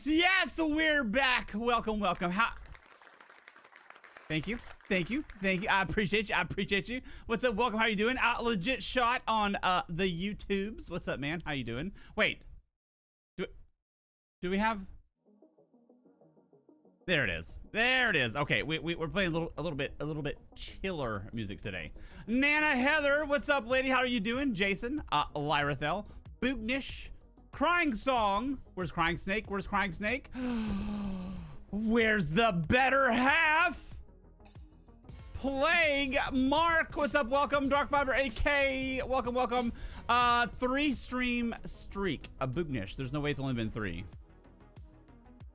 Yes, we're back. Welcome. Thank you. I appreciate you. What's up? Welcome. How you doing? Legit shot on the YouTubes. What's up, man? How you doing? Wait. Do we have? There it is. Okay, we're playing a little bit chiller music today. Nana Heather, what's up, lady? How are you doing? Jason, Lyrathel, Boognish, Crying Song. Where's Crying Snake? Where's the better half? Plague, Mark, what's up? Welcome. Dark Fiber AK, welcome. 3 stream streak. A Boognish. There's no way it's only been 3.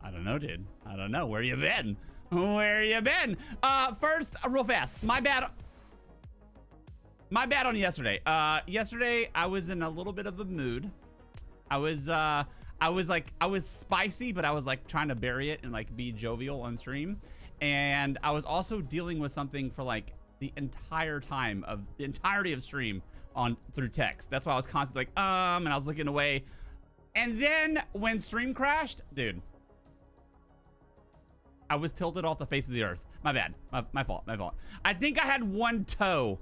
I don't know, dude. I don't know. Where you been? First, real fast. My bad on yesterday. Yesterday I was in a little bit of a mood. I was spicy, but I was like trying to bury it and like be jovial on stream. And I was also dealing with something for like the entirety of stream through text. That's why I was constantly like, and I was looking away. And then when stream crashed, dude, I was tilted off the face of the earth. My bad. My fault. I think I had one toe.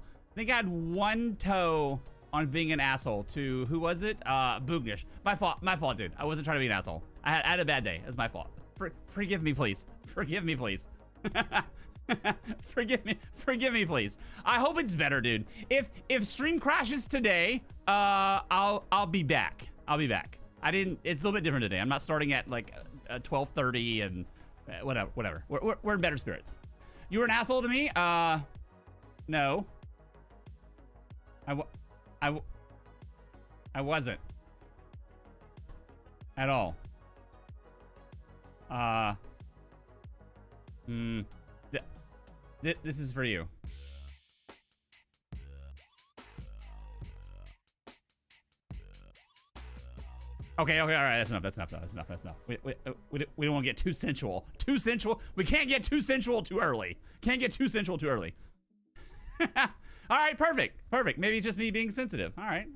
On being an asshole to, who was it? Boognish. My fault, dude. I wasn't trying to be an asshole. I had a bad day. It's my fault. Forgive me, please. Forgive me, please. I hope it's better, dude. If stream crashes today, I'll be back. It's a little bit different today. I'm not starting at like 12:30 and whatever. We're in better spirits. You were an asshole to me? No. I wasn't. At all. This is for you. Okay, all right, that's enough. We don't want to get too sensual. Too sensual? We can't get too sensual too early. Can't get too sensual too early. All right, perfect. Maybe it's just me being sensitive. All right.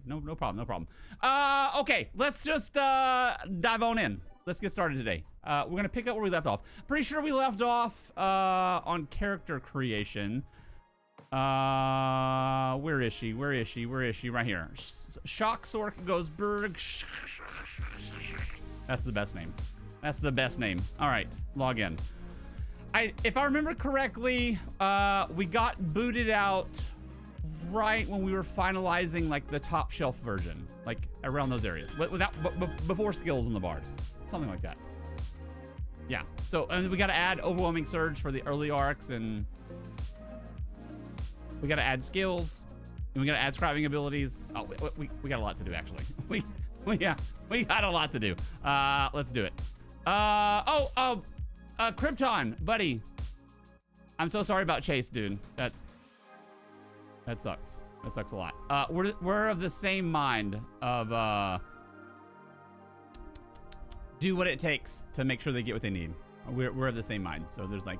No problem. Okay, let's just dive on in. Let's get started today. We're gonna pick up where we left off. Pretty sure we left off on character creation. Where is she? Right here. Shock Sorc goes berg. That's the best name. All right, log in. If I remember correctly, we got booted out right when we were finalizing like the top shelf version, like around those areas, but before skills in the bars, something like that. Yeah. So and we got to add overwhelming surge for the early arcs, and we got to add skills, and we got to add scribing abilities. Oh, we got a lot to do actually. we got a lot to do. Let's do it. Krypton, buddy. I'm so sorry about Chase, dude. That sucks. That sucks a lot. We're of the same mind of do what it takes to make sure they get what they need. We're of the same mind. So there's like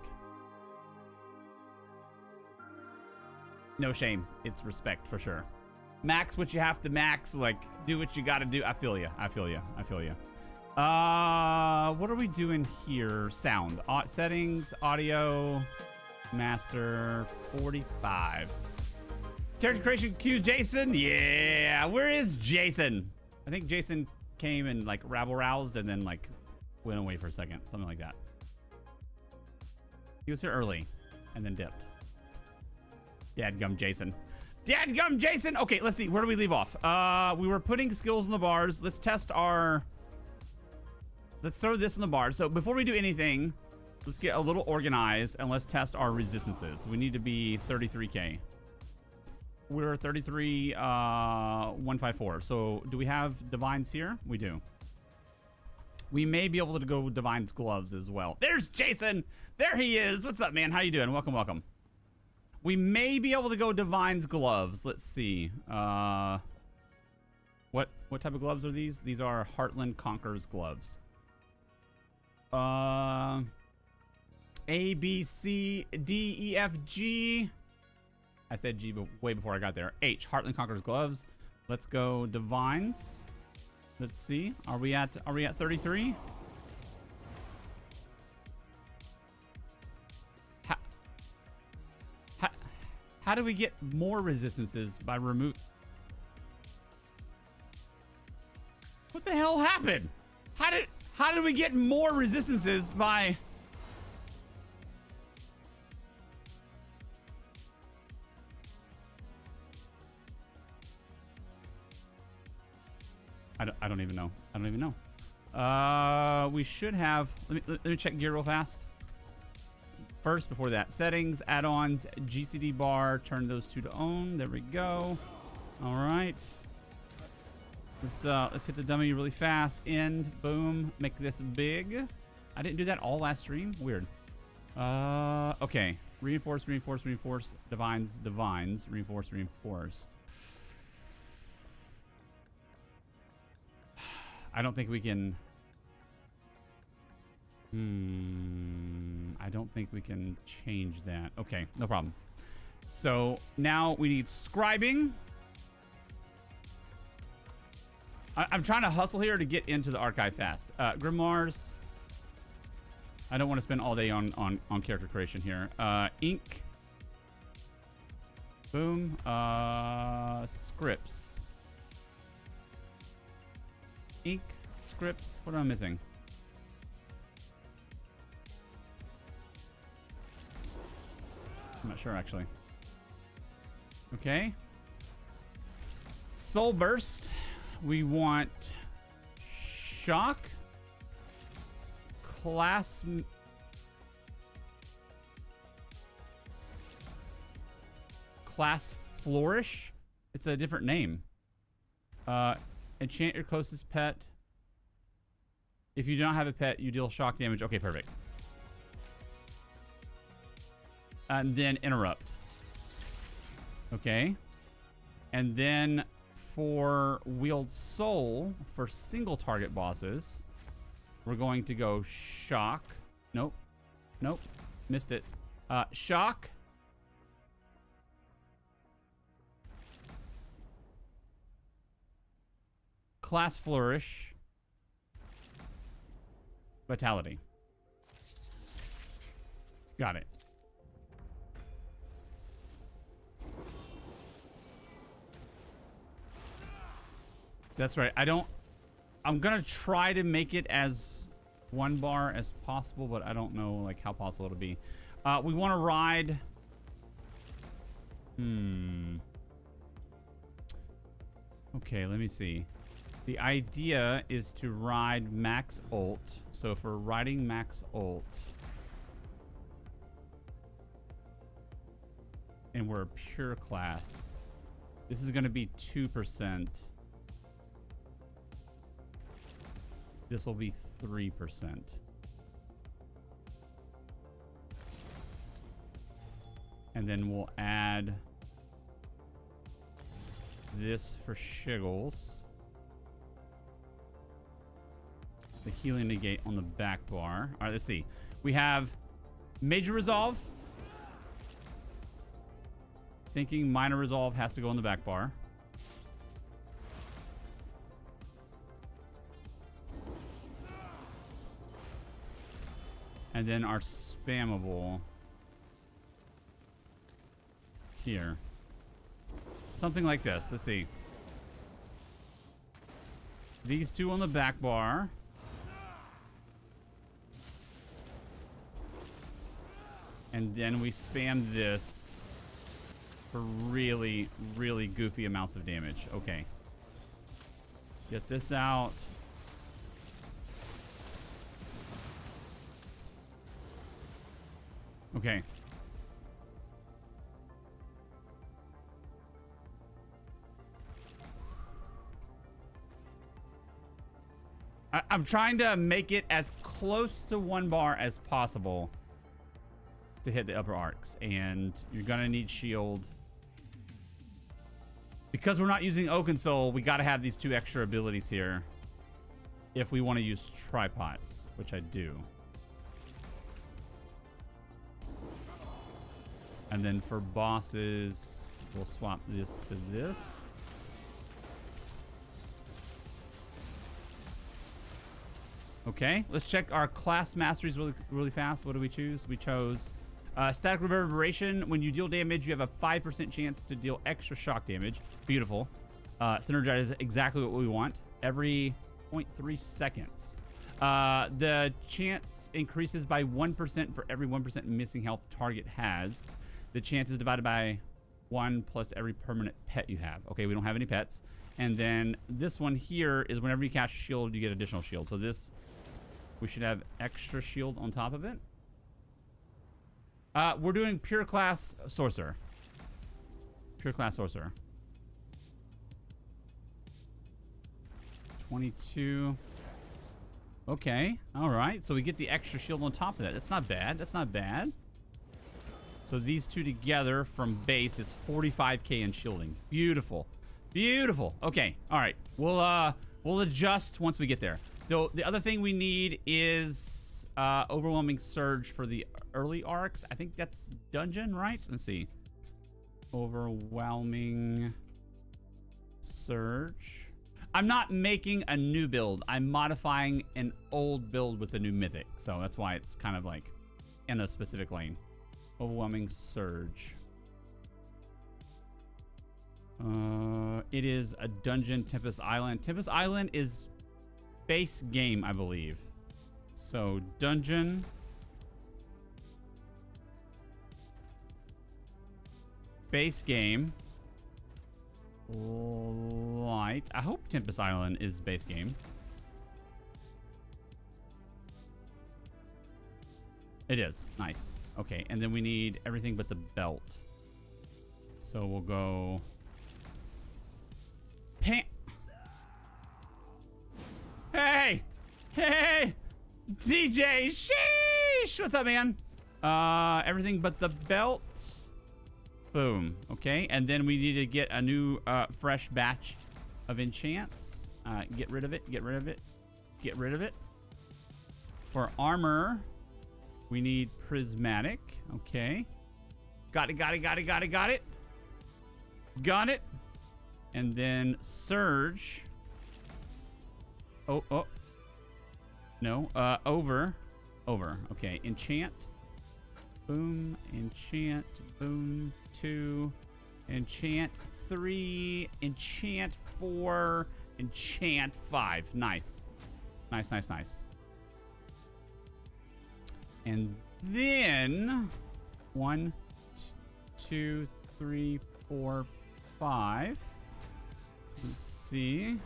no shame. It's respect for sure. Max what you have to max. Like do what you got to do. I feel you. What are we doing here? Sound. Settings, audio, master, 45. Character creation queue, Jason. Yeah, where is Jason? I think Jason came and like rabble-roused and then like went away for a second. Something like that. He was here early and then dipped. Dadgum Jason. Okay, let's see. Where do we leave off? We were putting skills in the bars. Let's test our... Let's throw this in the bar. So before we do anything, let's get a little organized and let's test our resistances. We need to be 33k. We're 33, 154. So do we have divines here? We do. We may be able to go with Divine's gloves as well. There's Jason. There he is. What's up, man? How you doing? Welcome. We may be able to go Divine's gloves. Let's see. What type of gloves are these? These are Heartland Conqueror's gloves. A, B, C, D, E, F, G. I said G way before I got there. H, Heartland Conqueror's gloves. Let's go Divines. Let's see. Are we at 33? How do we get more resistances by remove? What the hell happened? How did we get more resistances by... I don't even know. We should have... Let me check gear real fast. First, before that, settings, add-ons, GCD bar, turn those two to on. There we go. All right. Let's hit the dummy really fast. End, boom, make this big. I didn't do that all last stream. Weird. Okay. Reinforce, divines, reinforced. I don't think we can... I don't think we can change that. Okay, no problem. So now we need scribing. I'm trying to hustle here to get into the archive fast. Grimoires. I don't want to spend all day on character creation here. Ink. Boom. Scripts. Ink. Scripts. What am I missing? I'm not sure, actually. Okay. Soul Burst. We want Shock. Class Flourish. It's a different name. Enchant your closest pet. If you do not have a pet, you deal shock damage. Okay, perfect. And then interrupt. Okay. And then for wield soul, for single target bosses, we're going to go shock. Nope. Nope. Missed it. Shock. Class flourish. Vitality. Got it. That's right. I'm gonna try to make it as one bar as possible, but I don't know like how possible it'll be. We want to ride. Okay, let me see. The idea is to ride max ult. So if we're riding max ult, and we're a pure class, this is going to be 2%. This will be 3%. And then we'll add this for shiggles. The healing negate on the back bar. All right, let's see. We have major resolve. Thinking minor resolve has to go on the back bar. And then our spammable here. Something like this. Let's see. These two on the back bar. And then we spam this for really, really goofy amounts of damage. Okay. Get this out. Okay. I'm trying to make it as close to one bar as possible to hit the upper arcs, and you're gonna need shield. Because we're not using Oaken Soul, we gotta have these two extra abilities here if we want to use tripods, which I do. And then for bosses, we'll swap this to this. Okay, let's check our class masteries really fast. What do we choose? We chose static reverberation. When you deal damage, you have a 5% chance to deal extra shock damage. Beautiful. Synergize exactly what we want. Every 0.3 seconds. The chance increases by 1% for every 1% missing health target has. The chance is divided by 1 plus every permanent pet you have. Okay, we don't have any pets. And then this one here is whenever you cast a shield, you get additional shield. So this, we should have extra shield on top of it. We're doing pure class sorcerer. Pure class sorcerer. 22. Okay. All right. So we get the extra shield on top of that. That's not bad. That's not bad. So these two together from base is 45k in shielding. Beautiful. Beautiful. Okay. All right. We'll adjust once we get there. So the other thing we need is overwhelming surge for the early arcs. I think that's dungeon, right? Let's see. Overwhelming surge. I'm not making a new build. I'm modifying an old build with a new mythic. So that's why it's kind of like in a specific lane. Overwhelming surge. It is a dungeon, Tempest Island. Tempest Island is base game, I believe. So dungeon. Base game. Light. I hope Tempest Island is base game. It is. Nice. Okay, and then we need everything but the belt. So we'll go Pam. Hey! Hey! DJ! Sheesh! What's up, man? Everything but the belt. Boom. Okay, and then we need to get a new, fresh batch of enchants. Get rid of it. Get rid of it. Get rid of it. For armor, we need prismatic. Okay. Got it, got it, got it, got it, got it. Got it. And then surge. Oh, oh. No, over. Over. Okay, enchant. Boom, enchant. Boom, 2. Enchant 3. Enchant 4. Enchant 5. Nice. Nice, nice, nice. And then 1, 2, 3, 4, 5. Let's see.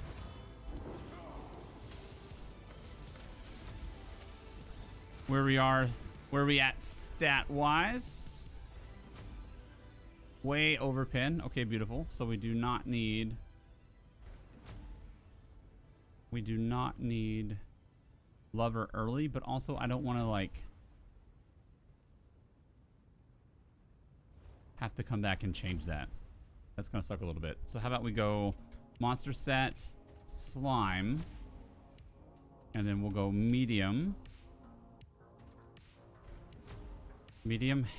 Where we are, where we at stat wise. Way over pin. Okay, beautiful. So we do not need lover early, but also I don't want to like have to come back and change that. That's gonna suck a little bit. So how about we go monster set, slime, and then we'll go medium,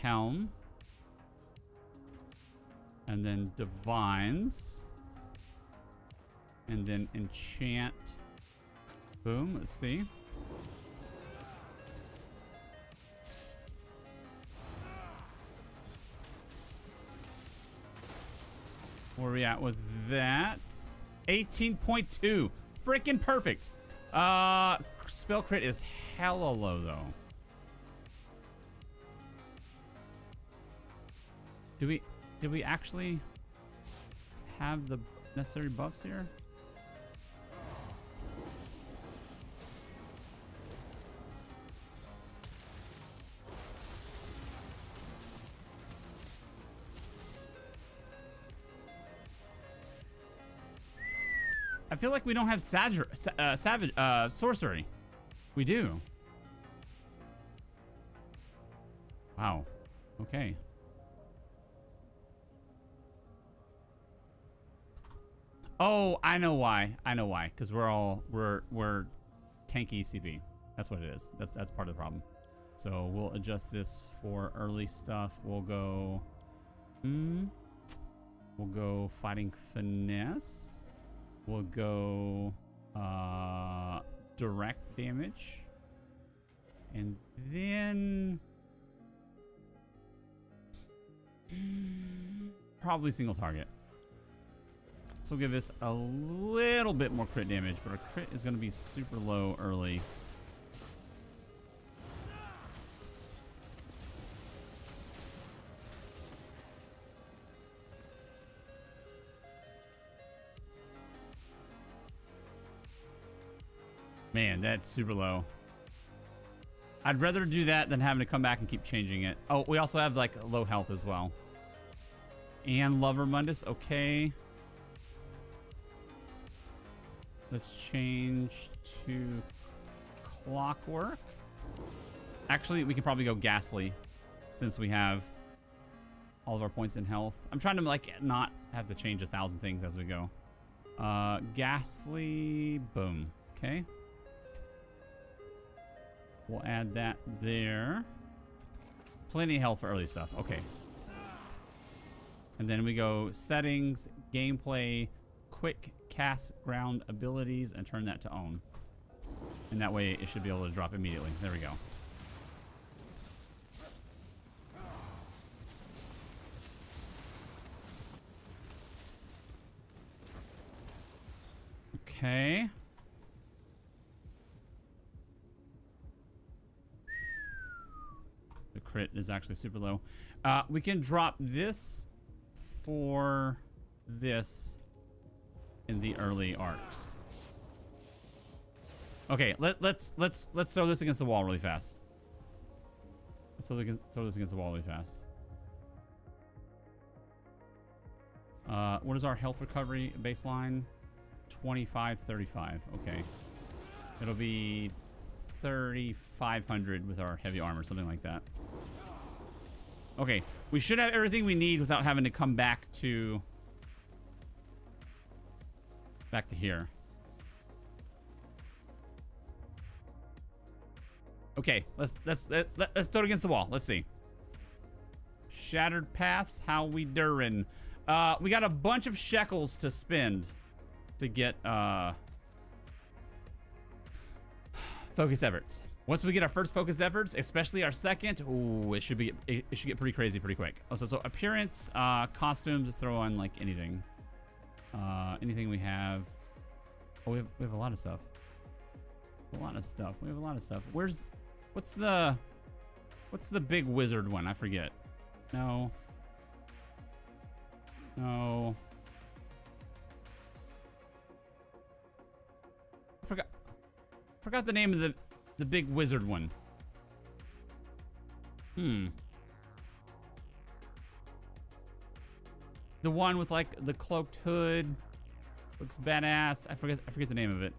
helm, and then divines, and then enchant. Boom. Let's see. Where are we at with that? 18.2. Freaking perfect. Spell crit is hella low though. Did we actually have the necessary buffs here? I feel like we don't have sorcery. We do. Wow. Okay. Oh, I know why. I know why. Because we're tanky CP. That's what it is. That's part of the problem. So we'll adjust this for early stuff. We'll go. We'll go fighting finesse. We'll go direct damage. And then probably single target. So we'll give this a little bit more crit damage, but our crit is going to be super low early. Man, that's super low. I'd rather do that than having to come back and keep changing it. Oh, we also have like low health as well. And Lover Mundus, okay. Let's change to Clockwork. Actually, we can probably go Ghastly since we have all of our points in health. I'm trying to like not have to change 1,000 things as we go. Ghastly, boom. Okay. We'll add that there. Plenty of health for early stuff. Okay. And then we go settings, gameplay, quick cast ground abilities, and turn that to own. And that way it should be able to drop immediately. There we go. Okay. The crit is actually super low. We can drop this for this in the early arcs. Okay, let's throw this against the wall really fast. Let's throw this against the wall really fast. What is our health recovery baseline? 25, 35. Okay. It'll be 3,500 with our heavy armor, something like that. Okay. We should have everything we need without having to come back to here. Okay, let's throw it against the wall. Let's see. Shattered paths, how we durin'? We got a bunch of shekels to spend to get focus efforts. Once we get our first focus efforts, especially our second, ooh, it should get pretty crazy pretty quick. Oh, so appearance, costumes, let's throw on like anything. Anything we have. Oh, we have a lot of stuff. We have a lot of stuff. What's the big wizard one? I forget. No. I forgot the name of the big wizard one. The one with like the cloaked hood. Looks badass. I forget the name of it.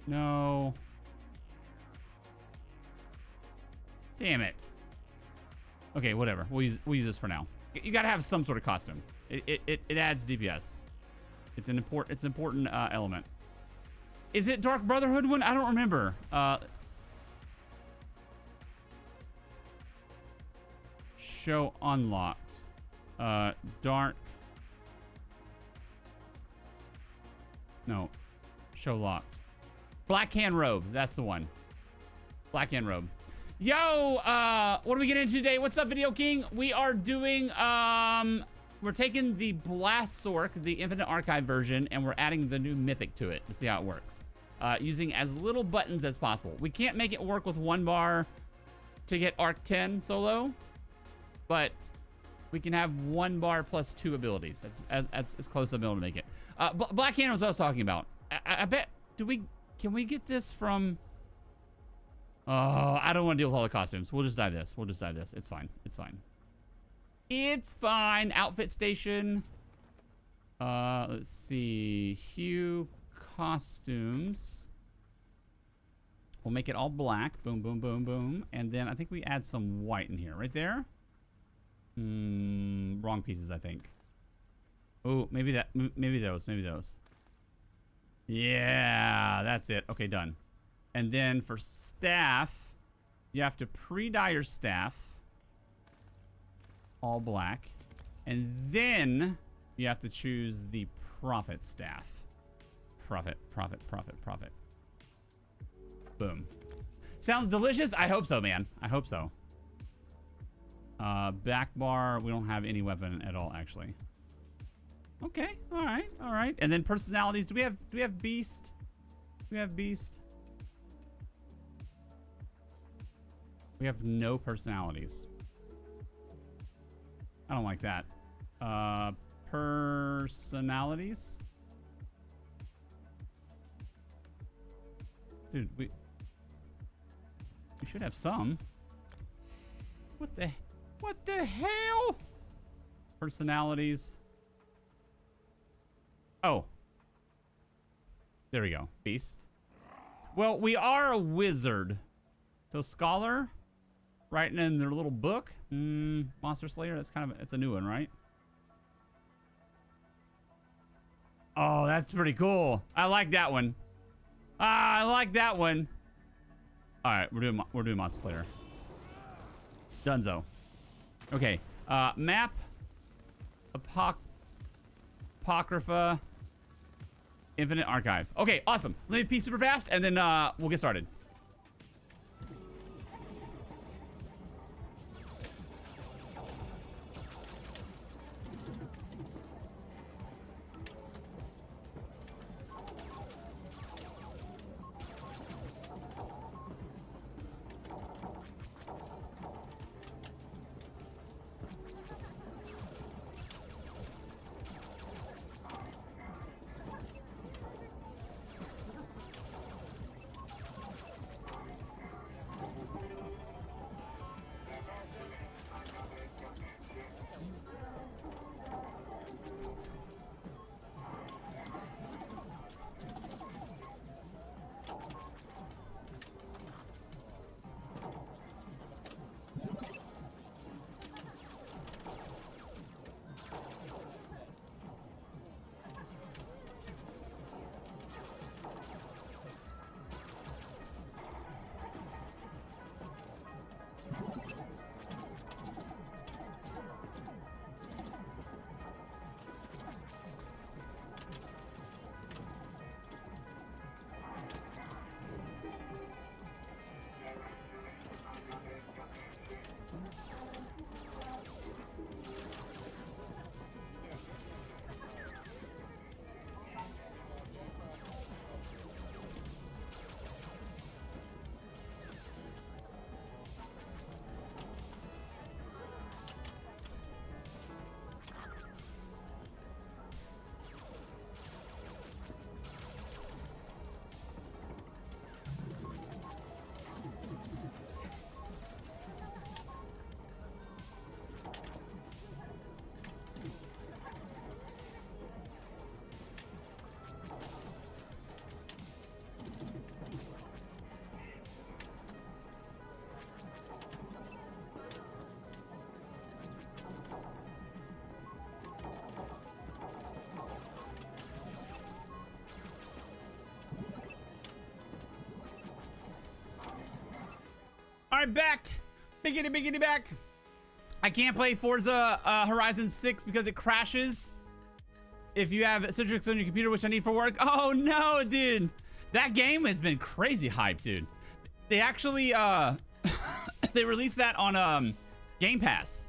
No. Damn it. Okay, whatever. We'll use this for now. You gotta have some sort of costume. It adds DPS. It's an important element. Is it Dark Brotherhood one? I don't remember. Show unlocked. Dark. No. Show locked. Black Hand Robe. That's the one. Black Hand Robe. Yo, what are we getting into today? What's up, Video King? We are doing, we're taking the Blast Sorc, the Infinite Archive version, and we're adding the new Mythic to it to see how it works. Using as little buttons as possible. We can't make it work with 1 bar to get Arc 10 solo, but we can have 1 bar plus 2 abilities. That's as close as I'm able to make it. Black Hand was what I was talking about. I bet, can we get this from... Oh, I don't want to deal with all the costumes. We'll just dye this. It's fine. It's fine. Outfit station. Let's see. Hue, costumes. We'll make it all black. Boom, boom, boom, boom. And then I think we add some white in here. Right there. Wrong pieces, I think. Oh, maybe those. Yeah, that's it. Okay, done. And then for staff, you have to pre-dye your staff all black. And then you have to choose the prophet staff. Prophet. Boom. Sounds delicious? I hope so, man. I hope so. Back bar, we don't have any weapon at all, actually. Okay, all right. And then personalities. Do we have beast? We have beast. We have no personalities. I don't like that. Personalities? Dude, we should have some. What the hell? Personalities. Oh. There we go. Beast. Well, we are a wizard. So scholar. Writing in their little book. Monster Slayer. That's it's a new one, right? Oh, that's pretty cool. I like that one. I like that one. All right, we're doing Monster Slayer. Dunzo. Okay. Map. Apocrypha. Infinite Archive. Okay, awesome. Let me pee super fast, and then we'll get started. All right, back. Biggity back. I can't play Forza Horizon 6 because it crashes if you have Citrix on your computer, which I need for work. Oh no, dude. That game has been crazy hype, dude. They actually they released that on Game Pass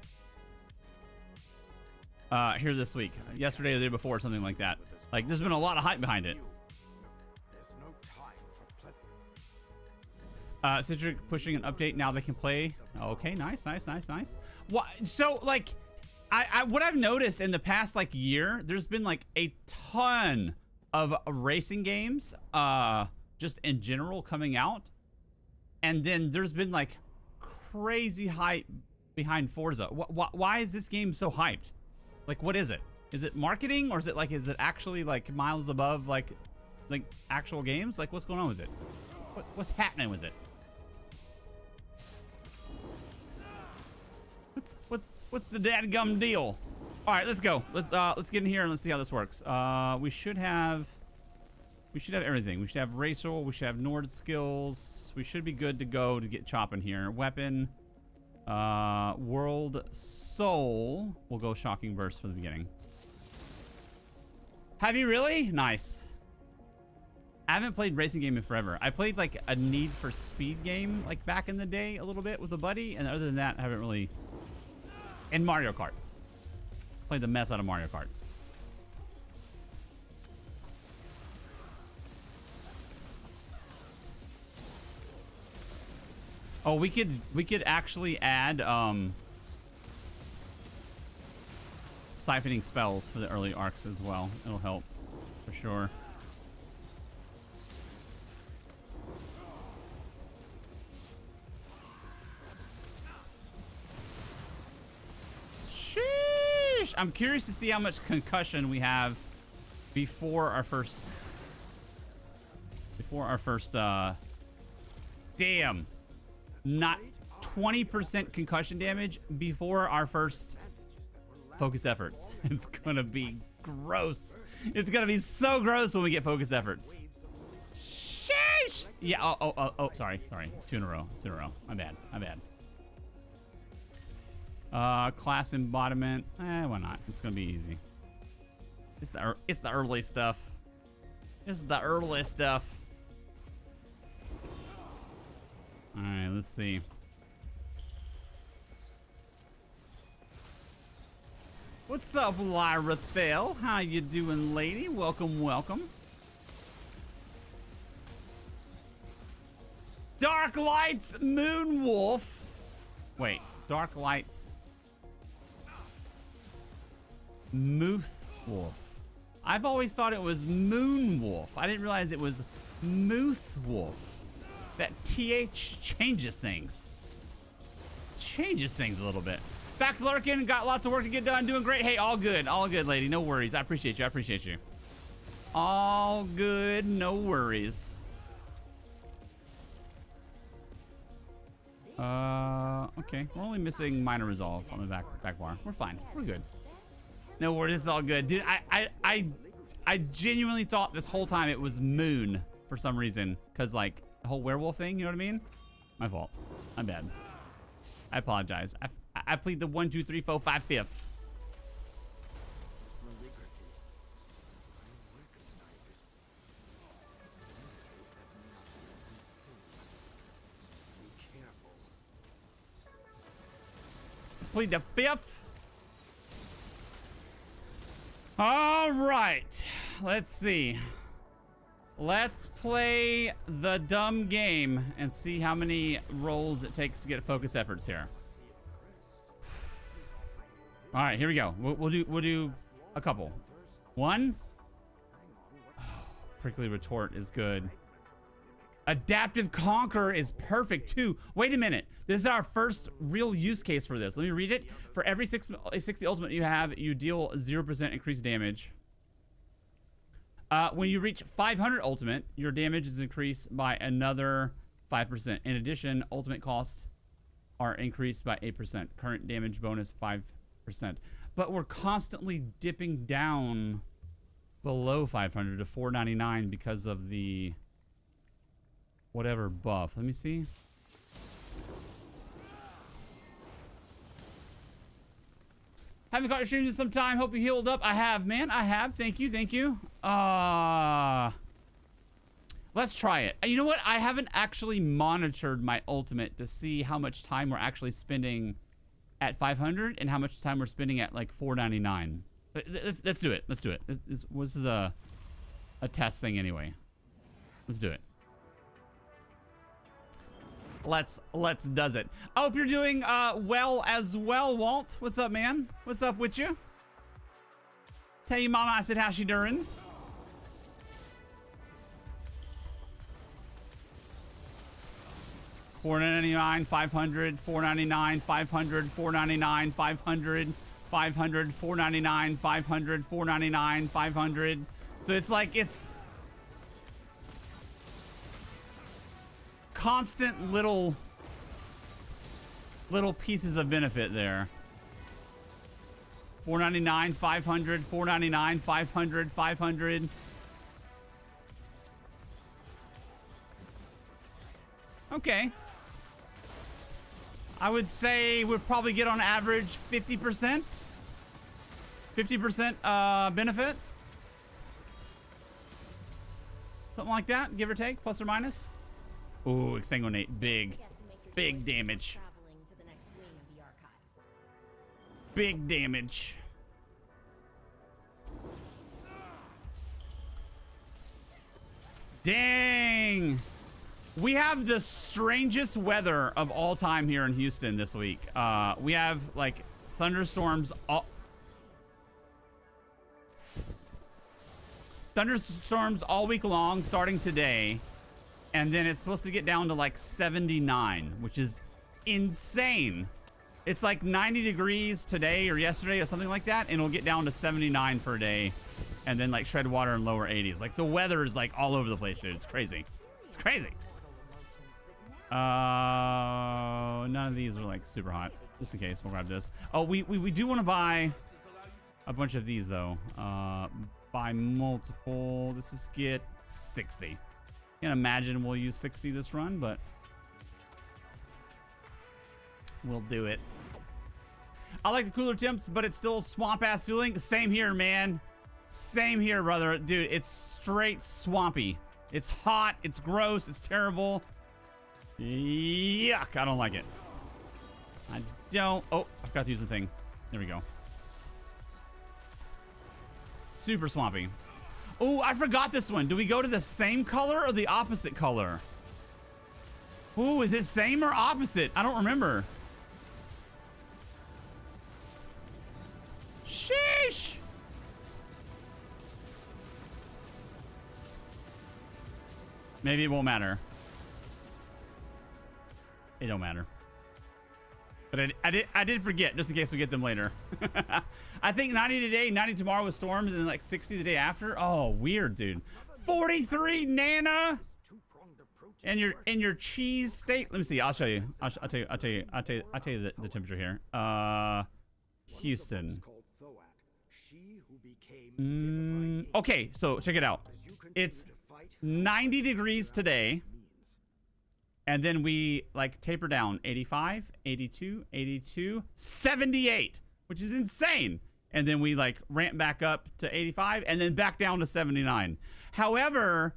here this week. Yesterday or the day before, or something like that. Like, there's been a lot of hype behind it. Citrix pushing an update now they can play. Okay, nice. What? So like, what I've noticed in the past like year, there's been like a ton of racing games, just in general coming out, and then there's been like crazy hype behind Forza. Why is this game so hyped? Like, what is it? Is it marketing, or is it actually like miles above like actual games? Like, what's going on with it? What's happening with it? What's the dadgum deal? All right, let's go. Let's get in here and let's see how this works. We should have everything. We should have racial. We should have Nord skills. We should be good to go to get chopping here. Weapon. World Soul. We'll go Shocking Burst for the beginning. Have you really? Nice. I haven't played racing game in forever. I played like a Need for Speed game like back in the day a little bit with a buddy, and other than that, I haven't really. And Mario Karts. Played the mess out of Mario Karts. Oh, we could actually add siphoning spells for the early arcs as well. It'll help for sure. Sheesh! I'm curious to see how much concussion we have before our first damn. Not 20% concussion damage before our first focused efforts. It's gonna be gross. It's gonna be so gross when we get focused efforts. Sheesh! Yeah. Oh. Sorry. Two in a row. My bad. Class embodiment. Why not? It's gonna be easy. It's the early stuff. All right, let's see. What's up, Lyra Thel? How you doing, lady? Welcome. Dark Lights Moonwolf. Wait, Dark Lights Muth Wolf. I've always thought it was Moonwolf. I didn't realize it was Muth Wolf. That TH changes things. Changes things a little bit. Back lurking, got lots of work to get done, doing great. Hey, all good, lady. No worries. I appreciate you. All good, no worries. Okay. We're only missing minor resolve on the back bar. We're fine. We're good. No worries, it's all good. Dude, I genuinely thought this whole time it was Moon for some reason. Cause like the whole werewolf thing, you know what I mean? My fault. I'm bad. I apologize. I plead the 1, 2, 3, 4, 5, 5th. Plead the 5th. All right. Let's see. Let's play the dumb game and see how many rolls it takes to get focus efforts here. All right, here we go. We'll do a couple. 1. Oh, prickly retort is good. Adaptive Conquer is perfect too. Wait a minute. This is our first real use case for this. Let me read it. For every 60 ultimate you have, you deal 0% increased damage. When you reach 500 ultimate, your damage is increased by another 5%. In addition, ultimate costs are increased by 8%. Current damage bonus 5%. But we're constantly dipping down below 500 to 499 because of the whatever buff. Let me see. Haven't caught your streams in some time. Hope you healed up. I have, man. I have. Thank you. Thank you. Let's try it. You know what? I haven't actually monitored my ultimate to see how much time we're actually spending at 500 and how much time we're spending at like 499. Let's do it. Let's do it. This is a test thing anyway. Let's do it. Let's does it. I hope you're doing well as well, Walt. What's up, man? What's up with you? Tell you mama I said how she doing. $4.99, 500, $4.99, 500, $4.99, 500, 500, $4.99, 500, $4.99, 500. So it's like it's constant little pieces of benefit there. $4.99, 500, $4.99, 500, 500. Okay. I would say we'd probably get on average 50%. 50% benefit. Something like that, give or take, plus or minus. Ooh, exsanguinate, big damage. Big damage. Dang. We have the strangest weather of all time here in Houston this week. We have like thunderstorms all week long, starting today, and then it's supposed to get down to like 79, which is insane. It's like 90 degrees today or yesterday or something like that, and it'll get down to 79 for a day, and then like shred water in lower 80s. Like the weather is like all over the place, dude. It's crazy. It's crazy. None of these are like super hot. Just in case, we'll grab this. Oh, we do want to buy a bunch of these though. Buy multiple. This is get 60. Can't imagine we'll use 60 this run, but we'll do it. I like the cooler temps, but it's still swamp ass feeling. Same here, man. Same here, brother. Dude, it's straight swampy. It's hot. It's gross. It's terrible. Yuck. I don't like it. I don't. Oh, I forgot to use the thing. There we go. Super swampy. Oh, I forgot this one. Do we go to the same color or the opposite color? Ooh, is it same or opposite? I don't remember. Sheesh. Maybe it won't matter. It don't matter. But I did forget, just in case we get them later. I think 90 today, 90 tomorrow with storms, and then like 60 the day after. Oh, weird, dude. 43 Nana. And your cheese state. Let me see. I'll show you. I'll tell you the temperature here. Houston. Okay, so check it out. It's 90 degrees today. And then we like taper down 85, 82, 82, 78, which is insane. And then we like ramp back up to 85 and then back down to 79. However,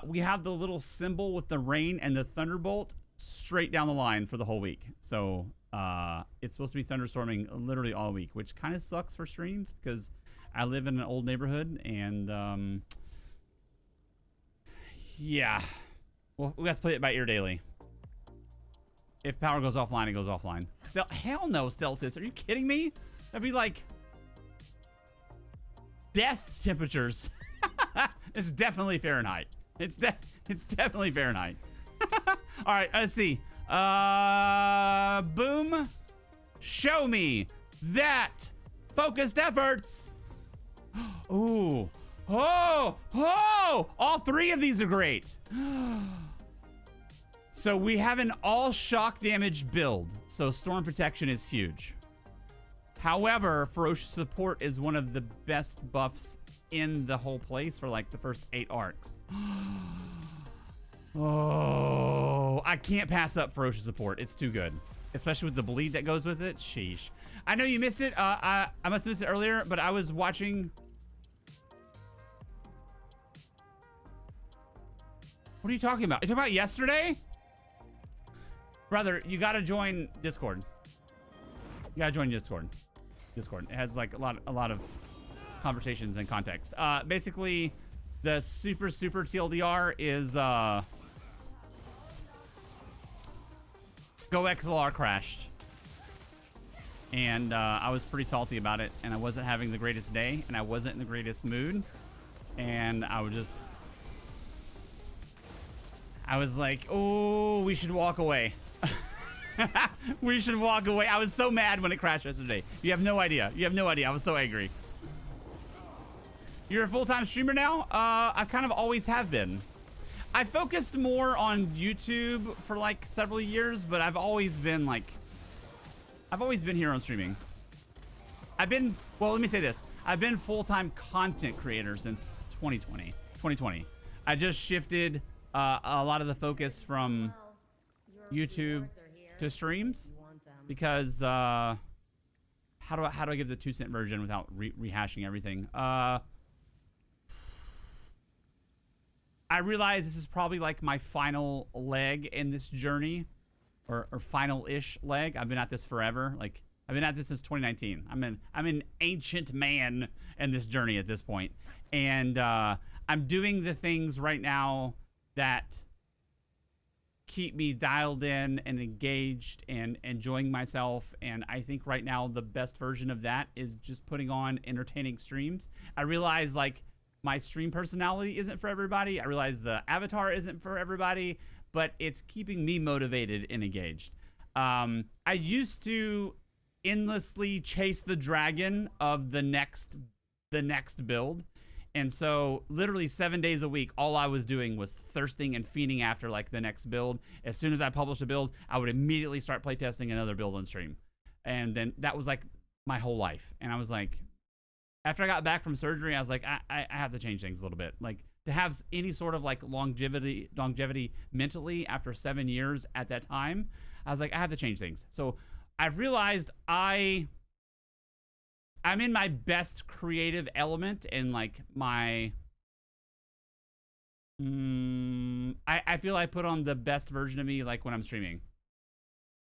we have the little symbol with the rain and the thunderbolt straight down the line for the whole week. So it's supposed to be thunderstorming literally all week, which kind of sucks for streams because I live in an old neighborhood and yeah. Well, we have to play it by ear daily. If power goes offline, it goes offline. Hell no, Celsius. Are you kidding me? That'd be like death temperatures. It's definitely Fahrenheit. It's definitely Fahrenheit. All right, let's see. Boom. Show me that focused efforts. Ooh. Oh, all three of these are great. So we have an all shock damage build. So storm protection is huge. However, ferocious support is one of the best buffs in the whole place for like the first 8 arcs. Oh, I can't pass up ferocious support. It's too good. especially with the bleed that goes with it. Sheesh. I know you missed it. I must have missed it earlier, but I was watching. What are you talking about? Are you talking about yesterday? Brother, you gotta join Discord. You gotta join Discord. Discord. It has like a lot of conversations and context. Basically, the super TLDR is Go XLR crashed. And I was pretty salty about it, and I wasn't having the greatest day, and I wasn't in the greatest mood, and I was like, oh, we should walk away. We should walk away. I was so mad when it crashed yesterday. You have no idea. You have no idea. I was so angry. You're a full-time streamer now? I kind of always have been. I focused more on YouTube for like several years, but I've always been here on streaming. Well, let me say this. I've been full-time content creator since 2020. I just shifted a lot of the focus from YouTube to streams because how do I give the 2-cent version without rehashing everything? I realize this is probably like my final leg in this journey, or final-ish leg. I've been at this forever. Like I've been at this since 2019. I'm an ancient man in this journey at this point, and I'm doing the things right now that keep me dialed in and engaged and enjoying myself. And I think right now the best version of that is just putting on entertaining streams. I realize like my stream personality isn't for everybody. I realize the avatar isn't for everybody, but it's keeping me motivated and engaged. I used to endlessly chase the dragon of the next build. And so literally 7 days a week, all I was doing was thirsting and fiending after like the next build. As soon as I published a build, I would immediately start playtesting another build on stream. And then that was like my whole life. And I was like, after I got back from surgery, I was like, I have to change things a little bit. Like to have any sort of like longevity mentally after 7 years at that time, I was like, I have to change things. So I've realized I'm in my best creative element and like my, I feel I put on the best version of me like when I'm streaming.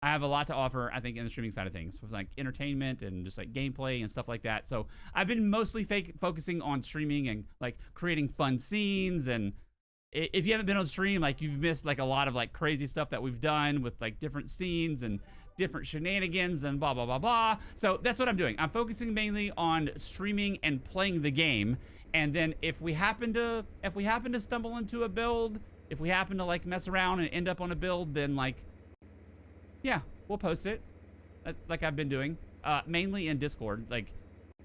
I have a lot to offer, I think, in the streaming side of things with like entertainment and just like gameplay and stuff like that. So I've been mostly focusing on streaming and like creating fun scenes. And if you haven't been on stream, like you've missed like a lot of like crazy stuff that we've done with like different scenes and different shenanigans and blah, blah, blah, blah. So that's what I'm doing. I'm focusing mainly on streaming and playing the game. And then if we happen to stumble into a build, if we happen to like mess around and end up on a build, then like, yeah, we'll post it like I've been doing, mainly in Discord. Like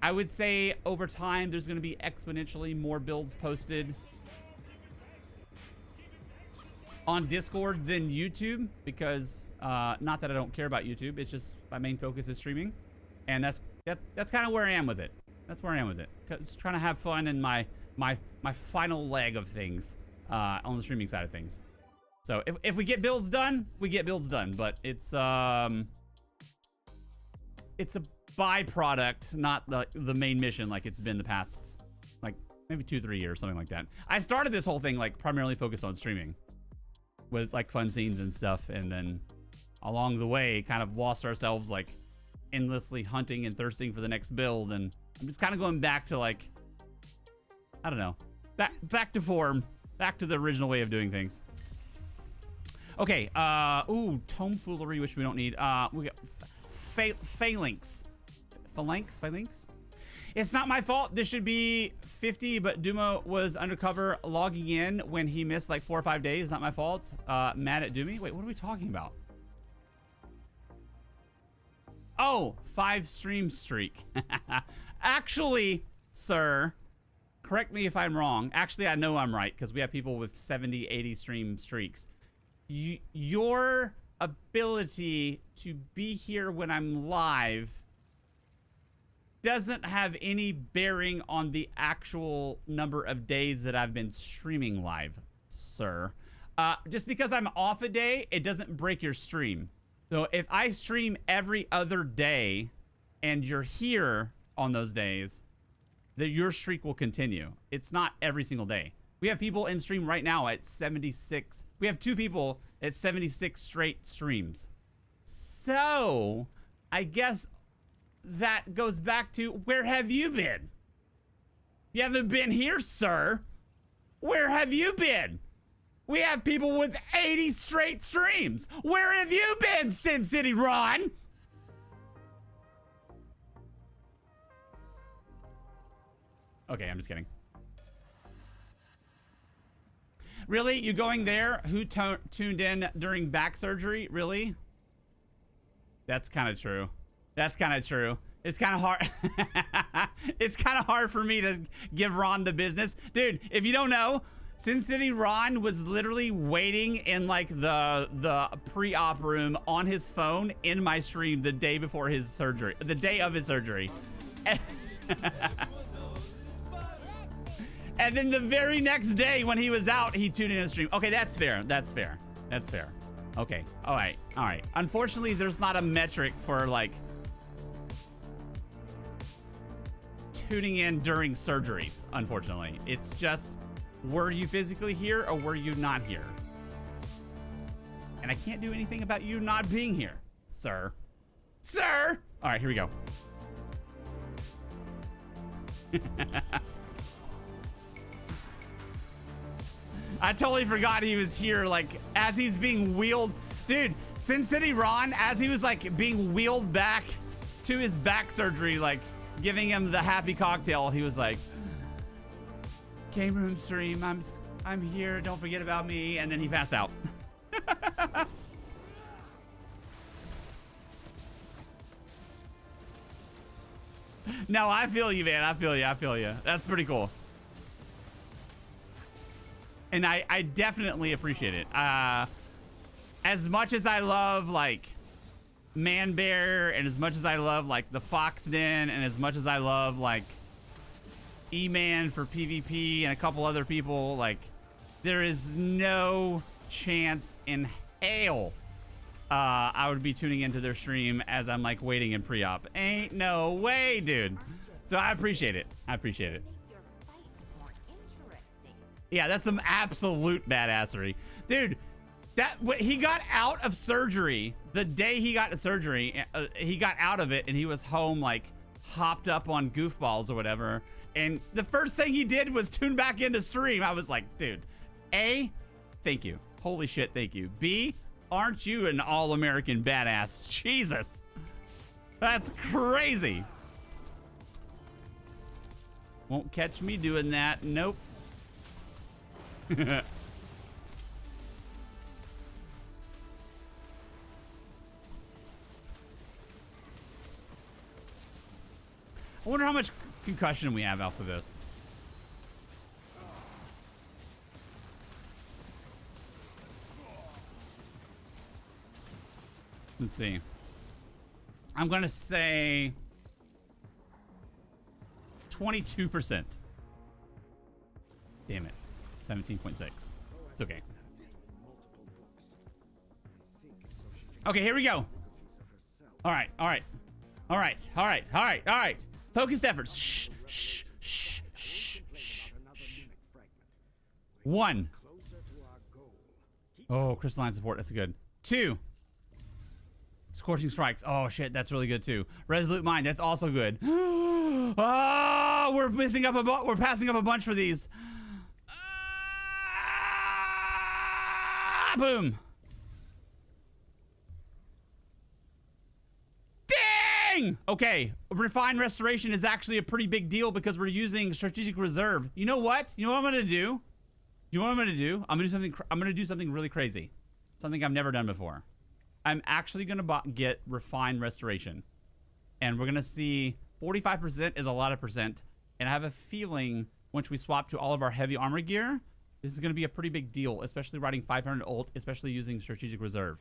I would say over time, there's going to be exponentially more builds posted on Discord than YouTube, because not that I don't care about YouTube, it's just my main focus is streaming, and that's kind of where I am with it. That's where I am with it. Just trying to have fun in my final leg of things on the streaming side of things. So if we get builds done, we get builds done, but it's a byproduct, not the main mission like it's been the past like maybe 2-3 years, something like that. I started this whole thing like primarily focused on streaming with like fun scenes and stuff, and then along the way kind of lost ourselves like endlessly hunting and thirsting for the next build, and I'm just kind of going back to like, I don't know, back to form, back to the original way of doing things. Okay, ooh, tomfoolery, which we don't need. We got phalanx. It's not my fault. This should be 50, but Duma was undercover logging in when he missed like 4 or 5 days. Not my fault. Mad at Doomy. Wait, what are we talking about? Oh, 5 stream streak. Actually, sir, correct me if I'm wrong. Actually, I know I'm right because we have people with 70, 80 stream streaks. Your ability to be here when I'm live doesn't have any bearing on the actual number of days that I've been streaming live, sir. Just because I'm off a day, it doesn't break your stream. So if I stream every other day and you're here on those days, that your streak will continue. It's not every single day. We have people in stream right now at 76. We have 2 people at 76 straight streams. So I guess that goes back to, where have you been? You haven't been here, sir. Where have you been? We have people with 80 straight streams. Where have you been, Sin City Ron? Okay, I'm just kidding. Really? You going there? Who tuned in during back surgery? Really? That's kind of true. That's kind of true. It's kind of hard. It's kind of hard for me to give Ron the business. Dude, if you don't know, Sin City Ron was literally waiting in like the pre-op room on his phone in my stream the day before his surgery, the day of his surgery. And then the very next day when he was out, he tuned in a stream. Okay, that's fair. That's fair. That's fair. Okay. All right. All right. Unfortunately, there's not a metric for like tuning in during surgeries. Unfortunately, it's just, were you physically here or were you not here? And I can't do anything about you not being here, sir. Sir! All right, here we go. I totally forgot he was here, like, as he's being wheeled. Dude, Sin City Ron, as he was, like, being wheeled back to his back surgery, like, giving him the happy cocktail, he was like, Game Room stream, I'm here, don't forget about me, and then he passed out. No, I feel you, man. I feel you. I feel you. That's pretty cool. And I definitely appreciate it. As much as I love, like, Man Bear, and as much as I love, like, the Fox Den, and as much as I love, like, E-Man for PvP and a couple other people, like, there is no chance in hell I would be tuning into their stream as I'm, like, waiting in pre-op. Ain't no way, dude. So I appreciate it. I appreciate it. Yeah, that's some absolute badassery. Dude, he got out of surgery. The day he got to surgery, he got out of it and he was home, like, hopped up on goofballs or whatever. And the first thing he did was tune back into stream. I was like, dude, A, thank you. Holy shit, thank you. B, aren't you an all-American badass? Jesus. That's crazy. Won't catch me doing that. Nope. I wonder how much concussion we have off of this. Let's see. I'm gonna say 22%. Damn it. 17.6. It's okay. Okay, here we go. All right, all right. All right, all right, all right, all right. Focused efforts. Shh, shh, shh, shh, shh, shh. 1. Oh, crystalline support. That's good. 2. Scorching strikes. Oh, shit. That's really good, too. Resolute mind. That's also good. Oh, we're missing up we're passing up a bunch for these. Boom. Dang! Okay, refined restoration is actually a pretty big deal because we're using strategic reserve. You know what? You know what I'm gonna do? You know what I'm gonna do? I'm gonna do something really crazy. Something I've never done before. I'm actually gonna get refined restoration. And we're gonna see 45% is a lot of percent. And I have a feeling once we swap to all of our heavy armor gear, this is going to be a pretty big deal, especially riding 500 ult, especially using strategic reserve.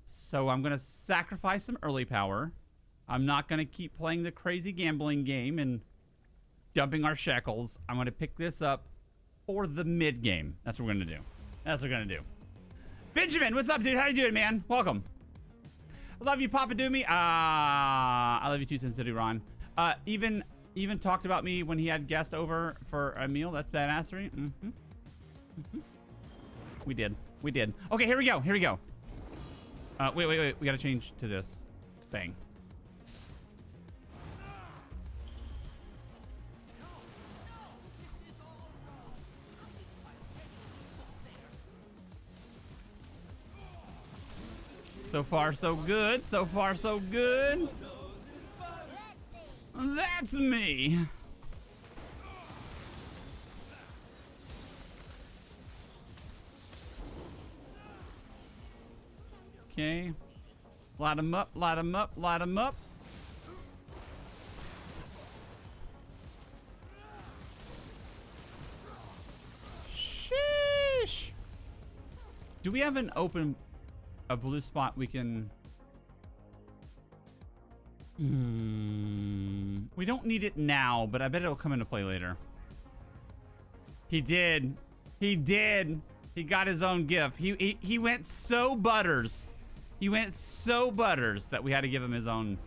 So I'm going to sacrifice some early power. I'm not going to keep playing the crazy gambling game and dumping our shekels. I'm going to pick this up for the mid game. That's what we're going to do. That's what we're going to do. Benjamin, what's up, dude? How you doing, man? Welcome. Love you, Papa Doomy. I love you too, Sensitivity Ron. Even talked about me when he had guests over for a meal. That's badassery. We did. Okay, here we go. Wait. We gotta change to this. Bang. So far, so good. That's me. Okay. Light 'em up. Sheesh. Do we have a blue spot we can... We don't need it now, but I bet it'll come into play later. He did. He got his own gift. He went so butters. That we had to give him his own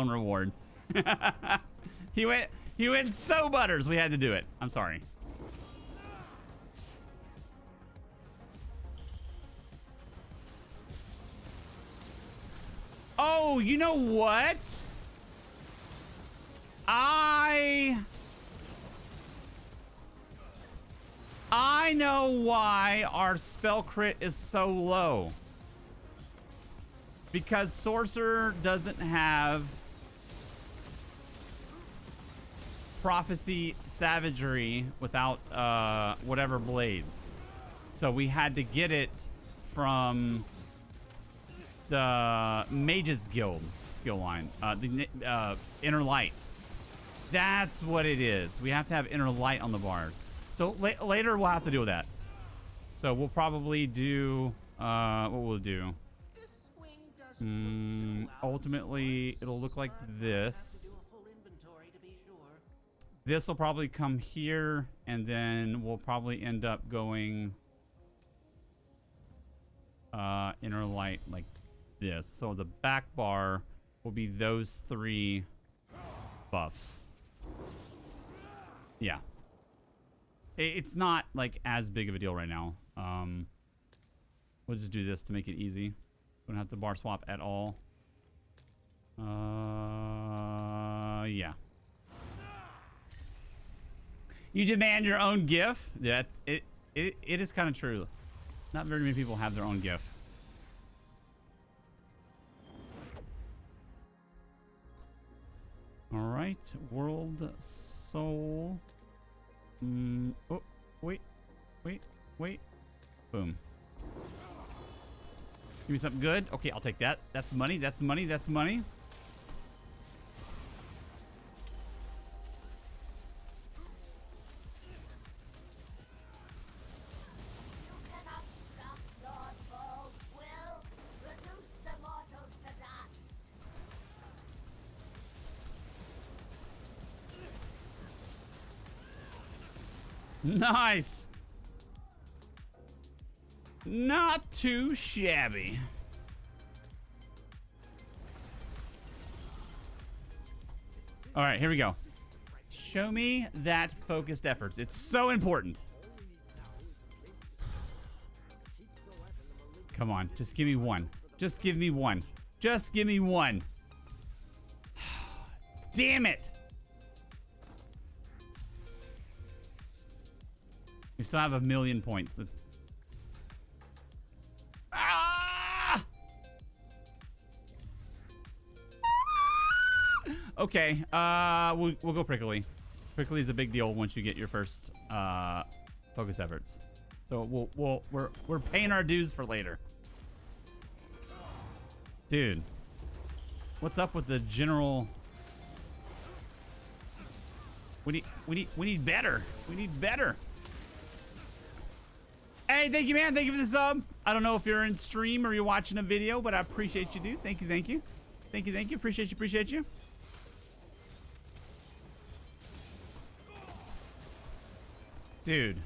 reward. He went so butters we had to do it. I'm sorry. Oh, you know what? I know why our spell crit is so low. Because Sorcerer doesn't have Prophecy Savagery without whatever blades. So we had to get it from the Mages Guild skill line, the Inner Light. That's what it is. We have to have Inner Light on the bars. So later we'll have to deal with that. So we'll probably do what we'll do. Ultimately, it'll look like this. This will probably come here, and then we'll probably end up going Inner Light like this. So the back bar will be those 3 buffs. Yeah. It's not like as big of a deal right now. We'll just do this to make it easy. Don't have to bar swap at all. Yeah. You demand your own GIF? Yeah, it is kind of true. Not very many people have their own GIF. All right, World Soul. Oh, wait. Boom. Give me something good. Okay, I'll take that. That's money. Nice. Not too shabby. All right, here we go. Show me that focused efforts. It's so important. Come on, just give me one. Just give me one. Damn it. We still have 1,000,000 points. Let's... Okay, we'll go Prickly. Prickly is a big deal once you get your first focus efforts. So we're paying our dues for later. Dude, what's up with the general? We need better. We need better. Hey, thank you, man. Thank you for the sub. I don't know if you're in stream or you're watching a video, but I appreciate you, dude. Thank you. Appreciate you. Dude,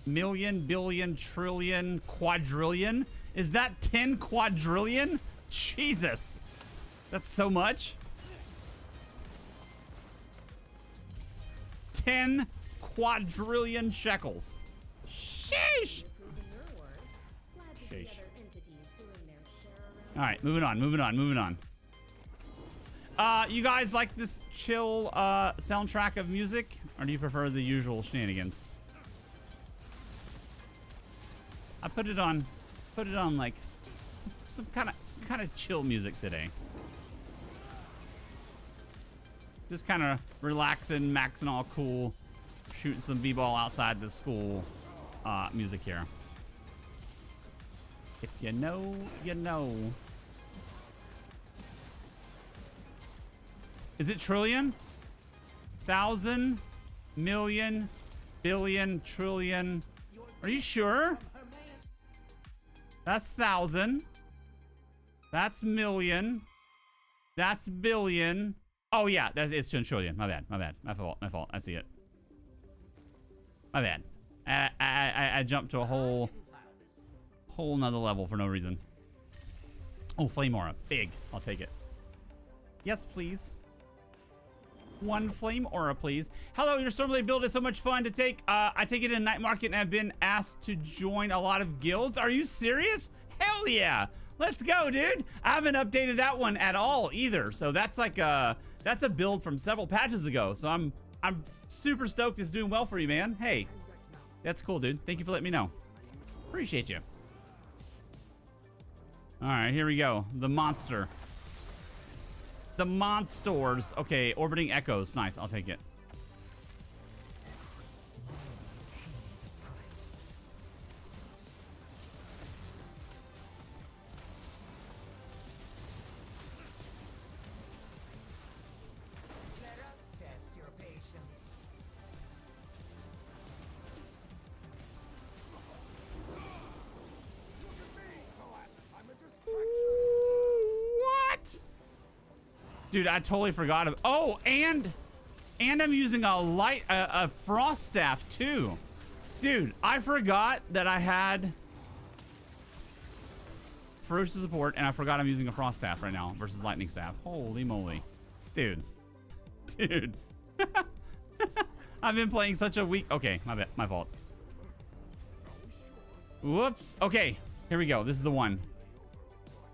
million, billion, trillion, quadrillion? Is that 10 quadrillion? Jesus. That's so much. 10 quadrillion shekels. Sheesh. Sheesh. All right, moving on. You guys like this chill soundtrack of music, or do you prefer the usual shenanigans? I put it on like some kind of chill music today. Just kind of relaxing, maxing all cool, shooting some b-ball outside the school music here. If you know, you know. Is it trillion? Thousand, million, billion, trillion. Are you sure? That's thousand. That's million. That's billion. Oh yeah, it's trillion. My bad. My fault. I see it. My bad. I jumped to a whole nother level for no reason. Oh, flame aura. Big. I'll take it. Yes, please. One flame aura, please. Hello, your Stormblade build is so much fun to take. I take it in Night Market and have been asked to join a lot of guilds. Are you serious? Hell yeah. Let's go, dude. I haven't updated that one at all either. So that's like that's a build from several patches ago. So I'm super stoked it's doing well for you, man. Hey, that's cool, dude. Thank you for letting me know. Appreciate you. All right, here we go. The monster. The monsters. Okay, orbiting echoes. Nice, I'll take it. Let us test your patience. What? Dude, I totally forgot of. Oh, and I'm using a frost staff too. Dude, I forgot that I had ferocious support, and I forgot I'm using a frost staff right now versus lightning staff. Holy moly, dude. I've been playing such a weak. Okay, my bad, my fault. Whoops. Okay, here we go. This is the one.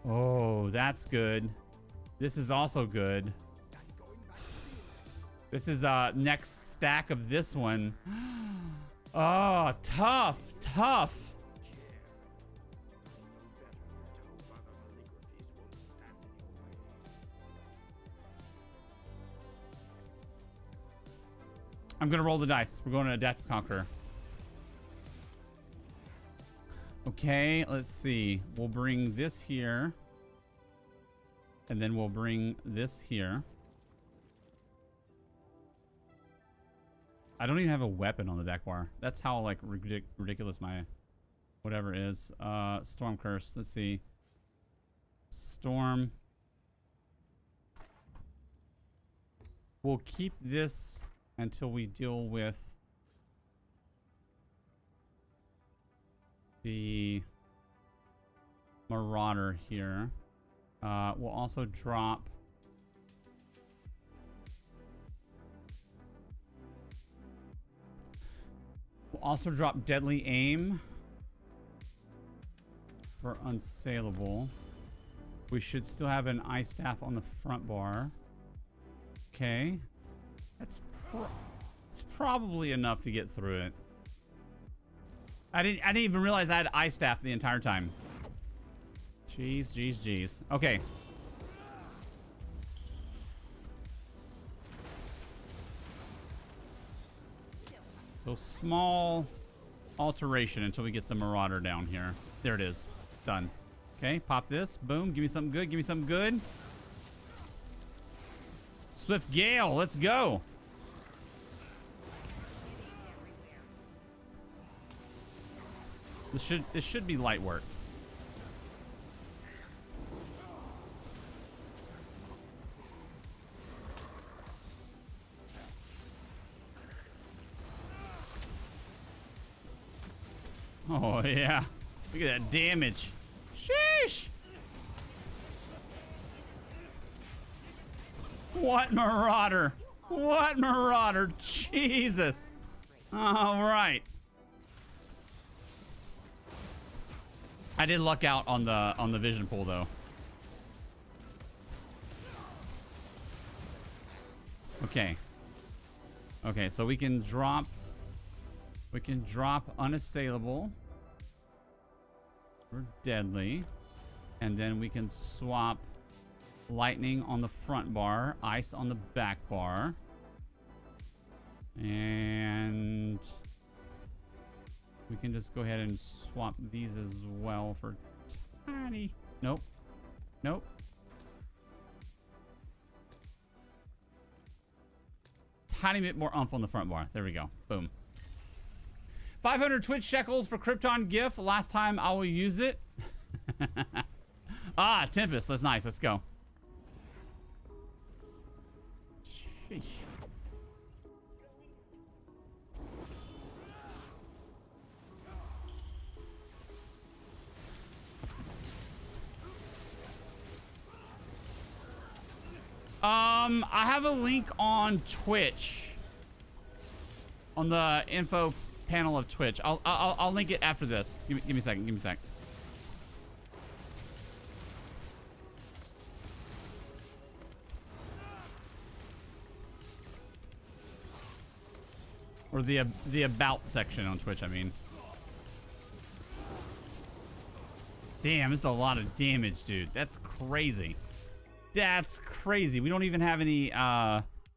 Oh, that's good. This is also good. This is next stack of this one. Oh, tough. I'm gonna roll the dice. We're going to Adaptive Conqueror. Okay, let's see. We'll bring this here. And then we'll bring this here. I don't even have a weapon on the deck bar. That's how like ridiculous my whatever is. Storm Curse. Let's see. Storm. We'll keep this until we deal with the Marauder here. We'll also drop Deadly Aim for unsaleable. We should still have an Ice Staff on the front bar. Okay. It's probably enough to get through it. I didn't even realize I had Ice Staff the entire time. Jeez. Okay. So small alteration until we get the Marauder down here. There it is. Done. Okay, pop this. Boom. Give me something good. Swift Gale. Let's go. This should be light work. Oh, yeah. Look at that damage. Sheesh. What marauder? What marauder? Jesus. All right. I did luck out on the vision pool though. Okay. Okay, so we can drop unassailable for deadly, and then we can swap lightning on the front bar, ice on the back bar, and we can just go ahead and swap these as well for tiny. Nope. Nope. Tiny bit more oomph on the front bar. There we go. Boom. 500 Twitch shekels for Krypton GIF. Last time I will use it. Ah, Tempest. That's nice. Let's go. Sheesh. I have a link on Twitch, on the info panel of Twitch. I'll link it after this. Give me a second. Give me a sec. Or the about section on Twitch, I mean. Damn, this is a lot of damage, dude. That's crazy. That's crazy. We don't even have any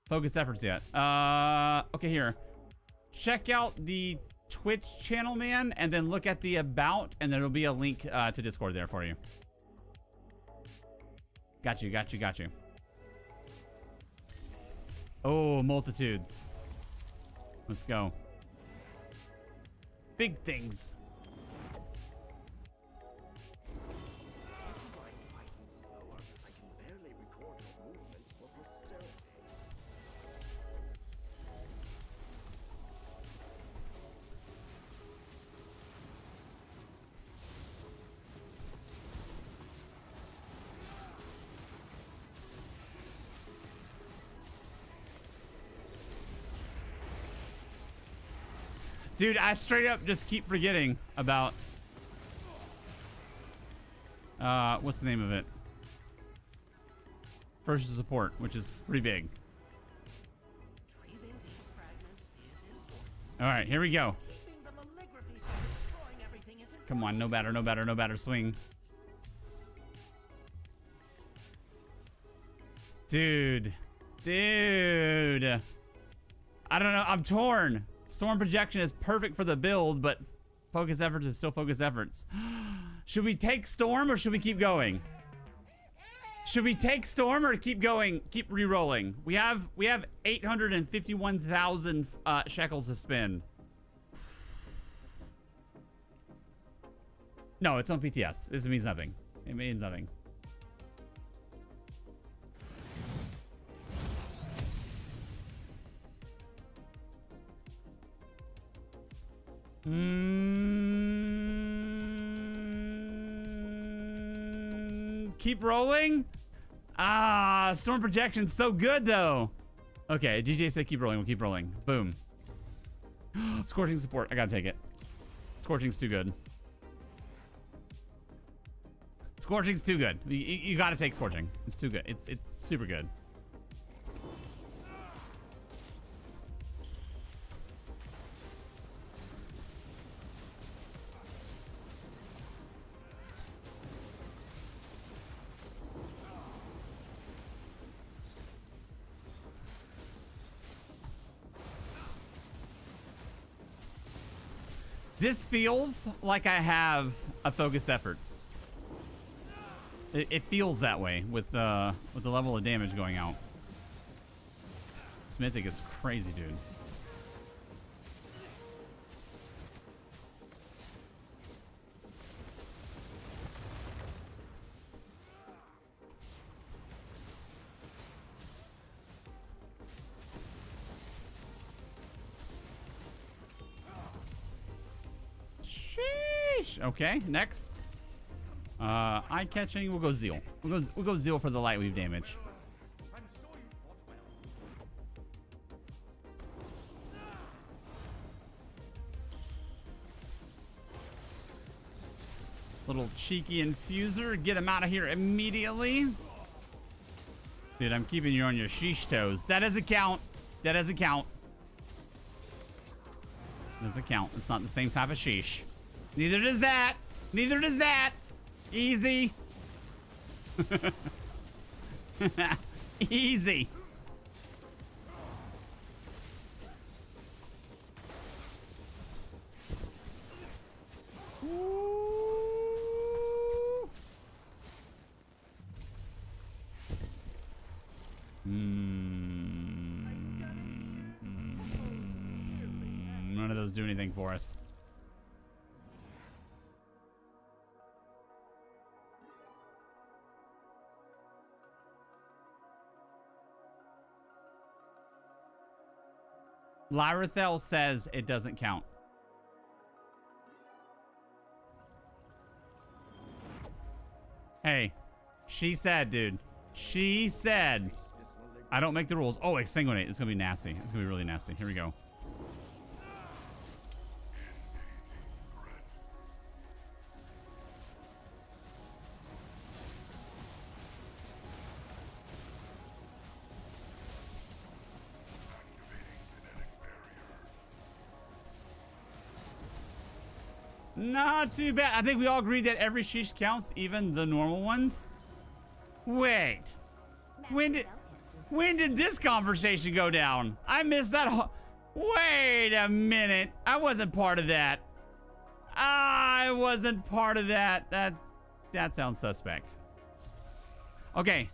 focused efforts yet. Okay, here. Check out the Twitch channel, man, and then look at the about, and then there'll be a link to Discord there for you. Got you, got you, got you. Oh, multitudes. Let's go. Big things. Dude, I straight up just keep forgetting about what's the name of it? First support, which is pretty big. All right, here we go. Come on, no batter, no batter, no batter, swing. Dude. Dude. I don't know, I'm torn. Storm projection is perfect for the build, but focus efforts is still focus efforts. Should we take storm or should we keep going? Should we take storm or keep going? Keep re-rolling. We have 851,000 shekels to spend. No, it's on PTS. This means nothing. It means nothing. Keep rolling. Ah, storm projection's so good though. Okay, DJ said keep rolling. We'll keep rolling. Boom. Scorching support. I gotta take it. Scorching's too good. Scorching's too good. You gotta take scorching. It's too good. It's super good. This feels like I have a focused efforts. It feels that way with the level of damage going out. This mythic is crazy, dude. Okay, next. Eye catching. We'll go Zeal. We'll go Zeal for the light weave damage. Little cheeky infuser. Get him out of here immediately. Dude, I'm keeping you on your sheesh toes. That doesn't count. That doesn't count. Doesn't count. It's not the same type of sheesh. Neither does that. Neither does that. Easy. Easy. None of those do anything for us. Lyrathel says it doesn't count. Hey, she said, dude. She said. I don't make the rules. Oh, exsanguinate. It's going to be nasty. It's going to be really nasty. Here we go. Not too bad. I think we all agreed that every sheesh counts, even the normal ones. Wait. When did this conversation go down? I missed that. Wait a minute. I wasn't part of that. I wasn't part of that. That sounds suspect. Okay.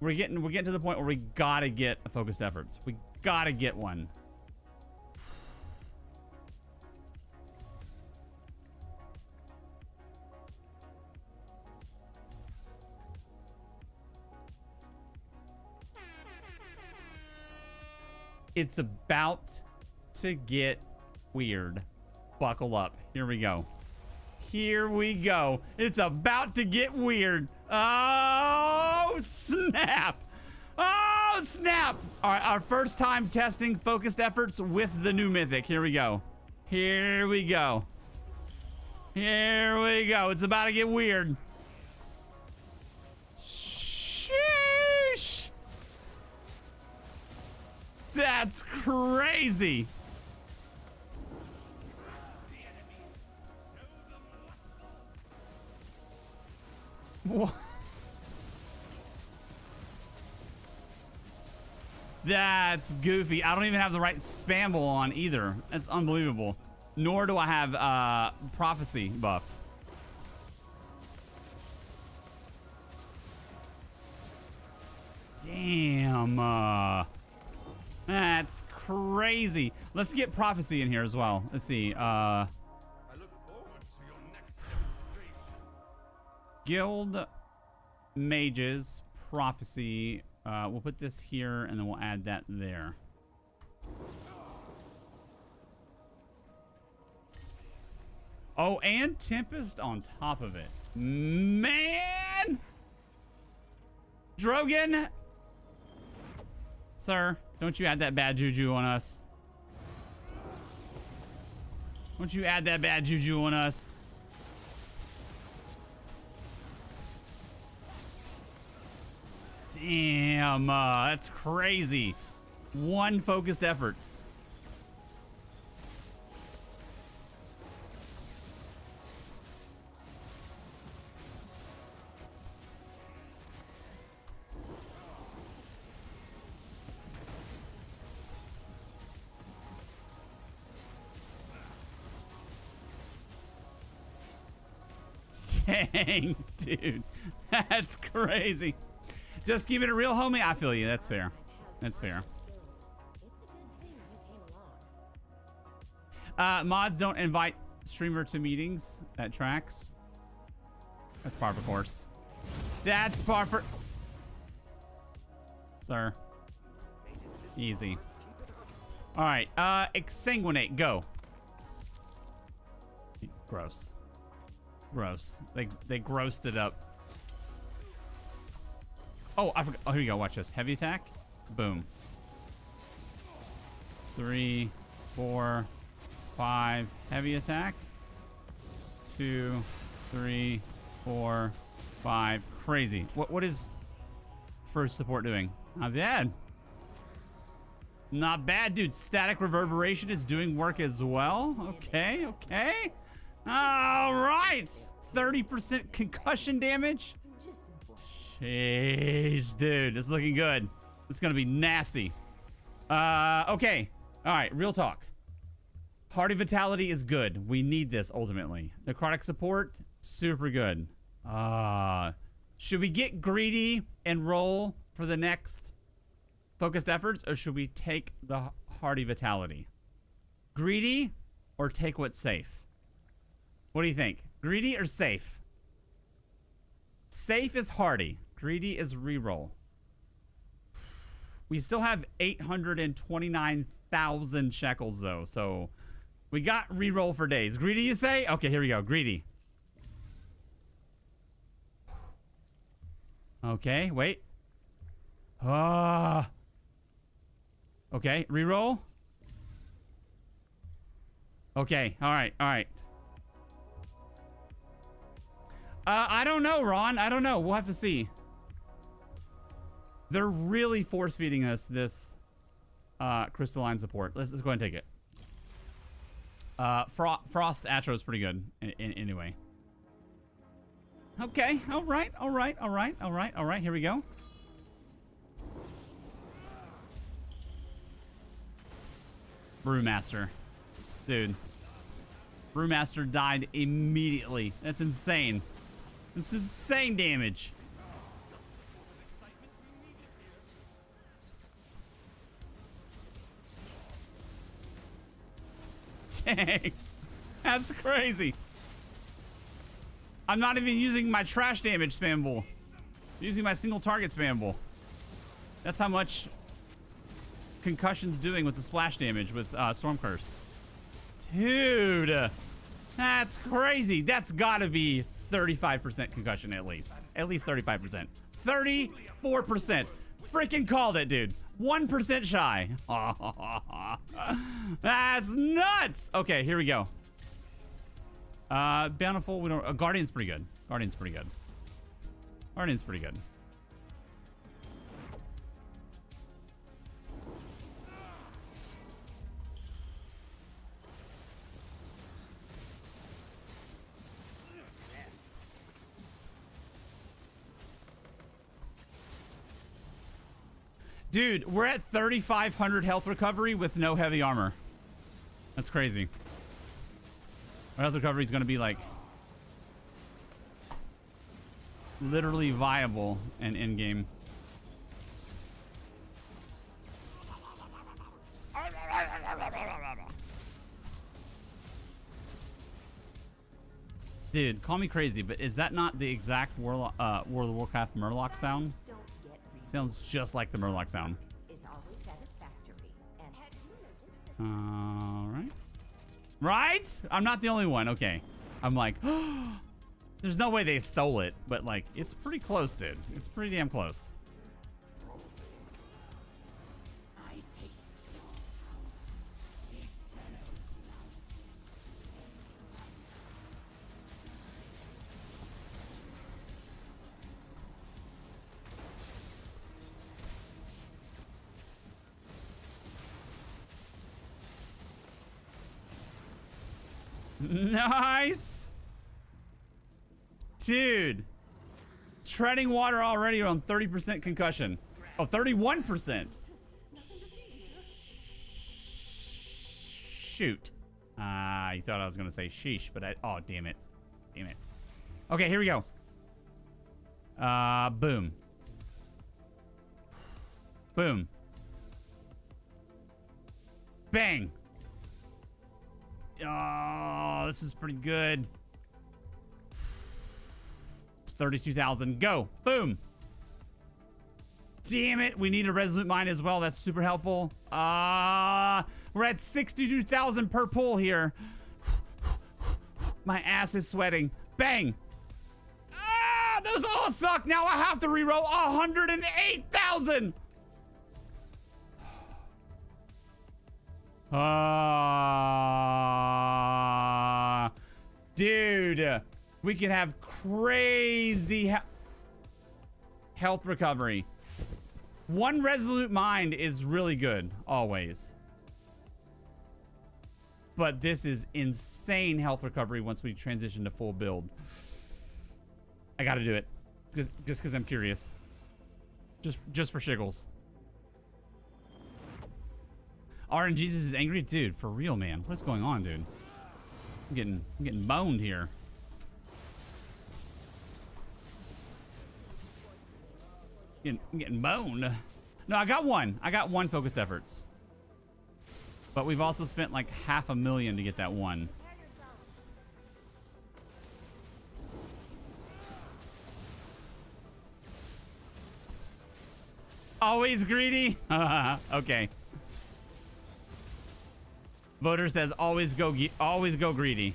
We're getting to the point where we gotta get a focused efforts. We gotta get one. It's about to get weird. Buckle up. Here we go. Here we go. It's about to get weird. Oh, snap. Oh, snap. All right, our first time testing focused efforts with the new mythic. Here we go. Here we go. Here we go. It's about to get weird. Sheesh. That's crazy. What? That's goofy. I don't even have the right spamble on either. That's unbelievable. Nor do I have prophecy buff. Damn. That's crazy. Let's get prophecy in here as well. Let's see. I look forward to your next demonstration. Guild mages prophecy. We'll put this here and then we'll add that there. Oh, and Tempest on top of it. Man! Drogon! Sir, don't you add that bad juju on us. Don't you add that bad juju on us. Damn, that's crazy. One focused efforts. Dang, dude. That's crazy. Just keep it a real homie. I feel you. That's fair. That's fair. Mods don't invite streamer to meetings. That tracks. That's par for course. That's par for... Sir. Easy. All right. Exsanguinate. Go. Gross. Gross. They grossed it up. Oh, I forgot. Oh, here you go. Watch this. Heavy attack. Boom. 3, 4, 5. Heavy attack. 2, 3, 4, 5. Crazy. What is first support doing? Not bad. Not bad, dude. Static reverberation is doing work as well. Okay, okay. All right. 30% concussion damage. Jeez, dude. It's looking good. It's going to be nasty. Okay. All right. Real talk. Hardy Vitality is good. We need this ultimately. Necrotic support, super good. Should we get greedy and roll for the next focused efforts, or should we take the Hardy Vitality? Greedy or take what's safe? What do you think? Greedy or safe? Safe is Hardy. Greedy is reroll. We still have 829,000 shekels though, so we got reroll for days. Greedy, you say? Okay, here we go. Greedy. Okay, wait. Okay, reroll. Okay, all right, all right. I don't know, Ron. I don't know. We'll have to see. They're really force feeding us this crystalline support. Let's go ahead and take it. Frost Atro is pretty good anyway. Okay, all right, all right, all right, all right, all right. Here we go. Brewmaster, dude. Brewmaster died immediately. That's insane. That's insane damage. Dang. That's crazy. I'm not even using my trash damage spam bull. I'm using my single target spam bull. That's how much concussion's doing with the splash damage with Storm Curse. Dude. That's crazy. That's gotta be 35% concussion at least. At least 35%. 34%. Freaking called it, dude. 1% shy. That's nuts. Okay, here we go. Bountiful. We don't. Guardian's pretty good. Guardian's pretty good. Guardian's pretty good. Dude, we're at 3,500 health recovery with no heavy armor. That's crazy. Our health recovery is going to be like literally viable and in-game. Dude, call me crazy, but is that not the exact World of Warcraft Murloc sound? Sounds just like the Murloc sound. All right. Right? I'm not the only one. Okay. I'm like, there's no way they stole it, but like, it's pretty close, dude. It's pretty damn close. Nice. Dude. Treading water already on 30% concussion. Oh, 31%. Shoot. You thought I was going to say sheesh, but oh, damn it. Damn it. Okay, here we go. Boom. Boom. Bang. Oh, this is pretty good. 32,000. Go. Boom. Damn it. We need a Resolute Mind as well. That's super helpful. We're at 62,000 per pull here. My ass is sweating. Bang. Those all suck. Now I have to reroll 108,000. Dude. We can have crazy health recovery. One resolute mind is really good, always. But this is insane health recovery once we transition to full build. I gotta do it. Just because I'm curious. Just for shiggles. RNGesus is angry? Dude, for real, man. What's going on, dude? I'm getting boned here. I'm getting boned. No, I got one. I got one focused efforts. But we've also spent like $500,000 to get that one. Always greedy? Okay. Voter says always go greedy.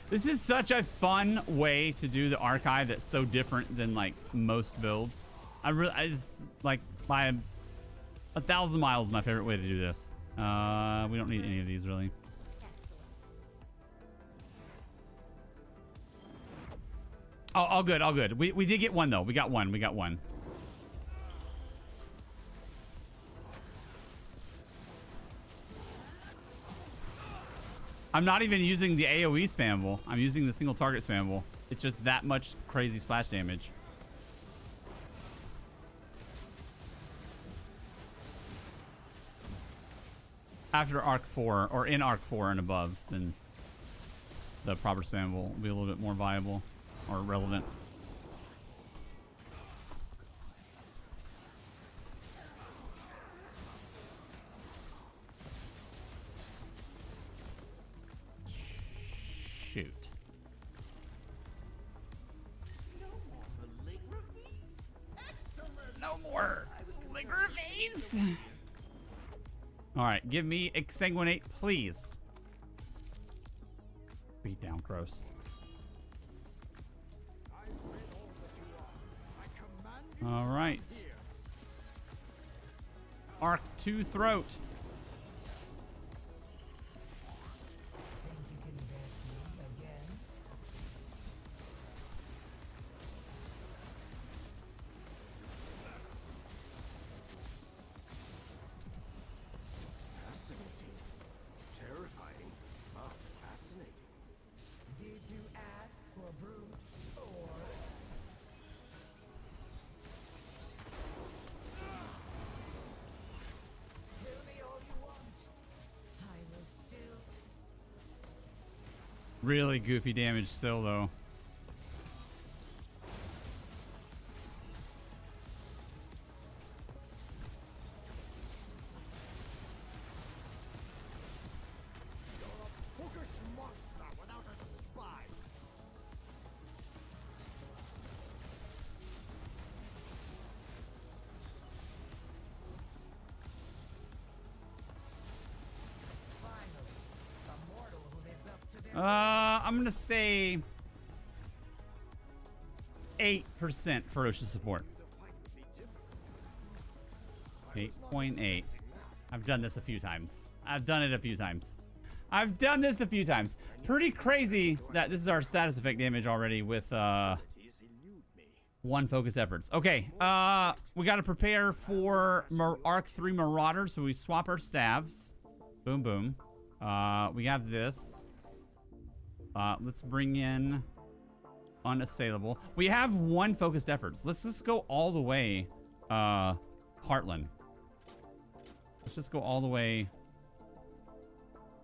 This is such a fun way to do the archive that's so different than like most builds. I just like by 1,000 miles my favorite way to do this. We don't need any of these really. Oh, all good, all good. We did get one though. We got one. I'm not even using the AoE spammable. I'm using the single target spammable. It's just that much crazy splash damage. After Arc 4, or in Arc 4 and above, then the proper spam will be a little bit more viable or relevant. Shoot. No more calligraphies. All right, give me exsanguinate, please. Beat down, gross. All right. Arc 2 throat. Really goofy damage still, though. I'm gonna say 8% ferocious support. 8.8. I've done this a few times. Pretty crazy that this is our status effect damage already with one focus efforts. Okay, we got to prepare for Arc 3 Marauders, so we swap our staves. Boom, boom. We have this. Let's bring in unassailable. We have one focused efforts. Let's just go all the way Heartland. Let's just go all the way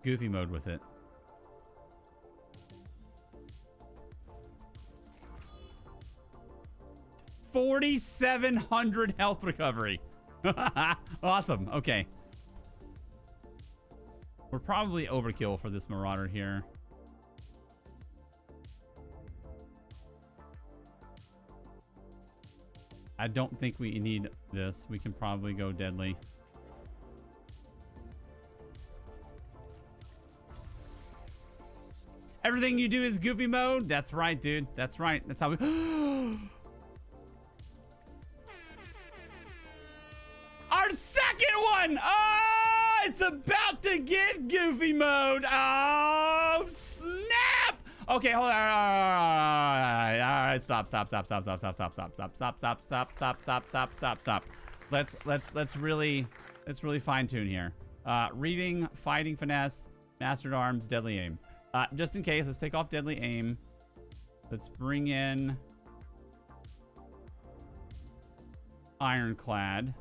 goofy mode with it. $4,700 health recovery. Awesome. Okay. We're probably overkill for this Marauder here. I don't think we need this. We can probably go deadly. Everything you do is goofy mode? That's right, dude. That's right. That's how we... get goofy mode. Oh, snap. Okay, hold on. All right, stop. Let's really fine tune here. Reading, fighting, finesse, mastered arms, deadly aim. Just in case, let's take off deadly aim. Let's bring in ironclad.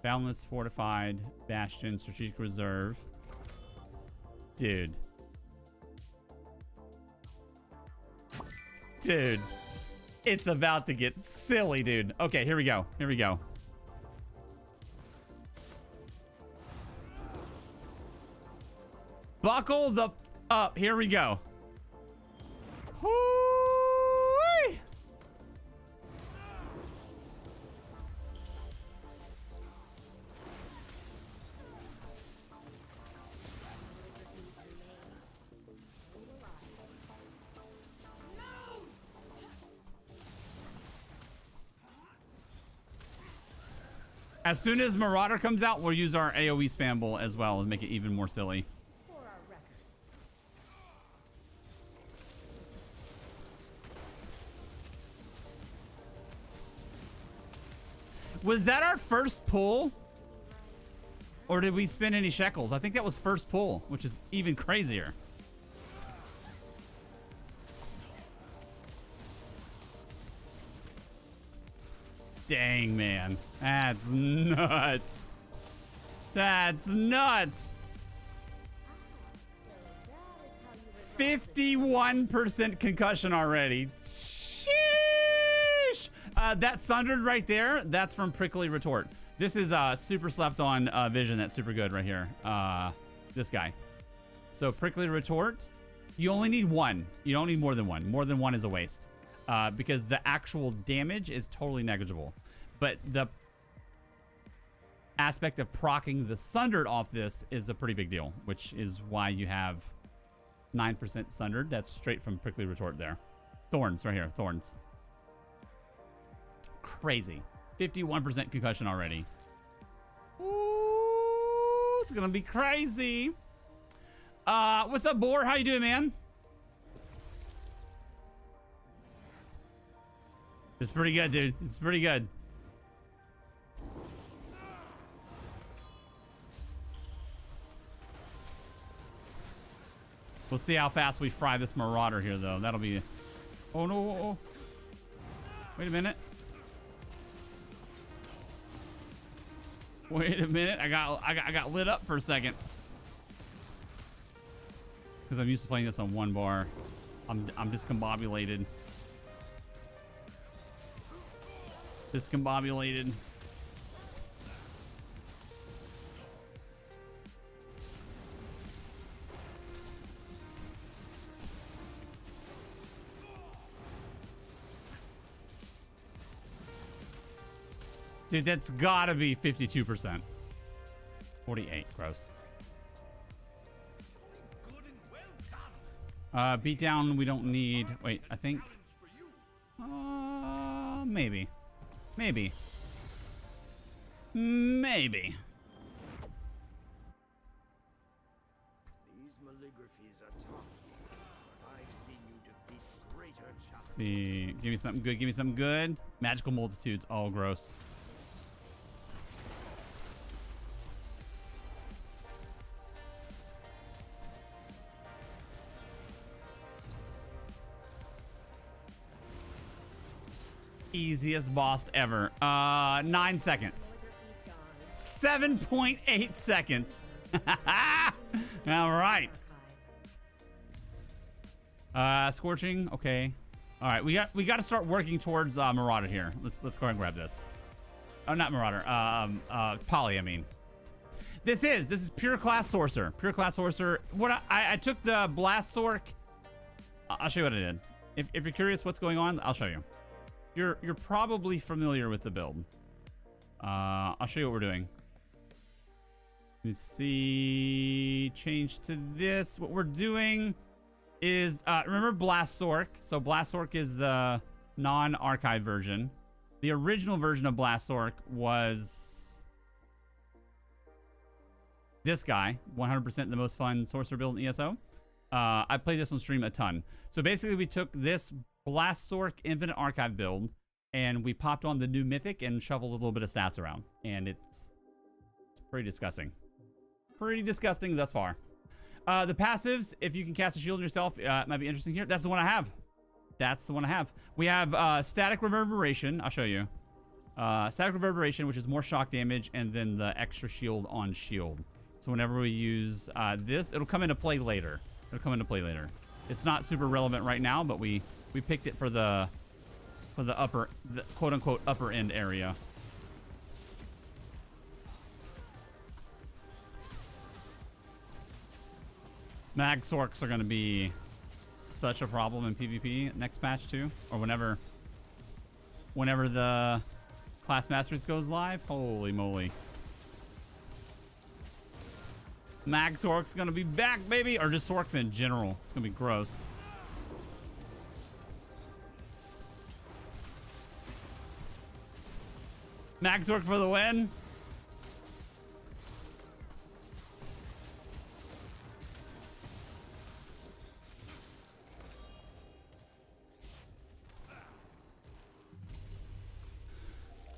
Boundless, fortified, bastion, strategic reserve. Dude. Dude. It's about to get silly, dude. Okay, here we go. Here we go. Buckle the up. Here we go. Hoo-wee. As soon as Marauder comes out, we'll use our AoE spamble as well and make it even more silly. For our records. Was that our first pull? Or did we spend any shekels? I think that was first pull, which is even crazier. Dang, man. That's nuts. That's nuts. 51% concussion already. Sheesh. That sundered right there, that's from Prickly Retort. This is super slept on vision. That's super good right here. This guy. So Prickly Retort, you only need one. You don't need more than one. More than one is a waste. Because the actual damage is totally negligible. But the aspect of proccing the sundered off this is a pretty big deal, which is why you have 9% sundered. That's straight from Prickly Retort there. Thorns right here. Thorns. Crazy. 51% concussion already. Ooh, it's gonna be crazy. What's up, Boar? How you doing, man? It's pretty good, dude. It's pretty good. We'll see how fast we fry this Marauder here, though. That'll be... Oh, no. Oh. Wait a minute. Wait a minute. I got lit up for a second. Because I'm used to playing this on one bar. I'm discombobulated. Discombobulated. Dude, that's gotta be 52%. 48, gross. Good and well done. Beat down we don't need. Wait, I think. Maybe. Maybe. Maybe. These maligraphies are tough, but I've seen you defeat greater challenges. Let's see. Give me something good. Give me something good. Magical multitudes. Oh, gross. Easiest boss ever. 9 seconds. 7.8 seconds. All right. Scorching. Okay. All right. We got to start working towards Marauder here. Let's go ahead and grab this. Oh, not Marauder. Poly. I mean. This is pure class sorcerer. Pure class sorcerer. What I took the blast Sorc. I'll show you what I did. If you're curious what's going on, I'll show you. You're probably familiar with the build. I'll show you what we're doing. Let me see. Change to this. What we're doing is remember Blast Sorc. So Blast Sorc is the non-archive version. The original version of Blast Sorc was this guy, 100% the most fun sorcerer build in ESO. I played this on stream a ton. So basically we took this Blast Sorc Infinite Archive build and we popped on the new Mythic and shuffled a little bit of stats around. And it's pretty disgusting. Pretty disgusting thus far. The passives, if you can cast a shield on yourself, it might be interesting here. That's the one I have. That's the one I have. We have Static Reverberation. I'll show you. Static Reverberation, which is more shock damage, and then the extra shield on shield. So whenever we use this, it'll come into play later. It'll come into play later. It's not super relevant right now, but we picked it for the quote unquote upper end area. Mag Sorcs are going to be such a problem in PvP next patch too, or whenever the Class Masters goes live. Holy moly. Mag Sorc's going to be back, baby, or just Sorcs in general. It's going to be gross. Mag Sorc for the win.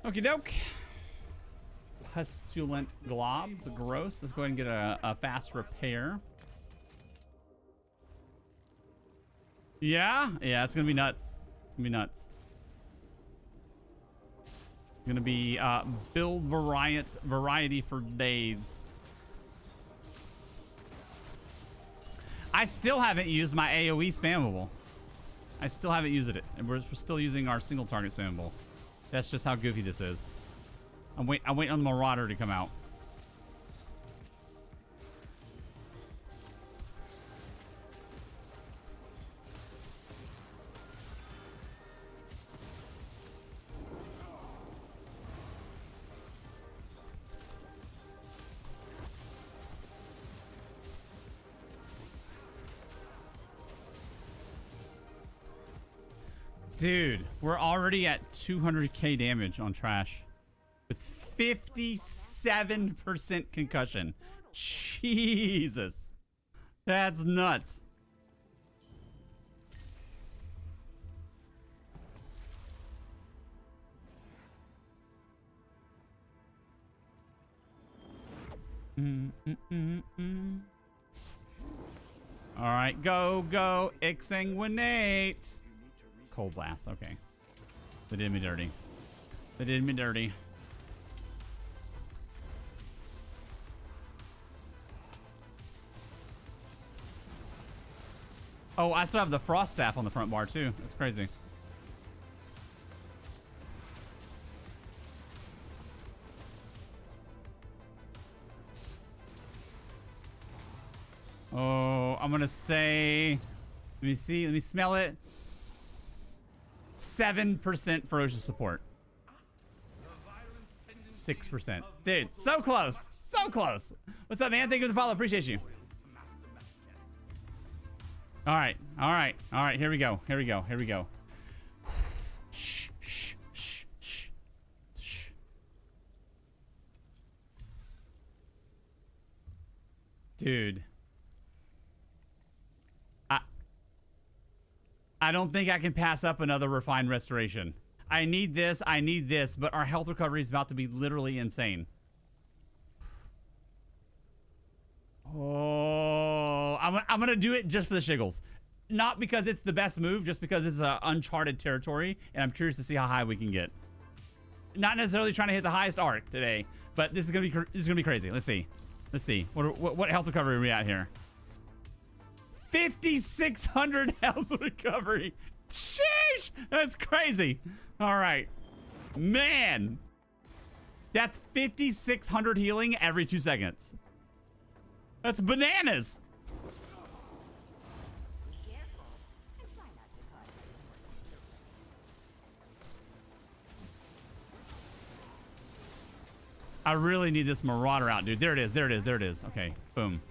Okie doke. Pestilent globs. Gross. Let's go ahead and get a fast repair. Yeah? Yeah, it's going to be nuts. It's going to be nuts. It's going to be build variety for days. I still haven't used my AoE spammable. I still haven't used it. And we're still using our single target spammable. That's just how goofy this is. I'm waiting on the Marauder to come out. Dude, we're already at 200k damage on Trash with 57% concussion. Jesus. That's nuts. All right, go, exsanguinate. Cold Blast, okay. They did me dirty. They did me dirty. Oh, I still have the Frost Staff on the front bar too. That's crazy. Oh, I'm gonna say, let me see, let me smell it. 7% ferocious support. 6%. Dude, so close. So close. What's up, man? Thank you for the follow. Appreciate you. All right. All right. All right. Here we go. Here we go. Here we go. Shh. Shh. Shh. Shh. Shh. Dude. I don't think I can pass up another refined restoration. I need this, but our health recovery is about to be literally insane. Oh, I'm gonna do it just for the shiggles. Not because it's the best move, just because it's uncharted territory, and I'm curious to see how high we can get. Not necessarily trying to hit the highest arc today, but this is gonna be crazy. Let's see. Let's see. What health recovery are we at here? 5,600 health recovery. Sheesh! That's crazy. All right. Man. That's 5,600 healing every 2 seconds. That's bananas. I really need this Marauder out, dude. There it is. There it is. There it is. Okay. Boom.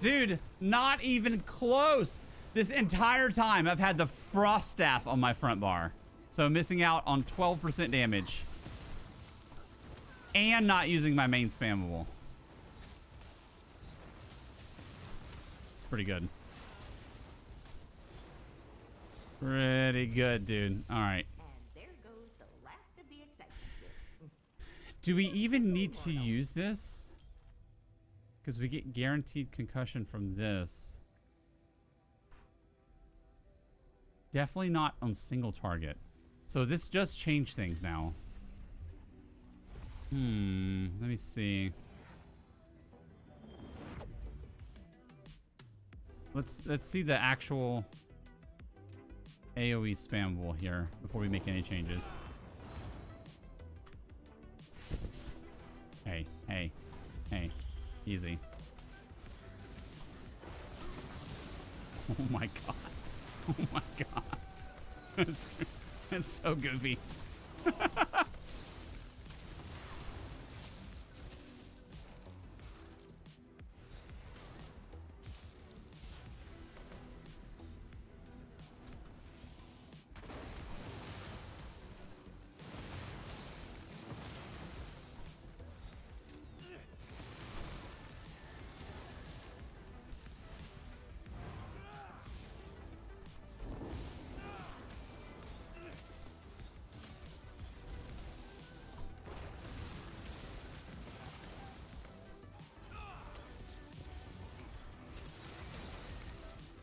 Dude, not even close. This entire time, I've had the Frost Staff on my front bar. So missing out on 12% damage. And not using my main spammable. It's pretty good. Pretty good, dude. All right. And there goes the last of the excitement. Do we even need to use this? Because we get guaranteed concussion from this. Definitely not on single target. So this just changed things now. Let me see. Let's see the actual AoE spammable here before we make any changes. Hey, hey, hey. Easy. Oh my god. Oh my god. That's so goofy.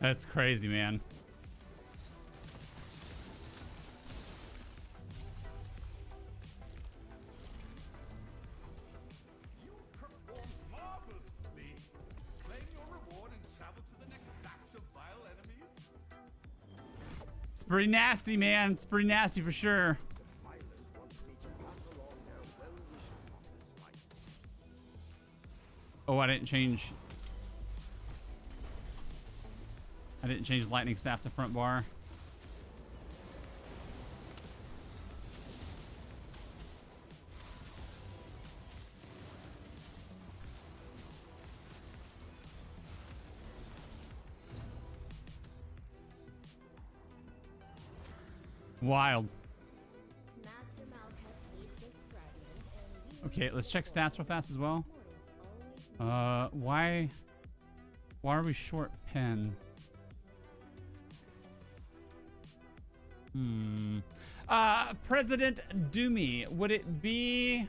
That's crazy, man. You performed marvelously. Claim your reward and travel to the next batch of vile enemies. It's pretty nasty, man. It's pretty nasty for sure. The filers want me to pass along their well wishes on this fight. Oh, I didn't change lightning staff to front bar. Wild. Master Malchus leads the Scribing, and we Okay, let's check stats real fast as well. always Why are we short pen? President Doomy, would it be...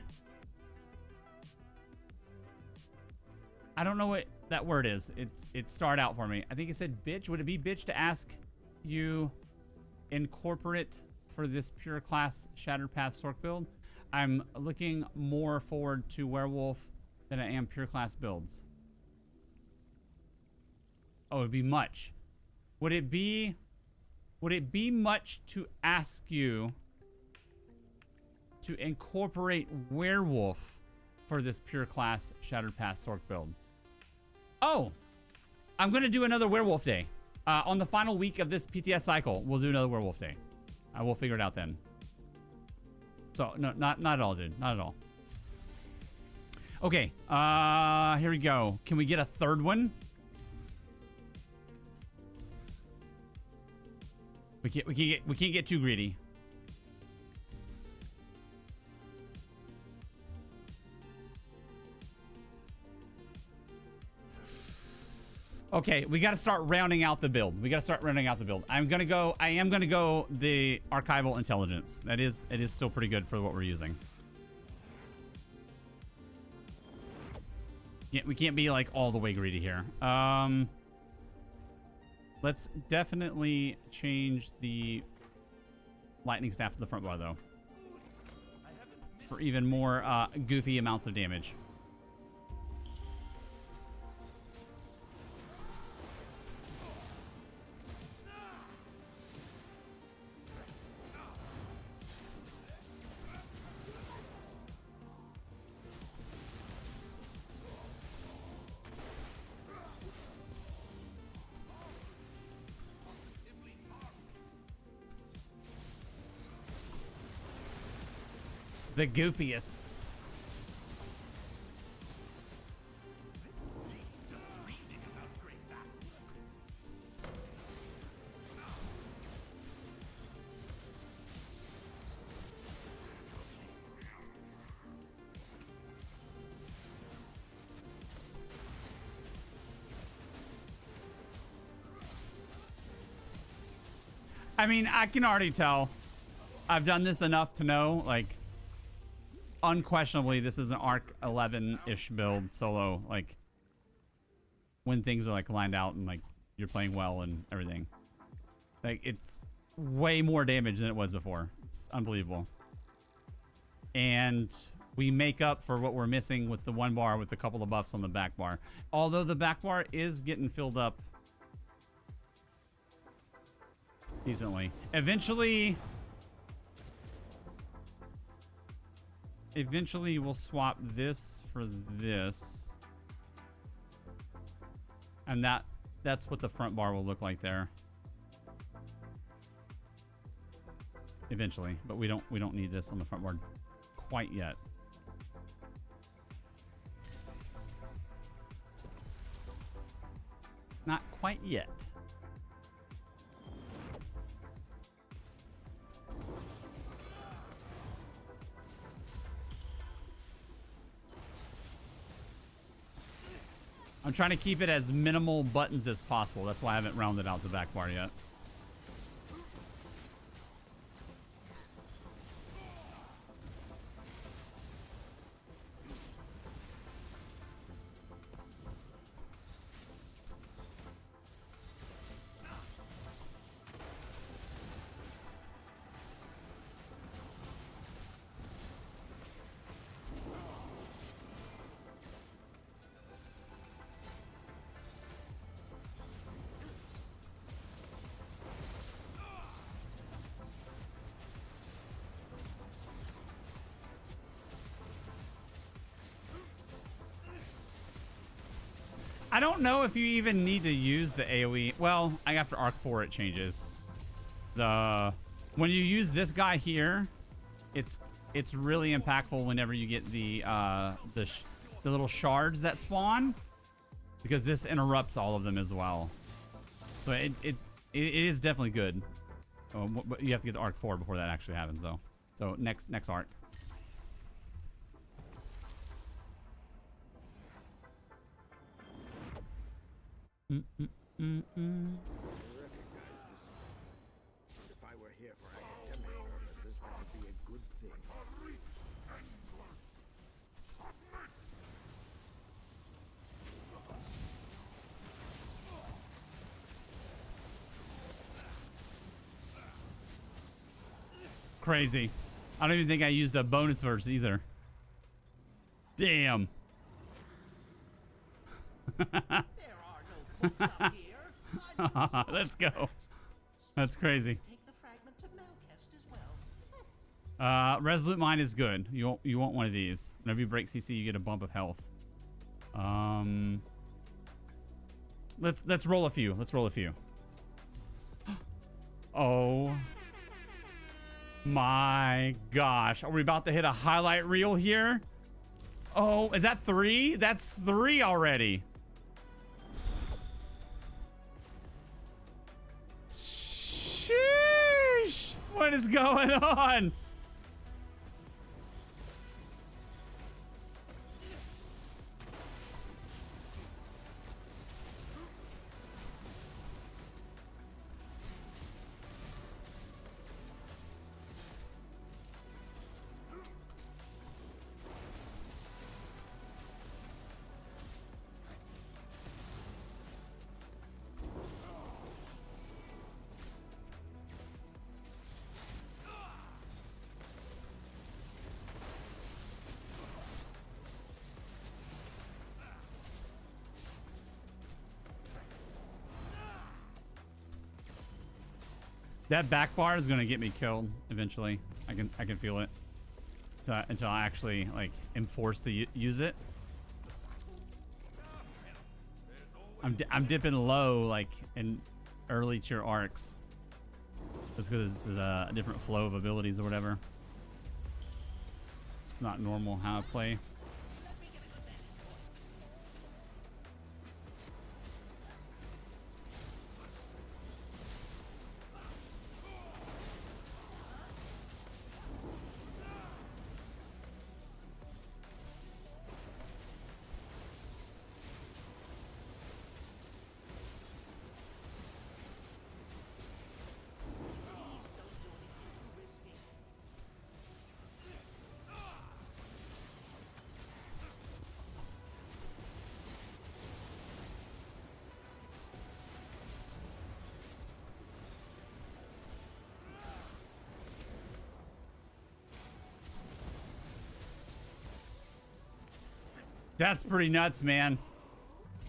I don't know what that word is. It starred out for me. I think it said bitch. Would it be bitch to ask you incorporate for this pure class Shattered Path Sorc build? I'm looking more forward to werewolf than I am pure class builds. Oh, it'd be much. Would it be much to ask you to incorporate werewolf for this pure class Shattered Path Sorc build? Oh, I'm gonna do another werewolf day. On the final week of this PTS cycle, we'll do another werewolf day. I will figure it out then. So no, not at all, dude. Not at all. Okay, here we go. Can we get a third one? We can't get too greedy. Okay, we got to start rounding out the build. I am gonna go the archival intelligence. It is still pretty good for what we're using. Yeah, we can't be like all the way greedy here. Let's definitely change the lightning staff to the front bar though, for even more goofy amounts of damage. The goofiest. I mean, I can already tell. I've done this enough to know, like, unquestionably, this is an Arc 11-ish build solo. Like, when things are like lined out and like you're playing well and everything. Like, it's way more damage than it was before. It's unbelievable. And we make up for what we're missing with the one bar with a couple of buffs on the back bar. Although the back bar is getting filled up decently. Eventually we'll swap this for this. And that's what the front bar will look like there. Eventually, but we don't need this on the front board quite yet. Not quite yet. I'm trying to keep it as minimal buttons as possible. That's why I haven't rounded out the back bar yet. I don't know if you even need to use the AoE. Well, after Arc 4 it changes. When you use this guy here, it's really impactful whenever you get the little shards that spawn, because this interrupts all of them as well. So it is definitely good. But you have to get to Arc 4 before that actually happens though. So next arc. If I were here for academic purposes, that would be a good thing. Crazy. I don't even think I used a bonus verse either. Damn. Let's go. That's crazy. Resolute Mind is good. You want one of these. Whenever you break CC, you get a bump of health. Let's roll a few. Let's roll a few. Oh my gosh. Are we about to hit a highlight reel here? Oh, is that 3? That's 3 already. Sheesh. What is going on? That back bar is gonna get me killed eventually. I can feel it. Until I actually like am forced to use it. I'm dipping low like in early tier arcs, just because this is a different flow of abilities or whatever. It's not normal how I play. That's pretty nuts, man.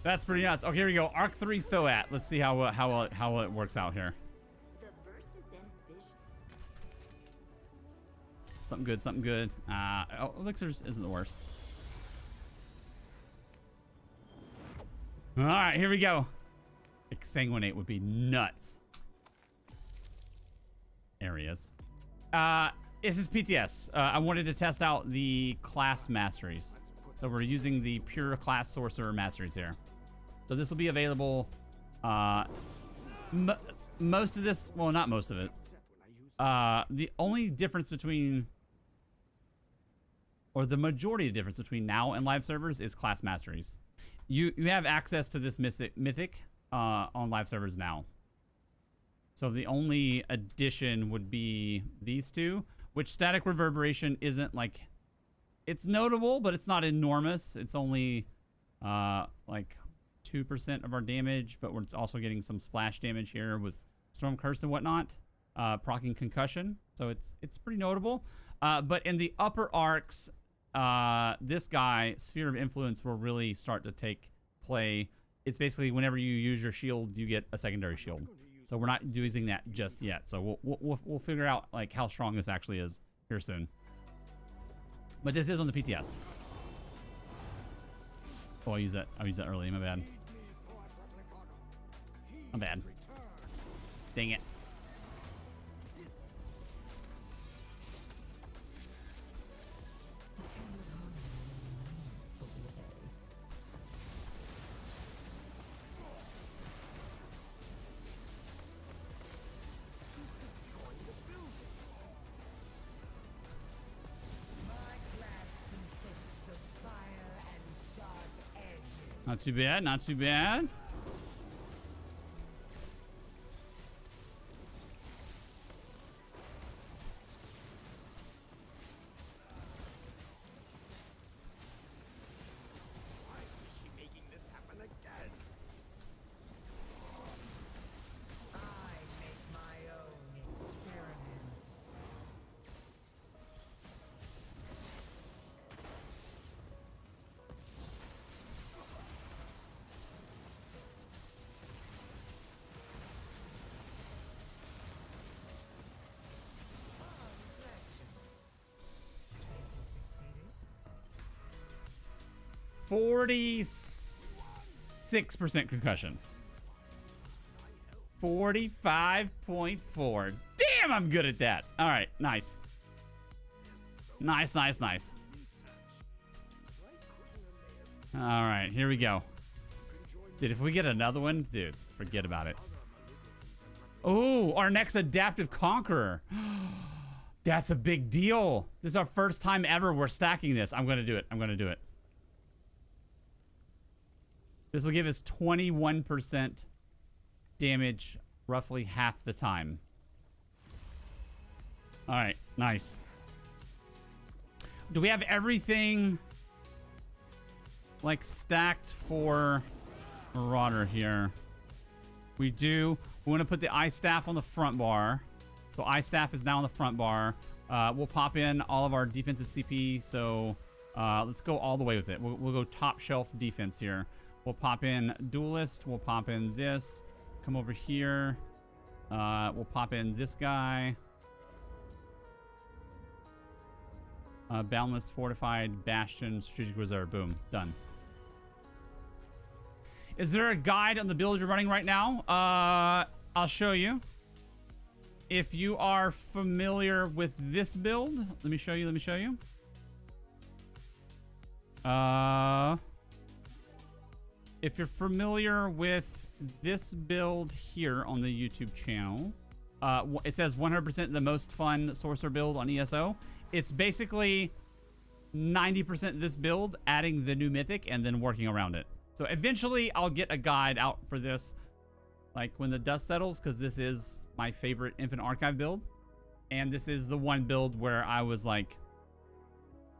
That's pretty nuts. Okay, here we go. Arc 3 Thoat. Let's see how it works out here. The verse is ambitious. Something good, something good. Oh, elixirs isn't the worst. All right, here we go. Exsanguinate would be nuts. Areas. This is PTS. I wanted to test out the class masteries. So we're using the pure class sorcerer masteries here. So this will be available. Most of this, well, not most of it. The only difference between, or the majority of the difference between now and live servers is class masteries. You have access to this mythic on live servers now. So the only addition would be these two, which static reverberation isn't like, it's notable, but it's not enormous. It's only like 2% of our damage, but we're also getting some splash damage here with Storm Curse and whatnot, proccing concussion. So it's pretty notable. But in the upper arcs, this guy, Sphere of Influence, will really start to take play. It's basically whenever you use your shield, you get a secondary shield. So we're not using that just yet. So we'll figure out like how strong this actually is here soon. But this is on the PTS. Oh, I used that early. My bad. My bad. Dang it. Not too bad, not too bad. Why is she making this happen again? I make my own experiments. Reflection. 46% concussion. 45.4. Damn, I'm good at that. All right, nice. Nice, nice, nice. All right, here we go. Dude, if we get another one, dude, forget about it. Oh, our next adaptive conqueror. That's a big deal. This is our first time ever we're stacking this. I'm going to do it. I'm going to do it. This will give us 21% damage roughly half the time. All right, nice. Do we have everything like stacked for Marauder here? We do. We want to put the Ice Staff on the front bar. So Ice Staff is now on the front bar. We'll pop in all of our defensive CP. So let's go all the way with it. We'll go top shelf defense here. We'll pop in Duelist. We'll pop in this. Come over here. We'll pop in this guy. Boundless, Fortified, Bastion, Strategic Reserve. Boom. Done. Is there a guide on the build you're running right now? I'll show you. If you are familiar with this build, let me show you. Let me show you. If you're familiar with this build here on the YouTube channel, it says 100% the most fun sorcerer build on ESO. It's basically 90% this build, adding the new mythic and then working around it. So eventually I'll get a guide out for this, like when the dust settles, because this is my favorite Infinite Archive build. And this is the one build where I was like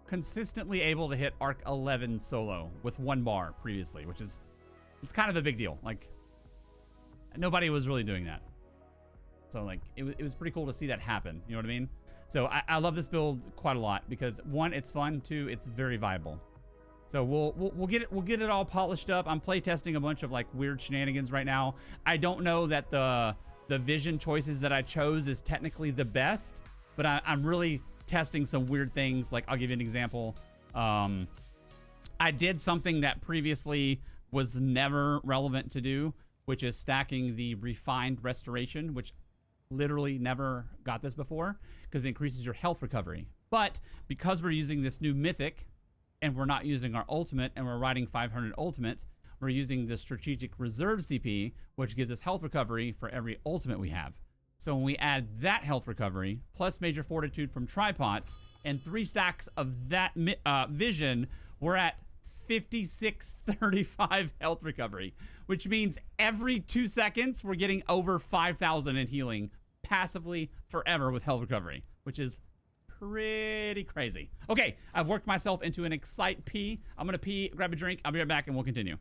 consistently able to hit Arc 11 solo with 1 bar previously, which is, it's kind of a big deal. Like nobody was really doing that. So like it was pretty cool to see that happen. You know what I mean? So I love this build quite a lot because 1, it's fun. 2, it's very viable. So we'll get it all polished up. I'm playtesting a bunch of like weird shenanigans right now. I don't know that the vision choices that I chose is technically the best, but I'm really testing some weird things. Like, I'll give you an example. I did something that previously was never relevant to do, which is stacking the refined restoration, which literally never got this before because it increases your health recovery. But because we're using this new mythic and we're not using our ultimate and we're riding 500 ultimate, we're using the strategic reserve CP, which gives us health recovery for every ultimate we have. So when we add that health recovery plus major fortitude from tripods and 3 stacks of that vision, we're at 5635 health recovery, which means every 2 seconds we're getting over 5,000 in healing passively forever with health recovery, which is pretty crazy. Okay, I've worked myself into an excite pee. I'm gonna pee, grab a drink. I'll be right back and we'll continue.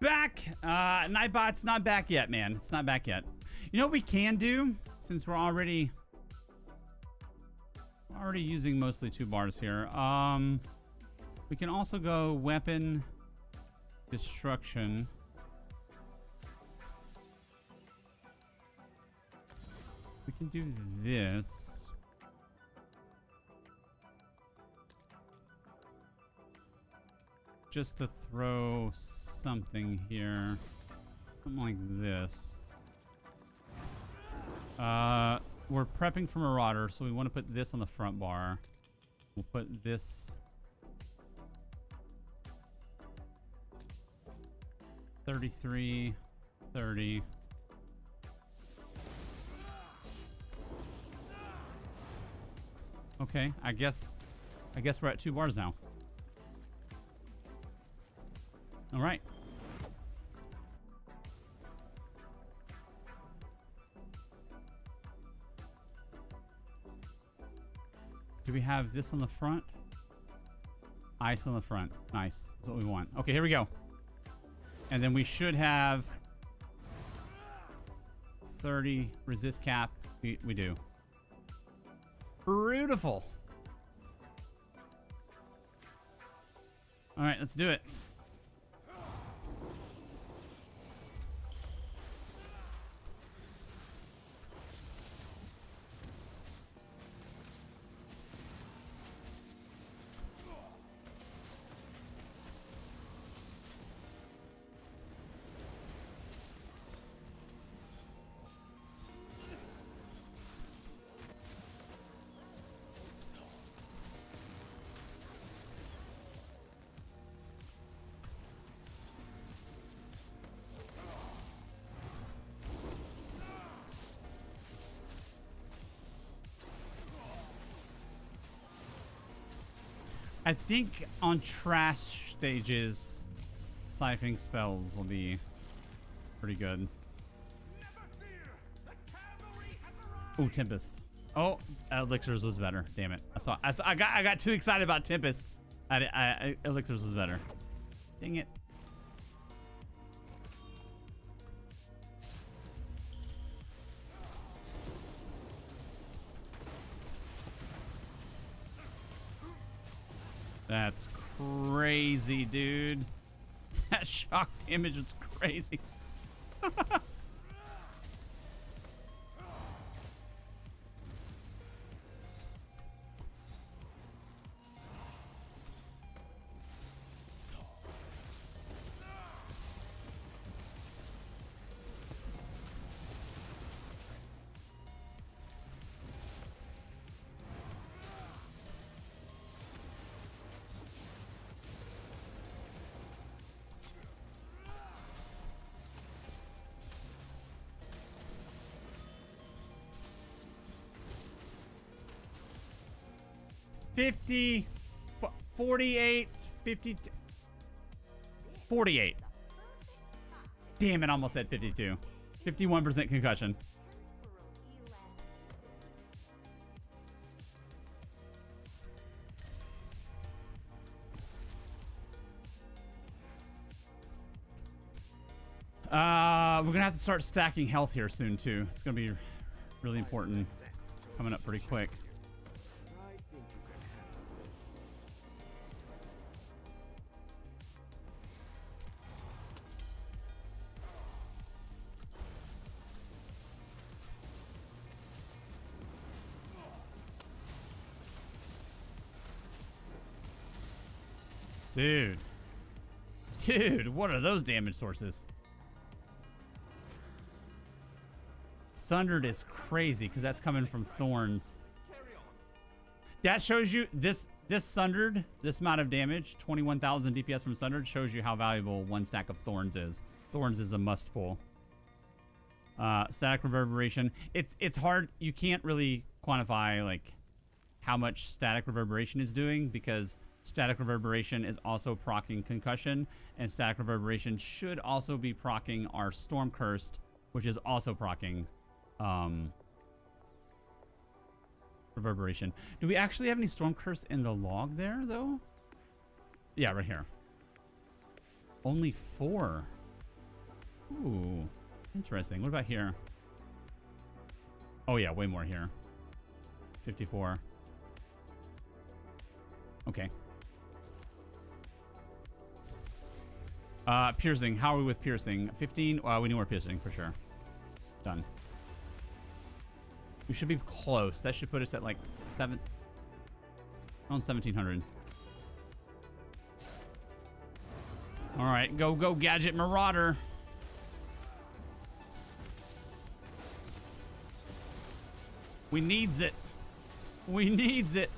Back. Nightbot's not back yet, man. It's not back yet. You know what we can do, since we're already using mostly 2 bars here. We can also go weapon destruction. We can do this. Just to throw something here. Something like this. We're prepping for Marauder, so we want to put this on the front bar. We'll put this 33, 30. Okay, I guess we're at 2 bars now. All right. Do we have this on the front? Ice on the front. Nice. That's what we want. Okay, here we go. And then we should have 30 resist cap. We do. Beautiful. All right, let's do it. I think on trash stages, siphoning spells will be pretty good. Ooh, Tempest. Oh, Elixirs was better. Damn it! I got too excited about Tempest. Elixirs was better. Dang it. That's crazy, dude. That shock damage is crazy. 50, 48, 50, 48. Damn it, almost said 52. 51% concussion. We're gonna have to start stacking health here soon too. It's gonna be really important. Coming up pretty quick. I think you can handle this. Dude. Dude, what are those damage sources? Sundered is crazy because that's coming from thorns. That shows you this Sundered, this amount of damage, 21,000 DPS from Sundered, shows you how valuable one stack of Thorns is. Thorns is a must pull. Static Reverberation. It's hard. You can't really quantify like how much Static Reverberation is doing because Static Reverberation is also proccing Concussion, and Static Reverberation should also be proccing our Storm Cursed, which is also proccing Reverberation. Do we actually have any Storm Curse in the log there, though? Yeah, right here. Only 4. Ooh, interesting. What about here? Oh, yeah, way more here. 54. Okay. Piercing. How are we with piercing? 15? Well, we need more piercing for sure. Done. We should be close. That should put us at like around 1700. All right, go Gadget Marauder. We needs it. We needs it.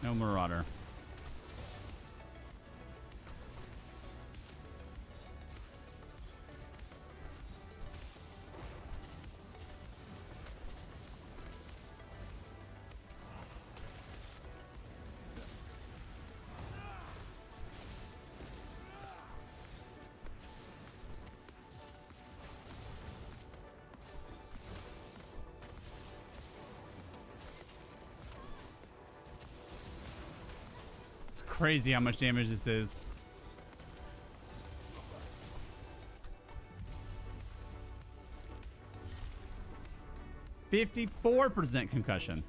No Marauder. Crazy how much damage this is. %54 concussion.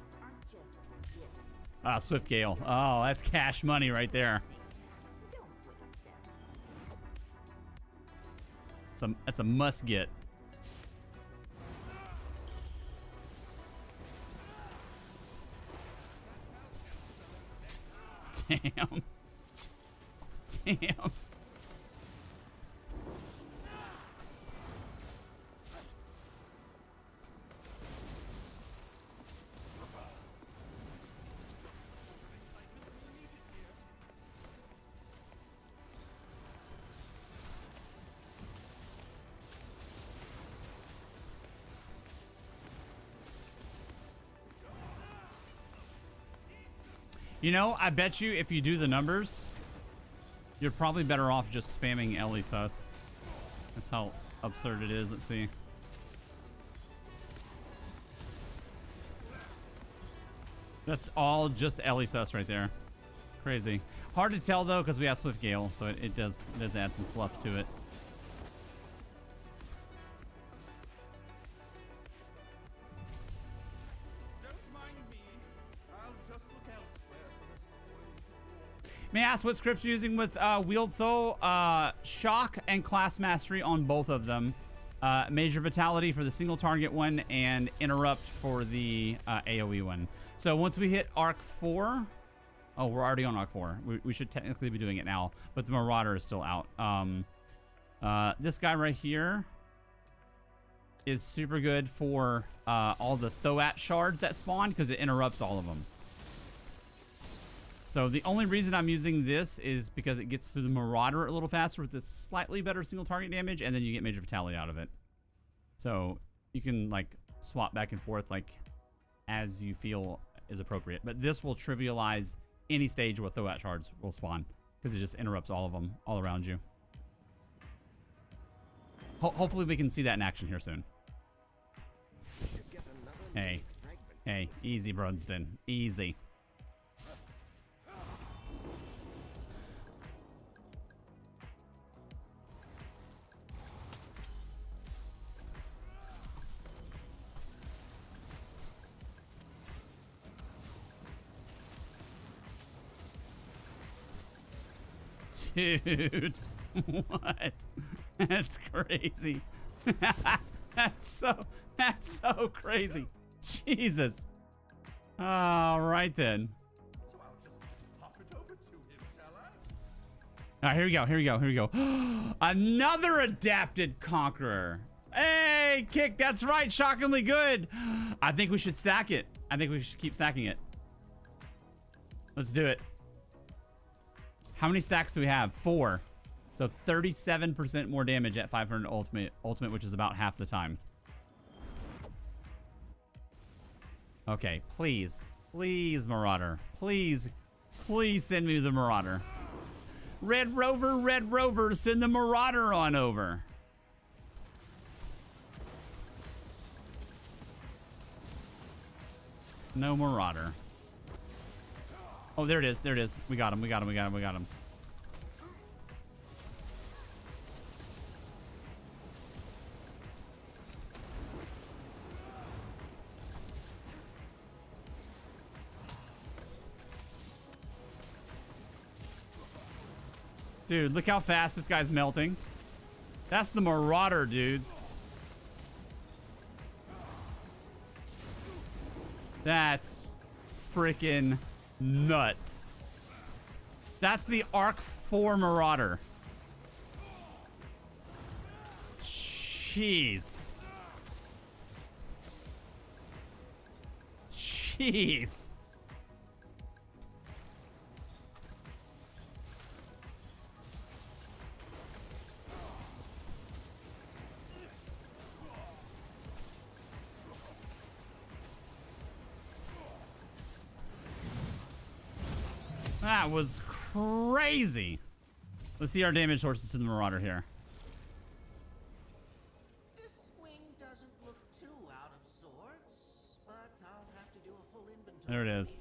Ah, Swift Gale. Oh, that's cash money right there. That's a must get. Damn. Damn. You know, I bet you if you do the numbers, you're probably better off just spamming Ellie sus. That's how absurd it is. Let's see. That's all just Ellie sus right there. Crazy. Hard to tell though because we have Swift Gale, so it does add some fluff to it. May I ask what scripts you're using with Wield Soul? Shock and Class Mastery on both of them. Major Vitality for the single target one, and Interrupt for the AoE one. So once we hit Arc 4... Oh, we're already on Arc 4. We should technically be doing it now, but the Marauder is still out. This guy right here is super good for all the Thoat shards that spawn because it interrupts all of them. So the only reason I'm using this is because it gets through the Marauder a little faster with a slightly better single target damage, and then you get Major Vitality out of it. So you can like swap back and forth like as you feel is appropriate. But this will trivialize any stage where Thoat shards will spawn because it just interrupts all of them all around you. Hopefully we can see that in action here soon. Hey, easy, Brunston, easy. Dude, what? That's crazy. That's so crazy. Jesus. All right then. So I'll just pop it over to him, shall I? All right, here we go. Another adapted Conqueror. Hey, Kick, that's right. Shockingly good. I think we should stack it. I think we should keep stacking it. Let's do it. How many stacks do we have? 4. So 37% more damage at 500 ultimate, which is about half the time. Okay, please, Marauder. Please send me the Marauder. Red Rover, send the Marauder on over. No Marauder. Oh, there it is. We got him. Dude, look how fast this guy's melting. That's the Marauder, dudes. That's freaking nuts. That's the Arc 4 Marauder. Jeez. That was crazy. Let's see our damage sources to the Marauder here. This swing doesn't look too out of sorts, but I'll have to do a full inventory. There it is.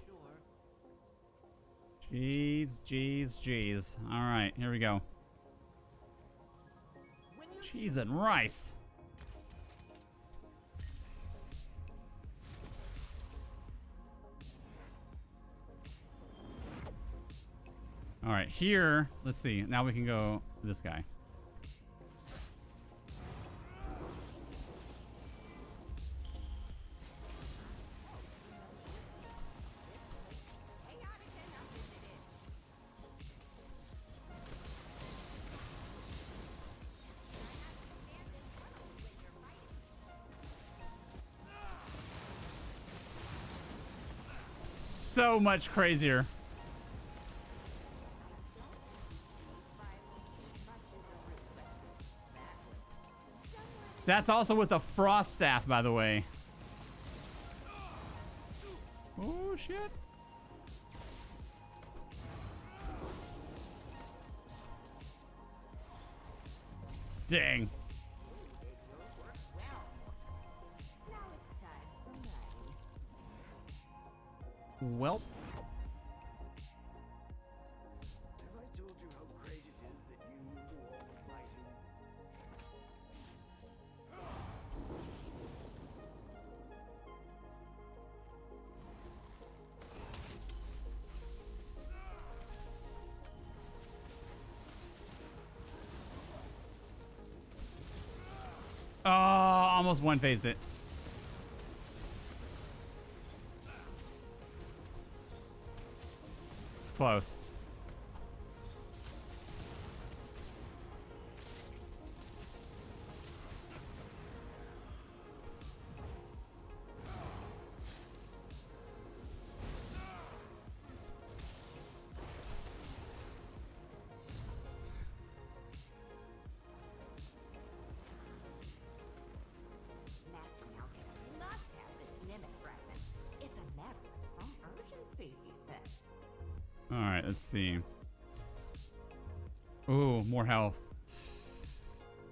Jeez. All right, here we go. Cheese and rice. All right, here, let's see. Now we can go to this guy. So much crazier. That's also with a frost staff, by the way. Oh, shit. Dang. Now it's time for mine. Welp. Have I told you how great it is that you, Almighty? Oh, almost one-phased it. It's close. Master Malchus must have this mimic fragment. It's a matter of some urgency, he says. All right, let's see. Ooh, more health.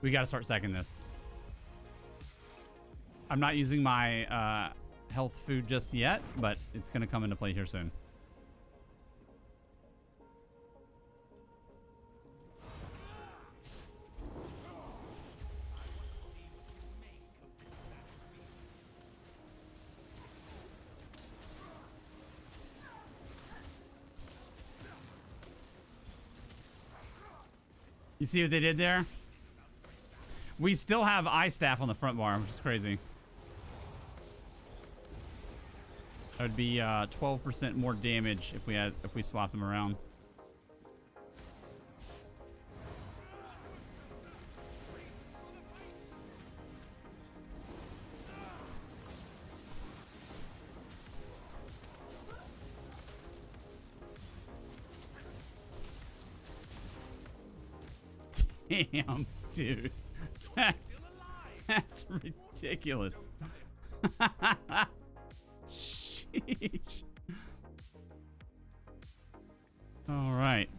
We got to start stacking this. I'm not using my health food just yet, but it's going to come into play here soon. You see what they did there? We still have eye staff on the front bar, which is crazy. That would be 12% more damage if we swapped them around. Damn, dude. That's ridiculous. Sheesh. All right.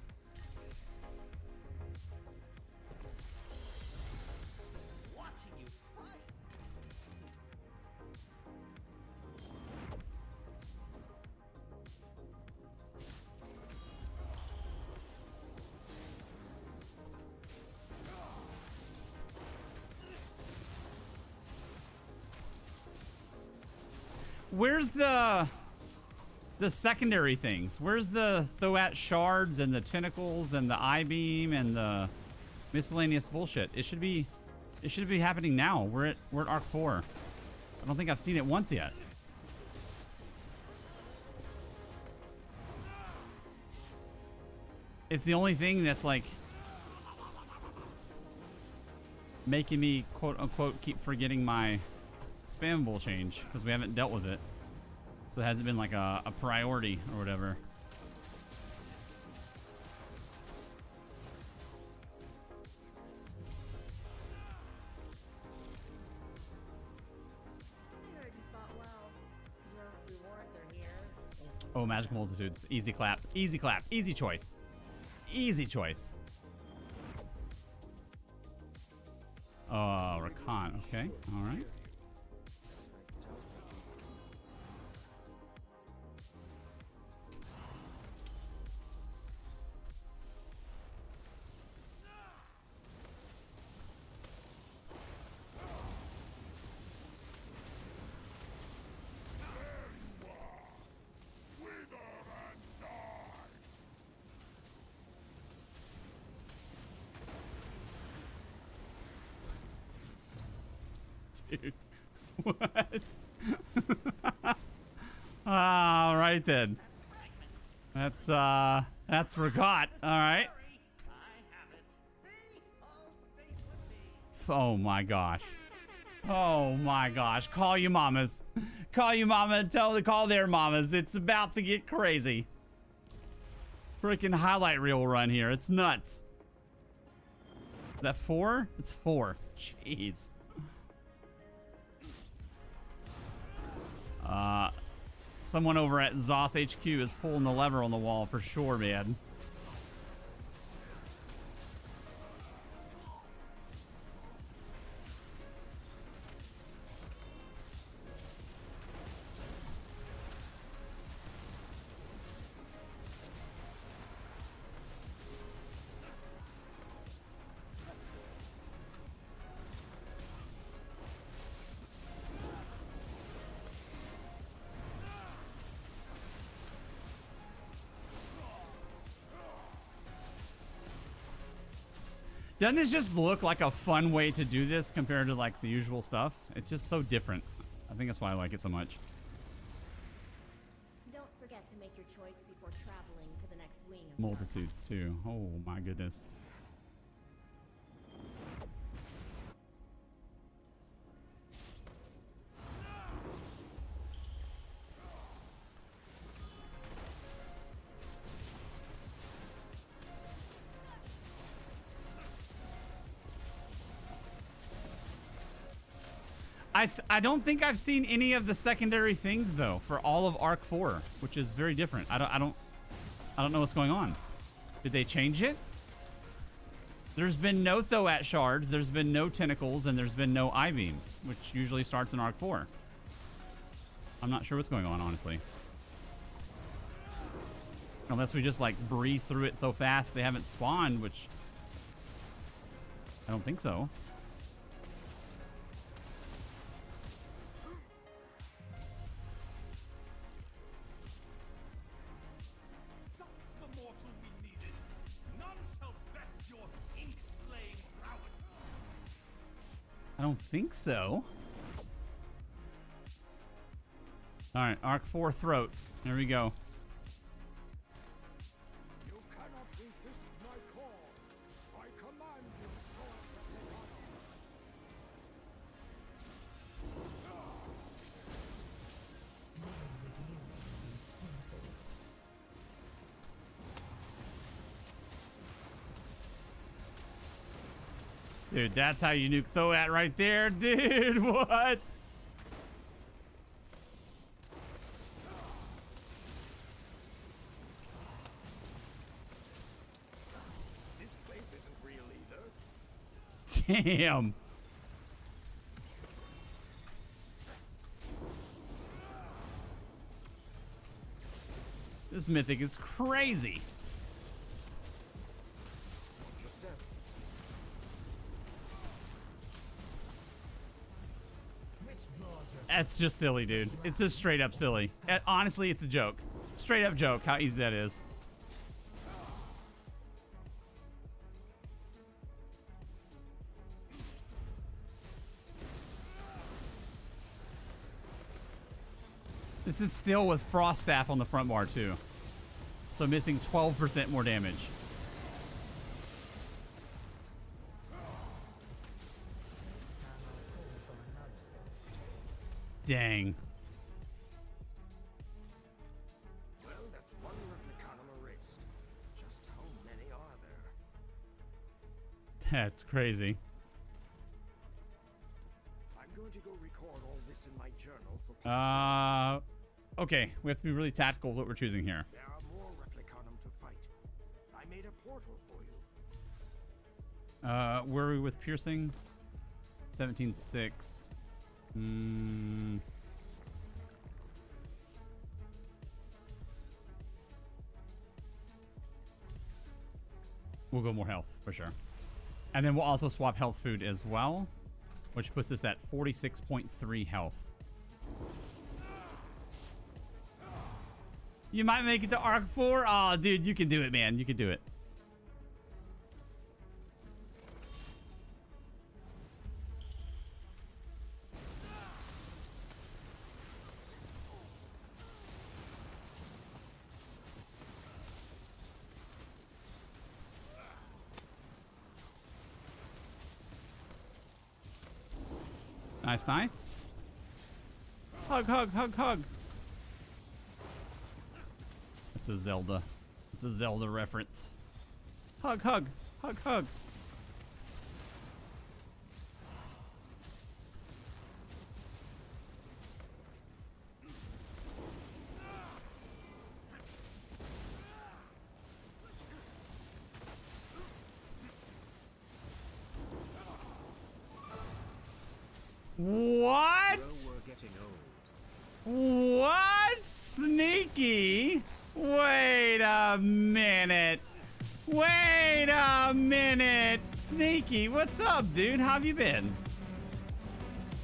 Watching you fight. Where's the secondary things? Where's the Thoat shards and the tentacles and the eye beam and the miscellaneous bullshit? It should be happening now. We're at Arc 4. I don't think I've seen it once yet. It's the only thing that's like making me quote unquote keep forgetting my spammable change because we haven't dealt with it. So it hasn't been like a priority or whatever. I heard you fought well. Your rewards are here. Oh, magical multitudes. Easy clap. Easy clap. Easy choice. Easy choice. Oh, Rakan. Okay. All right. Dude. What? All right then. That's Rakat. All right. I have it. See? All safe with me. Oh my gosh. Oh my gosh. Call your mamas. Call your mama and call their mamas. It's about to get crazy. Freaking highlight reel run here. It's nuts. Is that 4? It's 4. Jeez. Someone over at Zos HQ is pulling the lever on the wall for sure, man. Doesn't this just look like a fun way to do this compared to like the usual stuff? It's just so different. I think that's why I like it so much. Don't forget to make your choice before traveling to the next wing of Multitudes too. Oh my goodness. I don't think I've seen any of the secondary things though for all of Arc 4, which is very different. I don't know what's going on. Did they change it? There's been no Thoat shards, there's been no tentacles, and there's been no I-beams, which usually starts in Arc 4. I'm not sure what's going on, honestly. Unless we just like breathe through it so fast they haven't spawned, which I don't think so. I don't think so. All right, Arc 4 throat. There we go. You cannot resist my call. I command you, Dude, that's how you nuke Thoat right there. Dude, what? this place isn't real either. Damn. This mythic is crazy. That's just silly, dude. It's just straight up silly. Honestly, it's a joke. Straight up joke how easy that is. This is still with Frost Staff on the front bar, too. So missing 12% more damage. Dang. Well, that's one Replicon erased. Just how many are there? That's crazy. I'm going to go record all this in my journal for Okay. We have to be really tactical with what we're choosing here. There are more Repliconum to fight. I made a portal for you. Where are we with piercing? 17.6. We'll go more health for sure. And then we'll also swap health food as well, which puts us at 46.3 health. You might make it to Arc 4. Oh, dude, you can do it, man. You can do it. Nice, nice. Hug, hug, hug, hug. It's a Zelda. It's a Zelda reference. Hug, hug, hug, hug. What? What? Sneaky? Wait a minute. Wait a minute. Sneaky, what's up, dude? How have you been?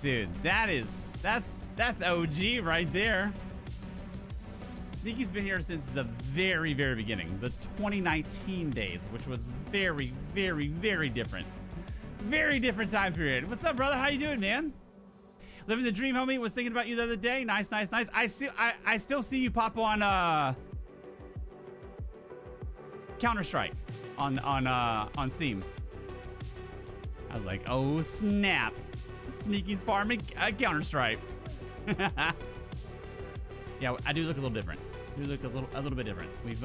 Dude, that's OG right there. Sneaky's been here since the very, very beginning. The 2019 days, which was very, very, very different. Very different time period. What's up, brother? How you doing, man? Living the dream, homie. Was thinking about you the other day. Nice, nice, nice. I still see you pop on Counter-Strike on Steam. I was like, oh snap. Sneaky's farming Counter-Strike. Yeah, I do look a little different. I do look a little bit different. We've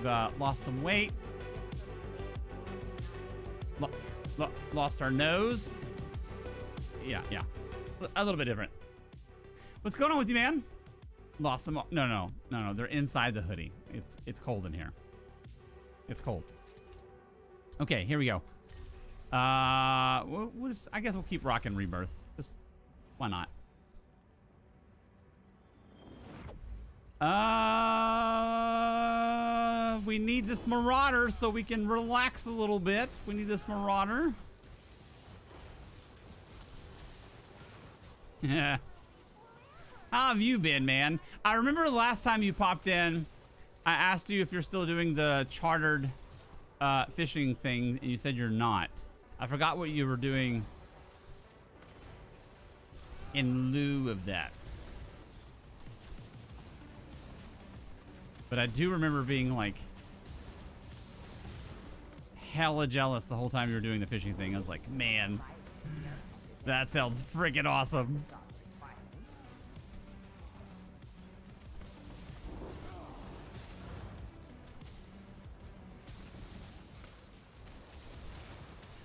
lost some weight. Lost our nose. Yeah. A little bit different. What's going on with you, man? Lost them all. No. They're inside the hoodie. It's cold in here. It's cold. Okay, here we go. I guess we'll keep rocking Rebirth. Just why not? We need this Marauder so we can relax a little bit. We need this Marauder. Yeah. How have you been, man? I remember the last time you popped in, I asked you if you're still doing the chartered fishing thing, and you said you're not. I forgot what you were doing in lieu of that. But I do remember being like hella jealous the whole time you were doing the fishing thing. I was like, man, that sounds freaking awesome.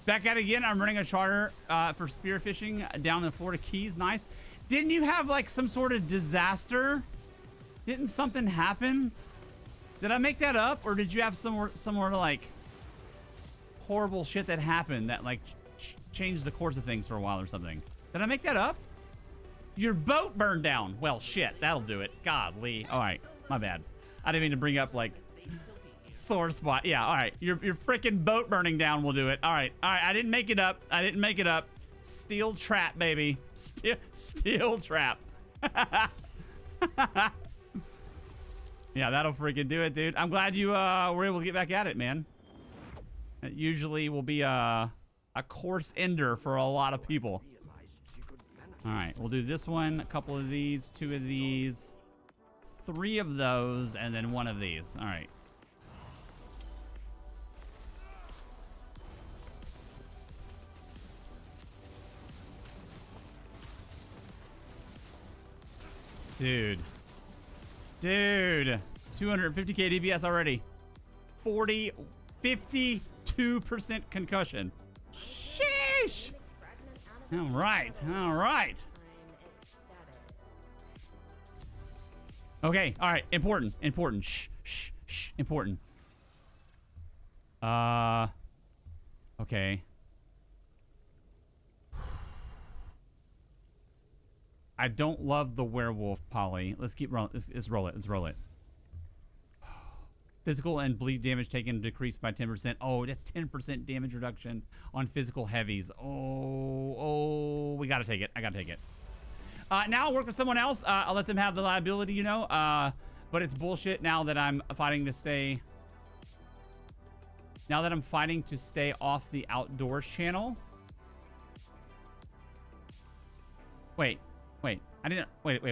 Back at it again. I'm running a charter for spearfishing down in the Florida Keys. Nice. Didn't you have like some sort of disaster? Didn't something happen? Did I make that up, or did you have some more like horrible shit that happened that like changed the course of things for a while or something? Did I make that up? Your boat burned down. Well, shit, that'll do it. Godly. All right, my bad. I didn't mean to bring up like sore spot. Yeah, all right. Your freaking boat burning down will do it. All right. I didn't make it up. Steel trap, baby. Steel trap. Yeah, that'll freaking do it, dude. I'm glad you were able to get back at it, man. It usually will be a course ender for a lot of people. All right, we'll do this one, a couple of these, 2 of these, 3 of those, and then 1 of these. All right. Dude, 250k DPS already. 52% concussion. Sheesh. All right. Okay, all right, important. Shh, important. Okay. I don't love the werewolf poly. Let's keep rolling. Let's roll it. Physical and bleed damage taken decreased by 10%. Oh, that's 10% damage reduction on physical heavies. Oh, we gotta take it. I gotta take it. Now I'll work with someone else. I'll let them have the liability, you know. But it's bullshit now that I'm fighting to stay. Now that I'm fighting to stay off the outdoors channel. Wait. I didn't. Wait. What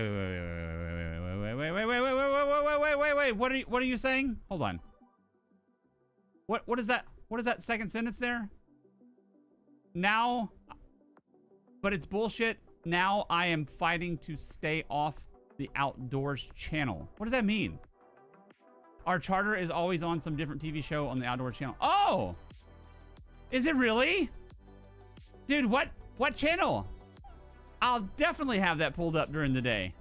are you saying? Hold on. What is that? What is that second sentence there? Now, but it's bullshit. Now I am fighting to stay off the outdoors channel. What does that mean? Our charter is always on some different TV show on the outdoors channel. Oh, is it really? Dude, what channel? I'll definitely have that pulled up during the day.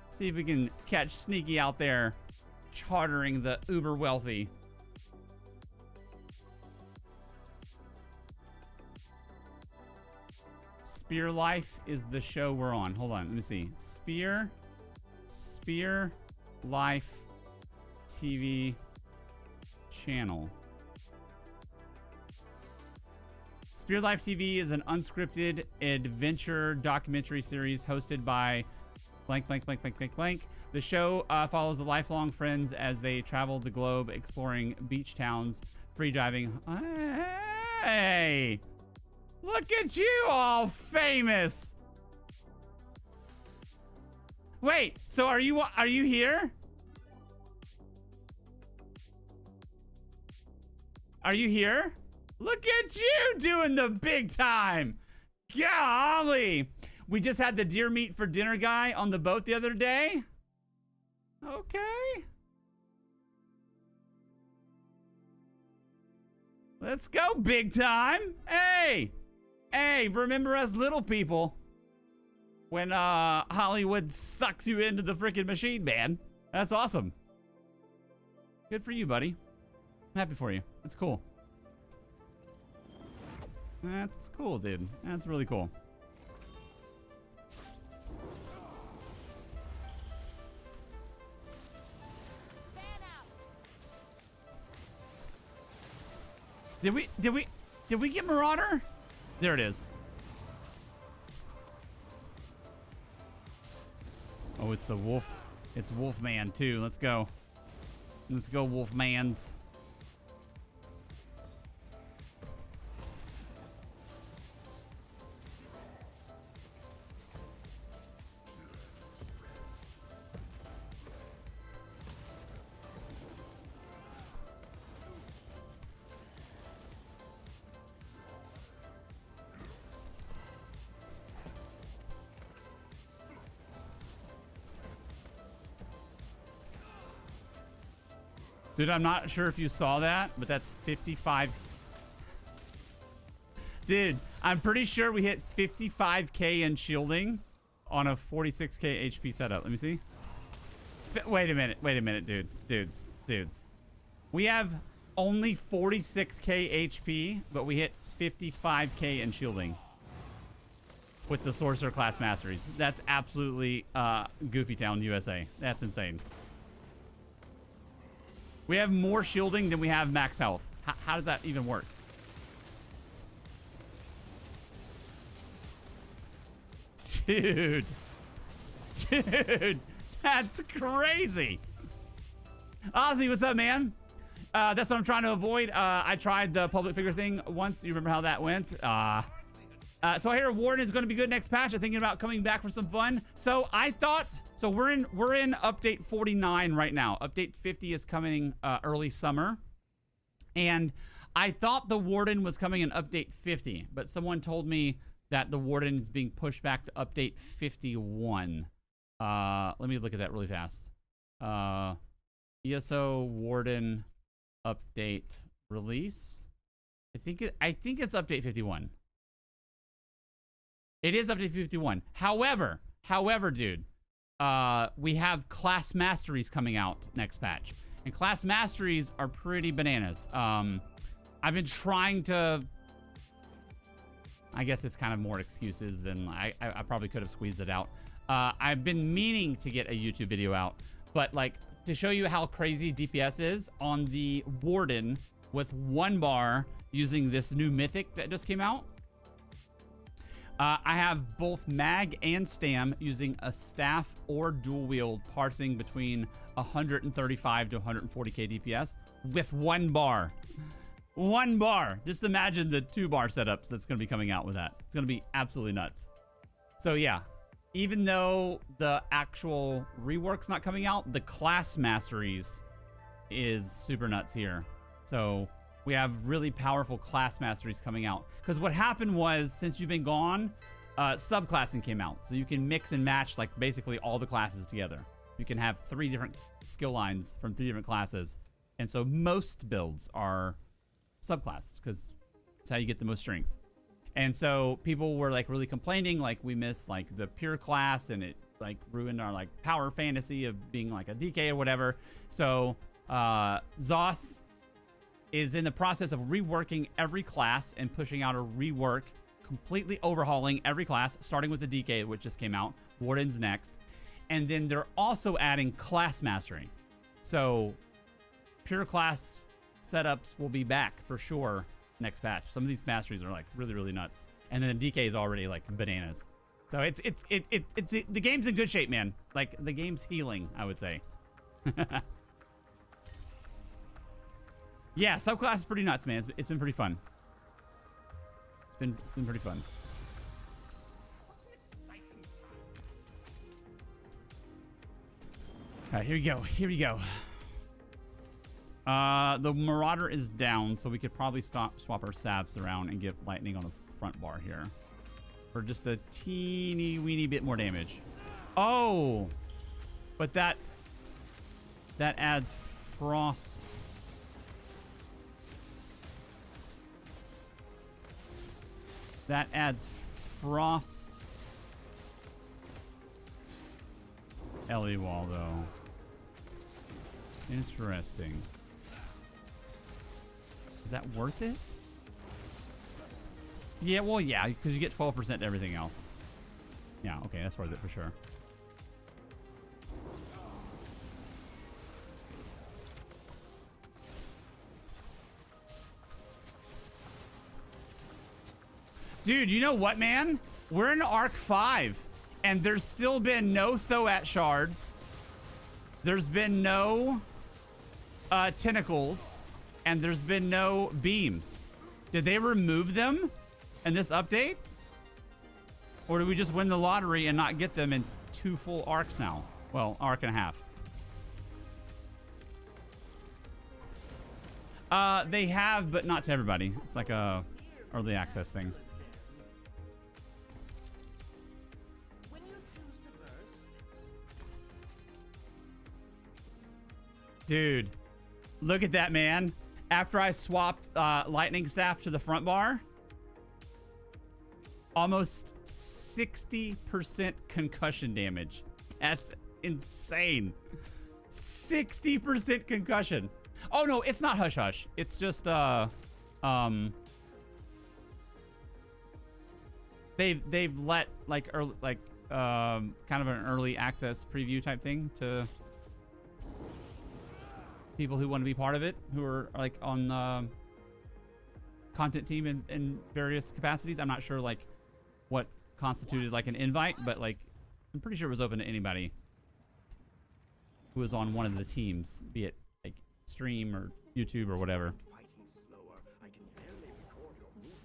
See if we can catch Sneaky out there chartering the uber wealthy. Spear Life is the show we're on. Hold on, let me see. Spear Life TV channel. Spear Life TV is an unscripted adventure documentary series hosted by Blank, blank, blank, blank, blank, blank. The show follows the lifelong friends as they travel the globe exploring beach towns, free diving. Hey! Look at you, all famous! Wait, so are you here? Are you here? Look at you doing the big time! Golly! We just had the deer meat for dinner guy on the boat the other day. Okay. Let's go big time. Hey! Hey, remember us little people when Hollywood sucks you into the freaking machine, man. That's awesome. Good for you, buddy. I'm happy for you. That's cool. That's cool, dude. That's really cool. Did we get Marauder? There it is. Oh, it's the wolf. It's Wolfman too. Let's go. Let's go, Wolfmans. Dude, I'm not sure if you saw that, but that's 55. Dude, I'm pretty sure we hit 55k in shielding on a 46k HP setup. Let me see. Wait a minute, dude. Dudes. We have only 46k HP, but we hit 55k in shielding with the Sorcerer class masteries. That's absolutely Goofy Town, USA. That's insane. We have more shielding than we have max health. How does that even work? Dude, that's crazy. Ozzy, what's up, man? That's what I'm trying to avoid. I tried the public figure thing once. You remember how that went? So I hear Warden is going to be good next patch. I'm thinking about coming back for some fun. So I thought... So we're in update 49 right now. Update 50 is coming early summer. And I thought the Warden was coming in update 50, but someone told me that the Warden is being pushed back to update 51. Let me look at that really fast. ESO Warden update release. I think it's update 51. It is update 51. However, dude, we have class masteries coming out next patch, and class masteries are pretty bananas. I've been trying to, I guess it's kind of more excuses than I probably could have squeezed it out. I've been meaning to get a YouTube video out, but like to show you how crazy DPS is on the Warden with 1 bar using this new mythic that just came out. I have both mag and stam using a staff or dual wield, parsing between 135 to 140k DPS with 1 bar. 1 bar. Just imagine the 2 bar setups that's going to be coming out with that. It's going to be absolutely nuts. So yeah, even though the actual rework's not coming out, the class masteries is super nuts here. So we have really powerful class masteries coming out. Because what happened was, since you've been gone, subclassing came out. So you can mix and match like basically all the classes together. You can have 3 different skill lines from 3 different classes. And so most builds are subclassed because it's how you get the most strength. And so people were like really complaining, like we missed like the pure class and it like ruined our like power fantasy of being like a DK or whatever. So Zos is in the process of reworking every class and pushing out a rework, completely overhauling every class, starting with the DK, which just came out. Warden's next. And then they're also adding class mastery. So pure class setups will be back for sure next patch. Some of these masteries are like really, really nuts. And then the DK is already like bananas. So the game's in good shape, man. Like the game's healing, I would say. Yeah, subclass is pretty nuts, man. It's been pretty fun. It's been pretty fun. All right, here we go. Here we go. The Marauder is down, so we could probably swap our saps around and get lightning on the front bar here for just a teeny weeny bit more damage. Oh, but that adds frost. That adds frost. Ellie wall though. Interesting. Is that worth it? Yeah, well, yeah, because you get 12% to everything else. Yeah, okay, that's worth it for sure. Dude, you know what, man? We're in Arc 5, and there's still been no Thoat shards. There's been no tentacles, and there's been no beams. Did they remove them in this update? Or did we just win the lottery and not get them in 2 full arcs now? Well, arc and a half. They have, but not to everybody. It's like a early access thing. Dude, look at that, man. After I swapped lightning staff to the front bar, almost 60% concussion damage. That's insane. 60% concussion. Oh no, it's not hush hush. It's just they've let like early, kind of an early access preview type thing to people who want to be part of it, who are like on the content team in various capacities. I'm not sure like what constituted like an invite, but like I'm pretty sure it was open to anybody who was on one of the teams, be it like stream or YouTube or whatever.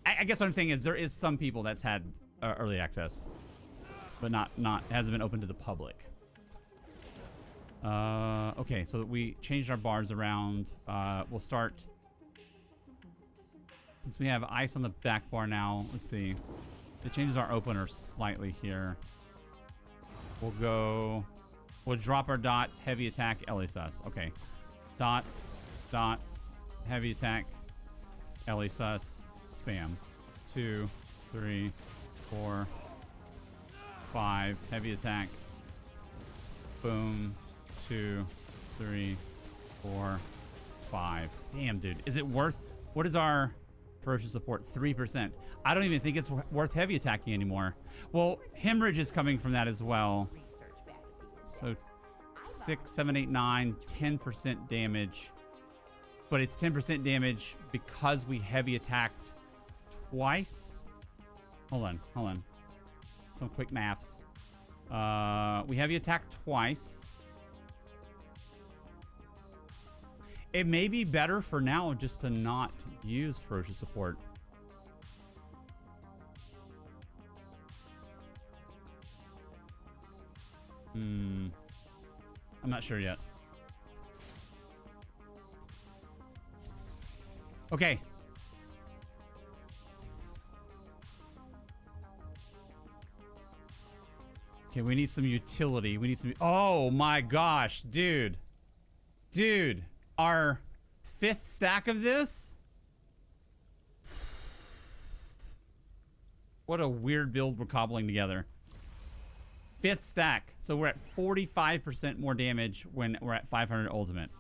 I guess what I'm saying is there is some people that's had early access, but not hasn't been open to the public. Okay, so we changed our bars around. We'll start, since we have ice on the back bar now. Let's see. It changes our opener slightly here. We'll drop our dots, heavy attack, Elisus. Okay. Dots, heavy attack, Elisus, spam. 2, 3, 4, 5, heavy attack. Boom. 2, 3, 4, 5. Damn, dude. Is it worth... What is our ferocious support? 3%. I don't even think it's worth heavy attacking anymore. Well, hemorrhage is coming from that as well. So 6, 7, 8, 9, 10% damage. But it's 10% damage because we heavy attacked twice. Hold on. Some quick maths. We heavy attacked twice. It may be better for now just to not use ferocious support. I'm not sure yet. Okay. Okay, we need some utility. We need some... Oh my gosh, dude. Dude. Our 5th stack of this? What a weird build we're cobbling together. 5th stack. So we're at 45% more damage when we're at 500 ultimate.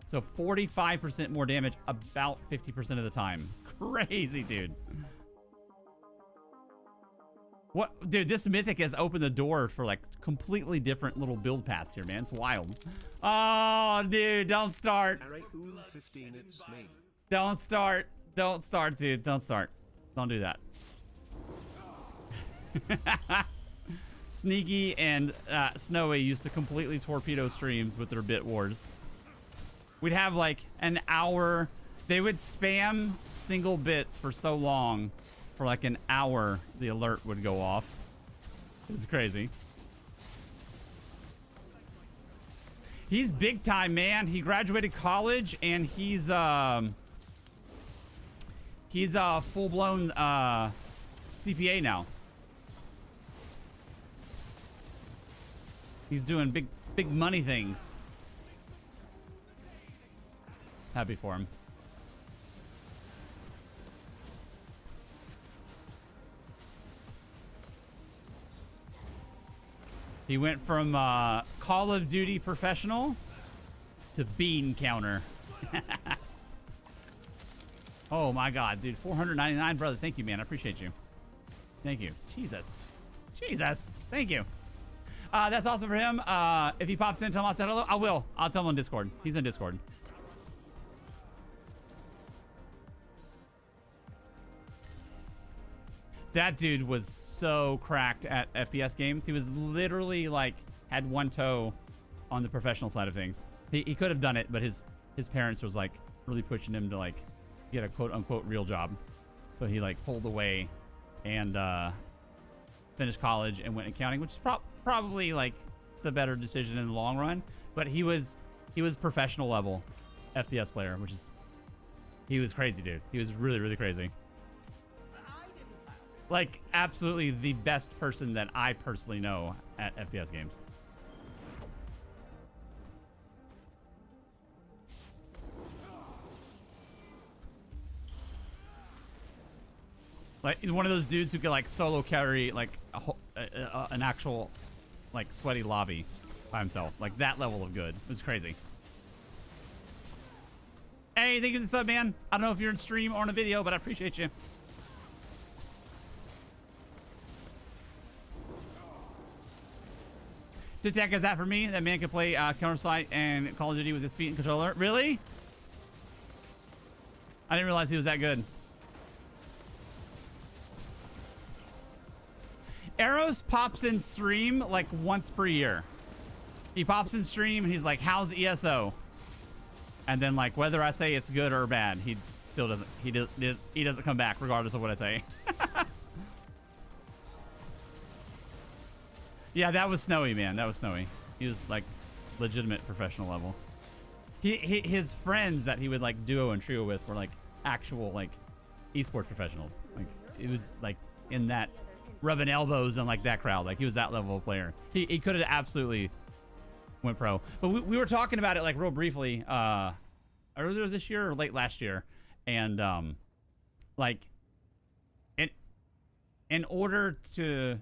So 45% more damage about 50% of the time. Crazy, dude. What, dude, this mythic has opened the door for like completely different little build paths here, man. It's wild. Oh, dude, don't start. Don't start. Don't start, dude. Don't start. Don't do that. Sneaky and Snowy used to completely torpedo streams with their bit wars. We'd have like an hour. They would spam single bits for so long. For like an hour, the alert would go off. It was crazy. He's big time, man. He graduated college and he's full-blown CPA now. He's doing big money things. Happy for him. He went from Call of Duty professional to bean counter. Oh my God, dude. 499, brother. Thank you, man. I appreciate you. Thank you. Jesus. Jesus. Thank you. That's awesome for him. If he pops in, tell him I said hello. I will. I'll tell him on Discord. He's in Discord. That dude was so cracked at FPS games. He was literally like had one toe on the professional side of things. He could have done it, but his parents was like really pushing him to like get a quote unquote real job. So he like pulled away and finished college and went accounting, which is probably like the better decision in the long run. But he was professional level FPS player, which is he was crazy, dude. He was really crazy. Like, absolutely the best person that I personally know at FPS games. Like, he's one of those dudes who could, like, solo carry, like, an actual, like, sweaty lobby by himself. Like, that level of good. It was crazy. Hey, thank you for the sub, man. I don't know if you're in stream or in a video, but I appreciate you. To tech is that for me? That man can play Counter-Strike and Call of Duty with his feet and controller. Really? I didn't realize he was that good. Arrows pops in stream like once per year. He pops in stream and he's like, how's ESO? And then like whether I say it's good or bad, he still doesn't. He doesn't come back regardless of what I say. Yeah, that was Snowy, man. That was Snowy. He was like legitimate professional level. His friends that he would like duo and trio with were like actual like esports professionals. Like it was like in that rubbing elbows and like that crowd. Like he was that level of player. He could have absolutely went pro. But we were talking about it like real briefly earlier this year or late last year, and like in order to.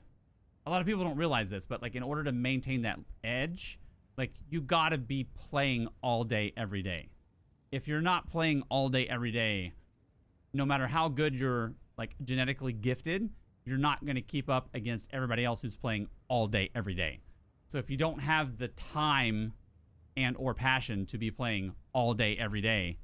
A lot of people don't realize this, but like in order to maintain that edge, like you gotta be playing all day, every day. If you're not playing all day, every day, no matter how good you're like genetically gifted, you're not gonna keep up against everybody else who's playing all day, every day. So if you don't have the time and or passion to be playing all day, every day,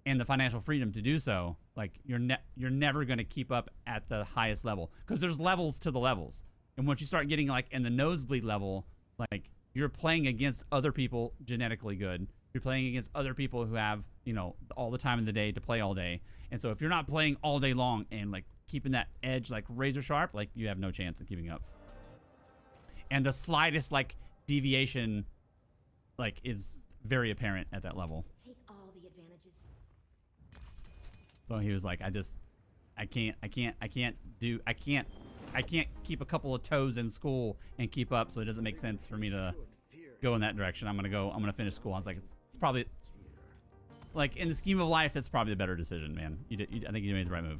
and the financial freedom to do so, like you're never gonna keep up at the highest level because there's levels to the levels. And once you start getting like in the nosebleed level, like you're playing against other people genetically good. You're playing against other people who have, you know, all the time in the day to play all day. And so if you're not playing all day long and like keeping that edge like razor sharp, like you have no chance of keeping up. And the slightest like deviation like is very apparent at that level. Take all the advantages. So he was like, I can't keep a couple of toes in school and keep up, so it doesn't make sense for me to go in that direction. I'm gonna finish school. I was like, it's probably, like in the scheme of life, it's probably the better decision, man. I think you made the right move.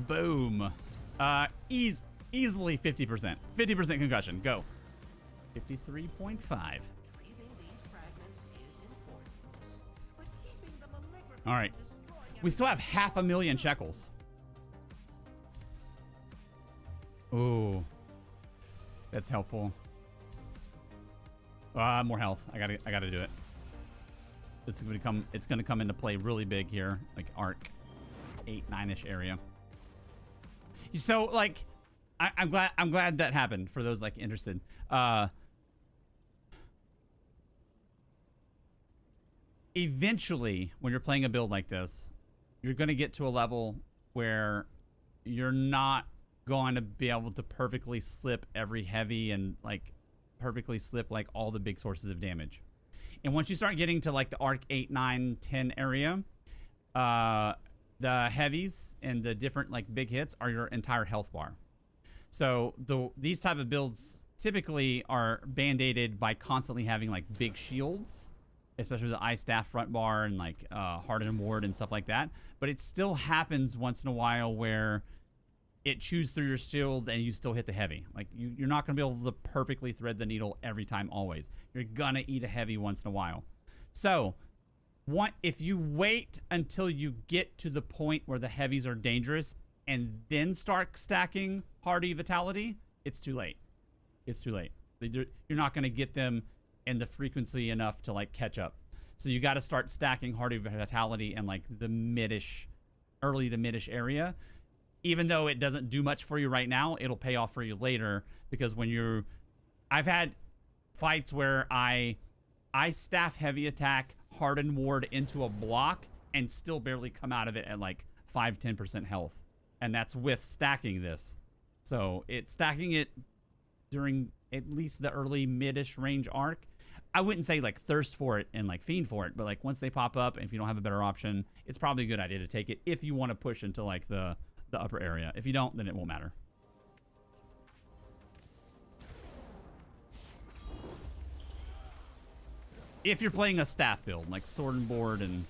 Boom. Easily 50%. 50% concussion. Go. 53.5. Retrieving these fragments is important, but keeping the malignant All right. We still have 500,000 shekels. Ooh. That's helpful. More health. I gotta do it. It's gonna come into play really big here, like arc 8, 9-ish area. So like, I'm glad that happened for those like interested. Eventually, when you're playing a build like this, you're gonna get to a level where you're not going to be able to perfectly slip every heavy and like perfectly slip like all the big sources of damage. And once you start getting to like the arc 8, 9, 10 area, the heavies and the different like big hits are your entire health bar. So these type of builds typically are band-aided by constantly having like big shields, especially the ice staff front bar and like hardened ward and stuff like that. But it still happens once in a while where it chews through your shields and you still hit the heavy. Like you're not going to be able to perfectly thread the needle every time always. You're going to eat a heavy once in a while. So if you wait until you get to the point where the heavies are dangerous and then start stacking hardy vitality, it's too late. It's too late. You're not going to get them in the frequency enough to like catch up. So you got to start stacking hardy vitality in like the midish, early to midish area. Even though it doesn't do much for you right now, it'll pay off for you later, because when I've had fights where I staff heavy attack, harden ward into a block and still barely come out of it at like 5-10% health. And that's with stacking this. So it's stacking it during at least the early midish range arc. I wouldn't say like thirst for it and like fiend for it, but like once they pop up, and if you don't have a better option, it's probably a good idea to take it if you want to push into like the upper area. If you don't, then it won't matter. If you're playing a staff build, like sword and board, and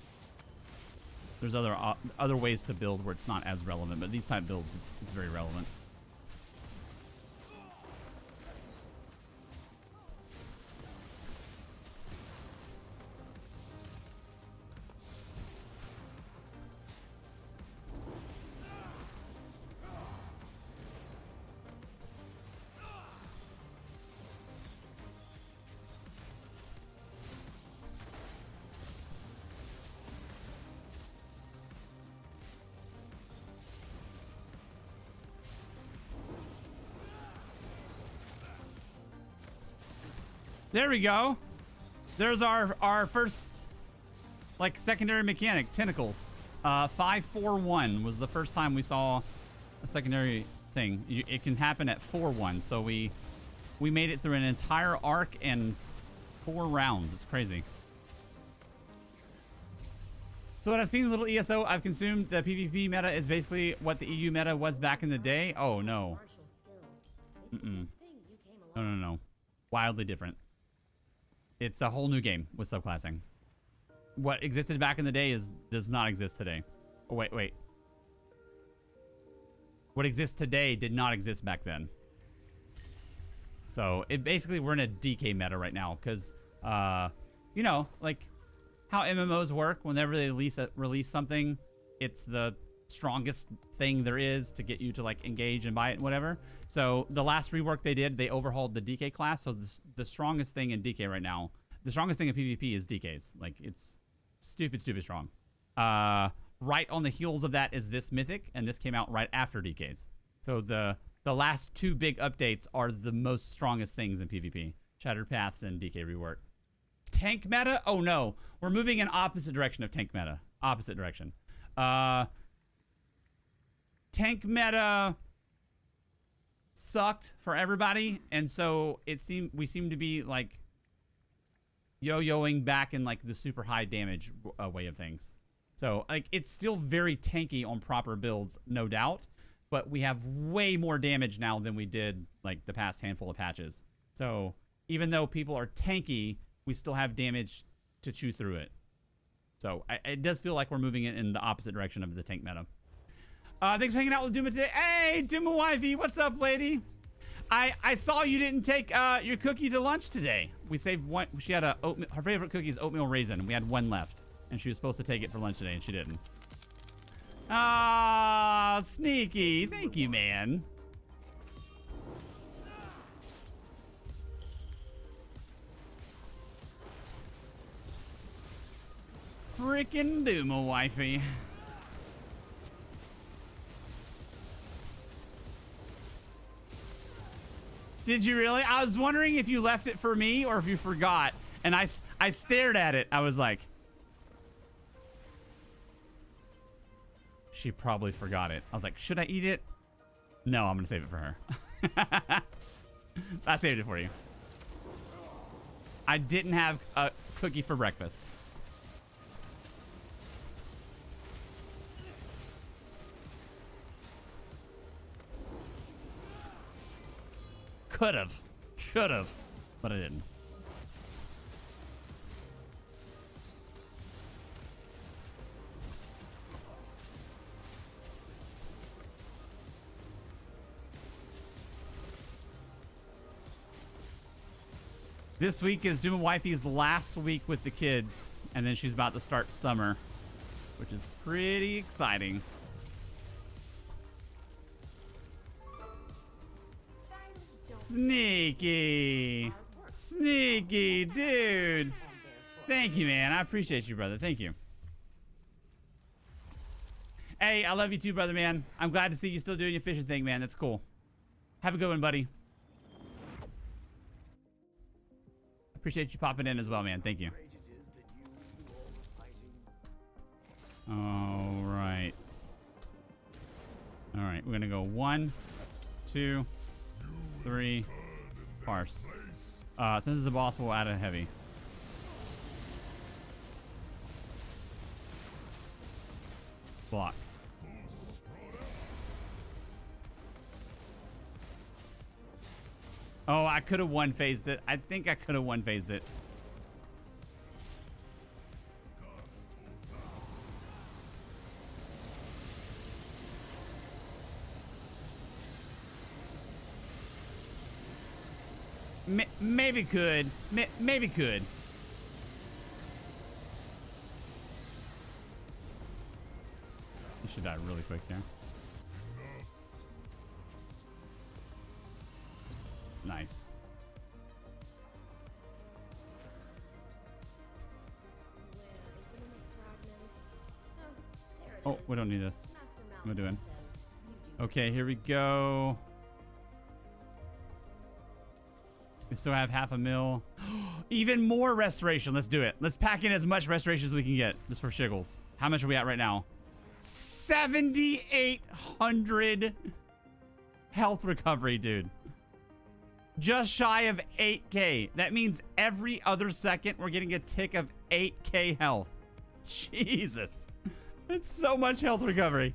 there's other ways to build where it's not as relevant, but these type builds, it's very relevant. There we go. There's our first like secondary mechanic, tentacles. 5-4-1 was the first time we saw a secondary thing. It can happen at 4-1. So we made it through an entire arc in 4 rounds. It's crazy. So what I've seen in Little ESO, I've consumed the PvP meta is basically what the EU meta was back in the day. Oh no. No. Wildly different. It's a whole new game with subclassing. What existed back in the day does not exist today. Oh, wait. What exists today did not exist back then. So basically we're in a DK meta right now because, you know, like how MMOs work. Whenever they release something, it's the strongest thing there is to get you to like engage and buy it and whatever. So the last rework they did, they overhauled the DK class. So the strongest thing in DK right now, the strongest thing in PvP is DKs. Like it's stupid strong. Right on the heels of that is this mythic, and this came out right after DKs. So the last 2 big updates are the most strongest things in PvP. Shattered Paths and DK rework. Tank meta? Oh no, we're moving in opposite direction of tank meta. Opposite direction. Tank meta sucked for everybody, and so we seem to be like yo-yoing back in like the super high damage way of things. So like it's still very tanky on proper builds, no doubt, but we have way more damage now than we did like the past handful of patches. So even though people are tanky, we still have damage to chew through it. So it does feel like we're moving it in the opposite direction of the tank meta. Thanks for hanging out with Duma today. Hey, Duma Wifey, what's up, lady? I saw you didn't take your cookie to lunch today. We saved one. She had her favorite cookie is oatmeal raisin, and we had 1 left. And she was supposed to take it for lunch today, and she didn't. Ah, sneaky. Thank you, man. Frickin' Duma, wifey. Did you really? I was wondering if you left it for me or if you forgot. And I stared at it. I was like, she probably forgot it. I was like, should I eat it? No, I'm going to save it for her. I saved it for you. I didn't have a cookie for breakfast. Could have. Should have. But I didn't. This week is Duma Wifey's last week with the kids. And then she's about to start summer. Which is pretty exciting. Sneaky. Sneaky, dude. Thank you, man. I appreciate you, brother. Thank you. Hey, I love you too, brother, man. I'm glad to see you still doing your fishing thing, man. That's cool. Have a good one, buddy. Appreciate you popping in as well, man. Thank you. All right. All right. We're going to go 1, 2, 3, parse. Since it's a boss, we'll add a heavy. Block. Oh, I could have one-phased it. I think I could have one-phased it. Maybe could. Maybe could. You should die really quick here. Nice. Oh, we don't need this. What am I doing? Okay, here we go. We still have half a mil. Even more restoration. Let's do it. Let's pack in as much restoration as we can get. Just for shiggles. How much are we at right now? 7,800 health recovery, dude. Just shy of 8K. That means every other second we're getting a tick of 8K health. Jesus. That's so much health recovery.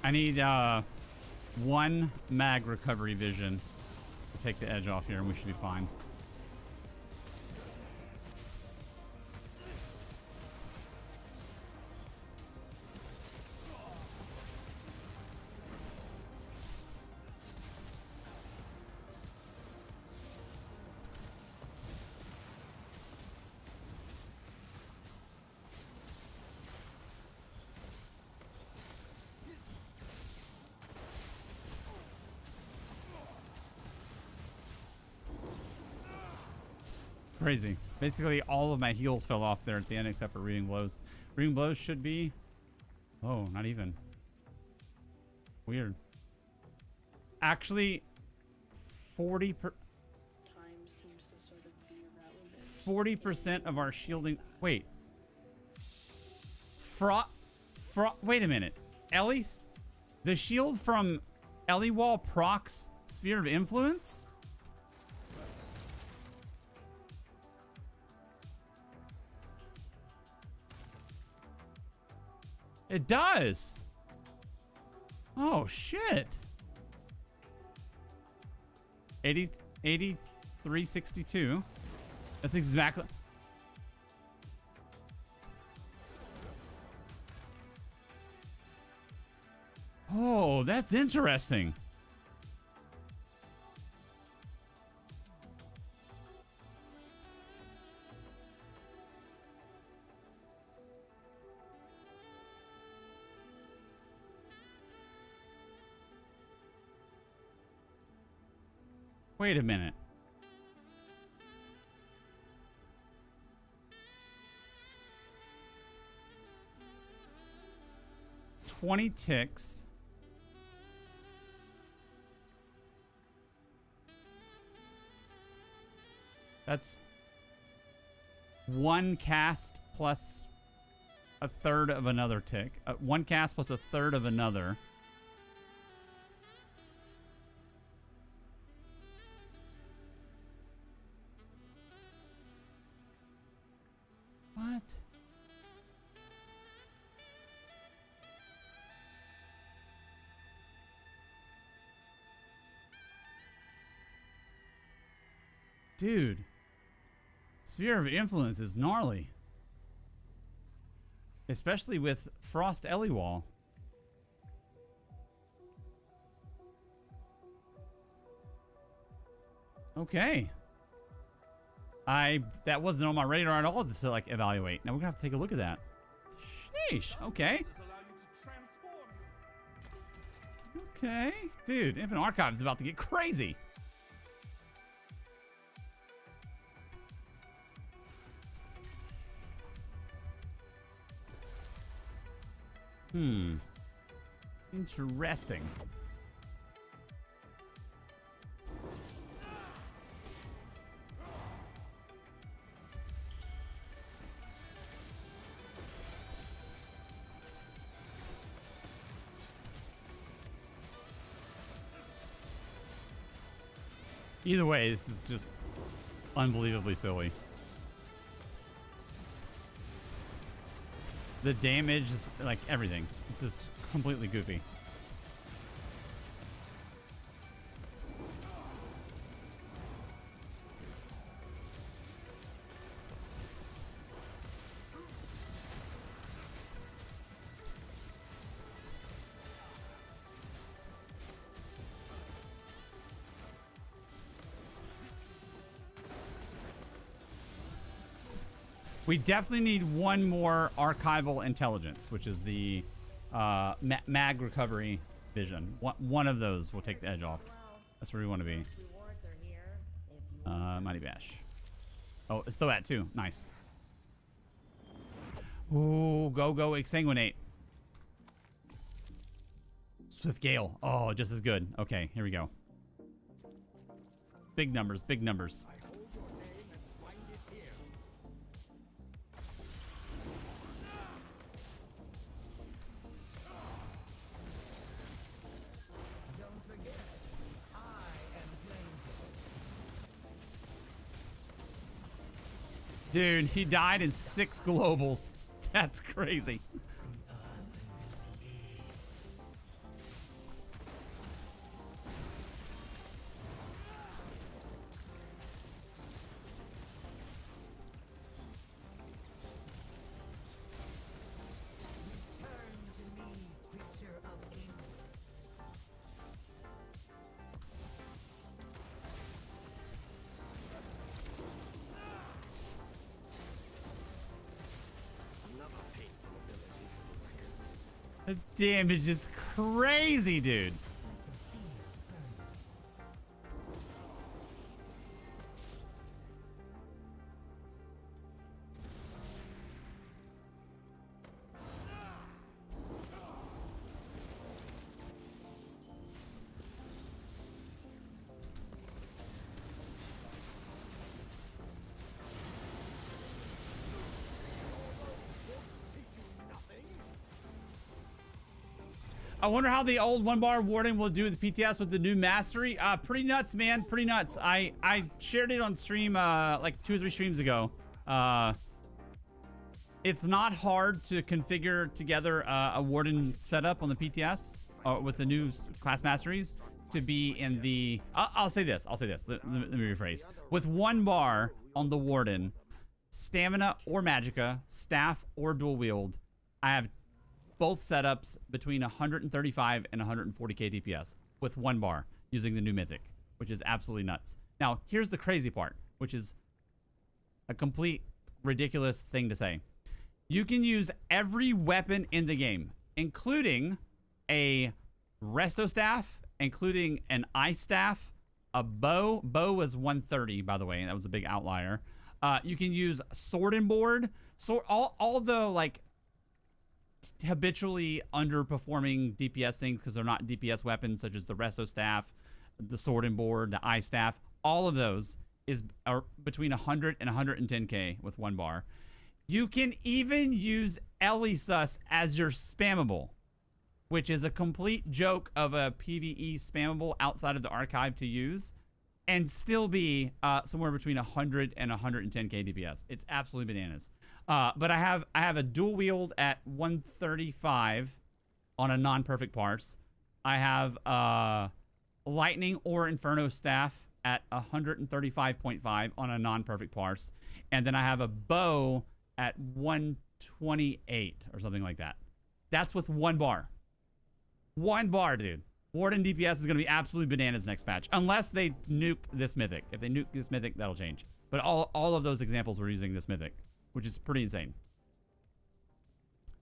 I need 1 mag recovery vision to take the edge off here, and we should be fine. Crazy. Basically, all of my heals fell off there at the end except for reading blows. Reading blows should be... Oh, not even. Weird. Actually, 40%... 40% of our shielding... Wait. Wait a minute. Ellie's... The shield from Ellie Wall procs Sphere of Influence? It does. Oh, shit. 8362. That's exactly... Oh, that's interesting. Wait a minute. $20 ticks. That's one cast plus a third of another tick. One cast plus a third of another. What? Dude. Sphere of influence is gnarly. Especially with Frost Eliwall. Okay. That wasn't on my radar at all to like evaluate. Now we're gonna have to take a look at that. Sheesh. Okay. Okay. Dude, Infinite Archive is about to get crazy. Interesting. Either way, this is just unbelievably silly. The damage is like everything. It's just completely goofy. We definitely need one more archival intelligence, which is the mag recovery vision. One of those will take the edge off. That's where we want to be. Mighty Bash. Oh, it's still at 2. Nice. Ooh, go exsanguinate. Swift Gale. Oh, just as good. Okay, here we go. Big numbers, big numbers. Dude, he died in 6 globals. That's crazy. The damage is crazy, dude. I wonder how the old 1-bar warden will do the PTS with the new mastery. Pretty nuts, man. Pretty nuts. I shared it on stream like 2 or 3 streams ago. It's not hard to configure together a Warden setup on the PTS with the new class masteries to be in the... I'll say this. Let me rephrase. With 1 bar on the Warden, stamina or magicka, staff or dual wield, I have both setups between 135 and 140k DPS with 1 bar using the new mythic, which is absolutely nuts. Now, here's the crazy part, which is a complete ridiculous thing to say. You can use every weapon in the game, including a resto staff, including an ice staff, a bow. Bow was 130, by the way, and that was a big outlier. You can use sword and board. So all the like habitually underperforming DPS things because they're not DPS weapons, such as the resto staff, the sword and board, the ice staff. All of those are between 100 and 110k with 1 bar. You can even use Elisus as your spammable, which is a complete joke of a PvE spammable outside of the archive to use, and still be somewhere between 100 and 110k DPS. It's absolutely bananas. But I have a dual wield at 135 on a non-perfect parse. I have lightning or inferno staff at 135.5 on a non-perfect parse, and then I have a bow at 128 or something like that. That's with 1 bar. 1 bar, dude. Warden DPS is going to be absolutely bananas next patch, unless they nuke this mythic. If they nuke this mythic, that'll change. But all of those examples were using this mythic, which is pretty insane.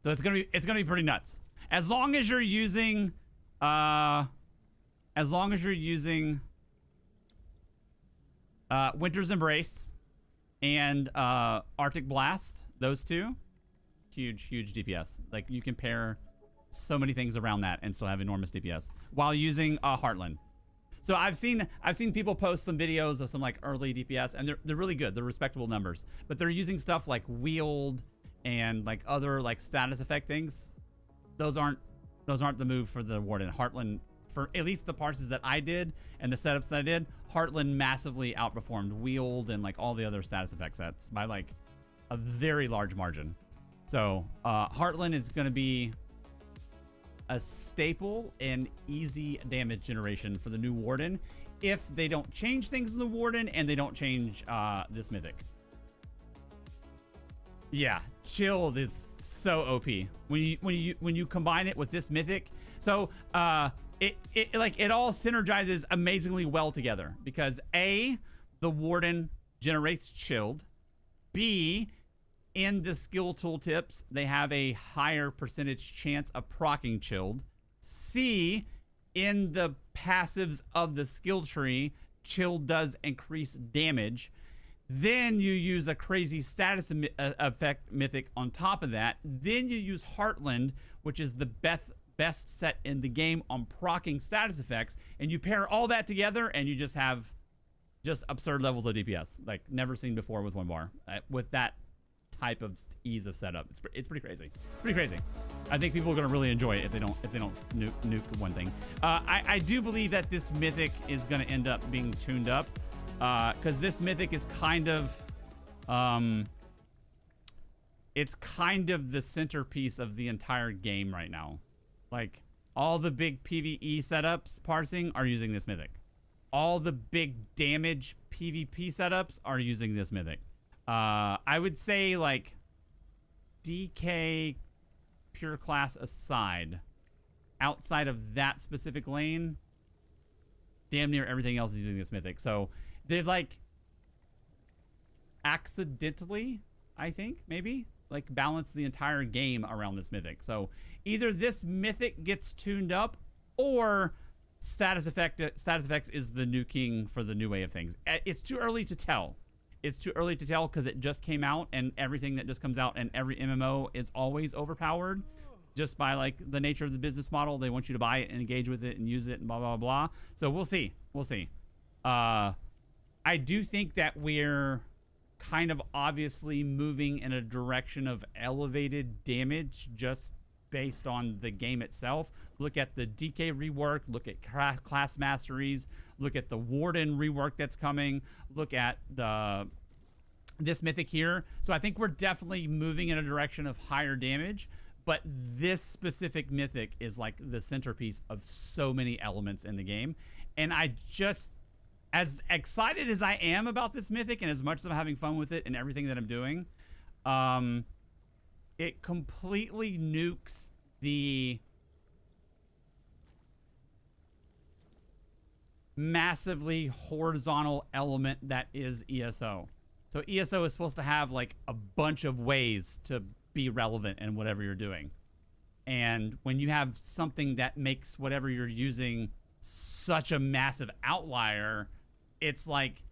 So it's gonna be pretty nuts. As long as you're using Winter's Embrace and Arctic Blast, those two, huge DPS. Like, you can pair so many things around that and still have enormous DPS while using Heartland. So I've seen people post some videos of some like early DPS, and they're really good. They're respectable numbers, but they're using stuff like wield and like other like status effect things. Those aren't the move for the Warden. Heartland, for at least the parses that I did and the setups that I did, Heartland massively outperformed wield and like all the other status effect sets by like a very large margin. So Heartland is going to be a staple and easy damage generation for the new Warden if they don't change things in the Warden and they don't change this mythic. Yeah, chilled is so OP when you combine it with this mythic. So it all synergizes amazingly well together because A, the Warden generates chilled. B, in the skill tooltips, they have a higher percentage chance of proccing chilled. C, in the passives of the skill tree, chilled does increase damage. Then you use a crazy status effect mythic on top of that. Then you use Heartland, which is the best set in the game on proccing status effects. And you pair all that together and you just have just absurd levels of DPS. Like never seen before with 1 bar. With that type of ease of setup, it's pretty crazy. Pretty crazy. I think people are going to really enjoy it if they don't nuke one thing. I do believe that this mythic is going to end up being tuned up because this mythic is kind of it's kind of the centerpiece of the entire game right now. Like all the big PvE setups parsing are using this mythic. All the big damage PvP setups are using this mythic. I would say like DK pure class aside, outside of that specific lane, damn near everything else is using this mythic. So they've like accidentally, I think maybe like balanced the entire game around this mythic. So either this mythic gets tuned up or status effects is the new king for the new way of things. It's too early to tell. It's too early to tell because it just came out and everything that just comes out in every MMO is always overpowered just by like the nature of the business model. They want you to buy it and engage with it and use it and blah, blah, blah. So we'll see. We'll see. I do think that we're kind of obviously moving in a direction of elevated damage just based on the game itself. Look at the DK rework, look at class masteries, look at the Warden rework that's coming, look at the this mythic here. So I think we're definitely moving in a direction of higher damage, but this specific mythic is like the centerpiece of so many elements in the game. And I just, as excited as I am about this mythic and as much as I'm having fun with it and everything that I'm doing, it completely nukes the massively horizontal element that is ESO. So ESO is supposed to have like a bunch of ways to be relevant in whatever you're doing. And when you have something that makes whatever you're using such a massive outlier, it's like,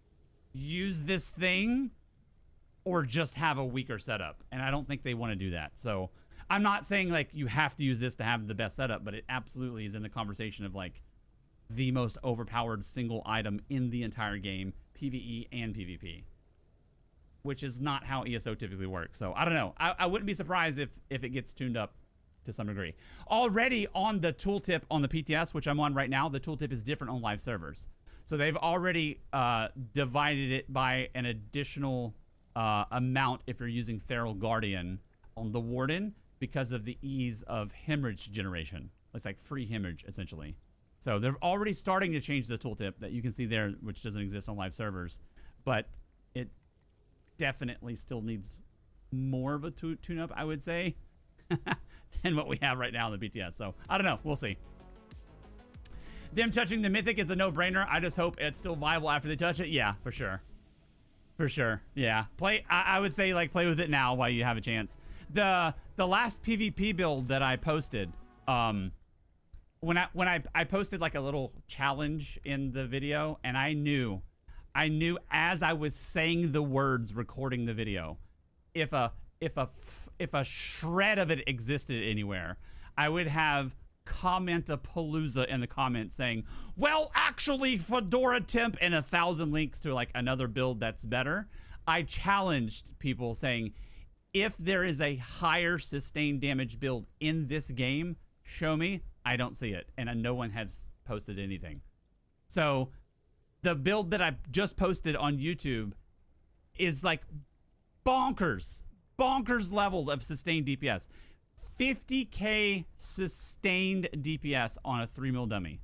use this thing or just have a weaker setup. And I don't think they want to do that. So I'm not saying like you have to use this to have the best setup, but it absolutely is in the conversation of like the most overpowered single item in the entire game, PvE and PvP, which is not how ESO typically works. So I don't know. I wouldn't be surprised if it gets tuned up to some degree. Already on the tooltip on the PTS, which I'm on right now, the tooltip is different on live servers. So they've already divided it by an additional amount if you're using Feral Guardian on the Warden because of the ease of hemorrhage generation. It's like free hemorrhage, essentially. So they're already starting to change the tooltip that you can see there, which doesn't exist on live servers. But it definitely still needs more of a tune-up, I would say, than what we have right now in the BTS. So I don't know. We'll see. Them touching the mythic is a no-brainer. I just hope it's still viable after they touch it. Yeah, for sure. For sure. Yeah. I would say like play with it now while you have a chance. The last PvP build that I posted, when I posted like a little challenge in the video, and I knew as I was saying the words recording the video, if a shred of it existed anywhere, I would have comment-a-palooza in the comments saying, well, actually, Fedora Temp, and 1,000 links to like another build that's better. I challenged people saying, if there is a higher sustained damage build in this game, show me. I don't see it, and no one has posted anything. So the build that I just posted on YouTube is like bonkers level of sustained DPS. 50k sustained DPS on a 3 mil dummy.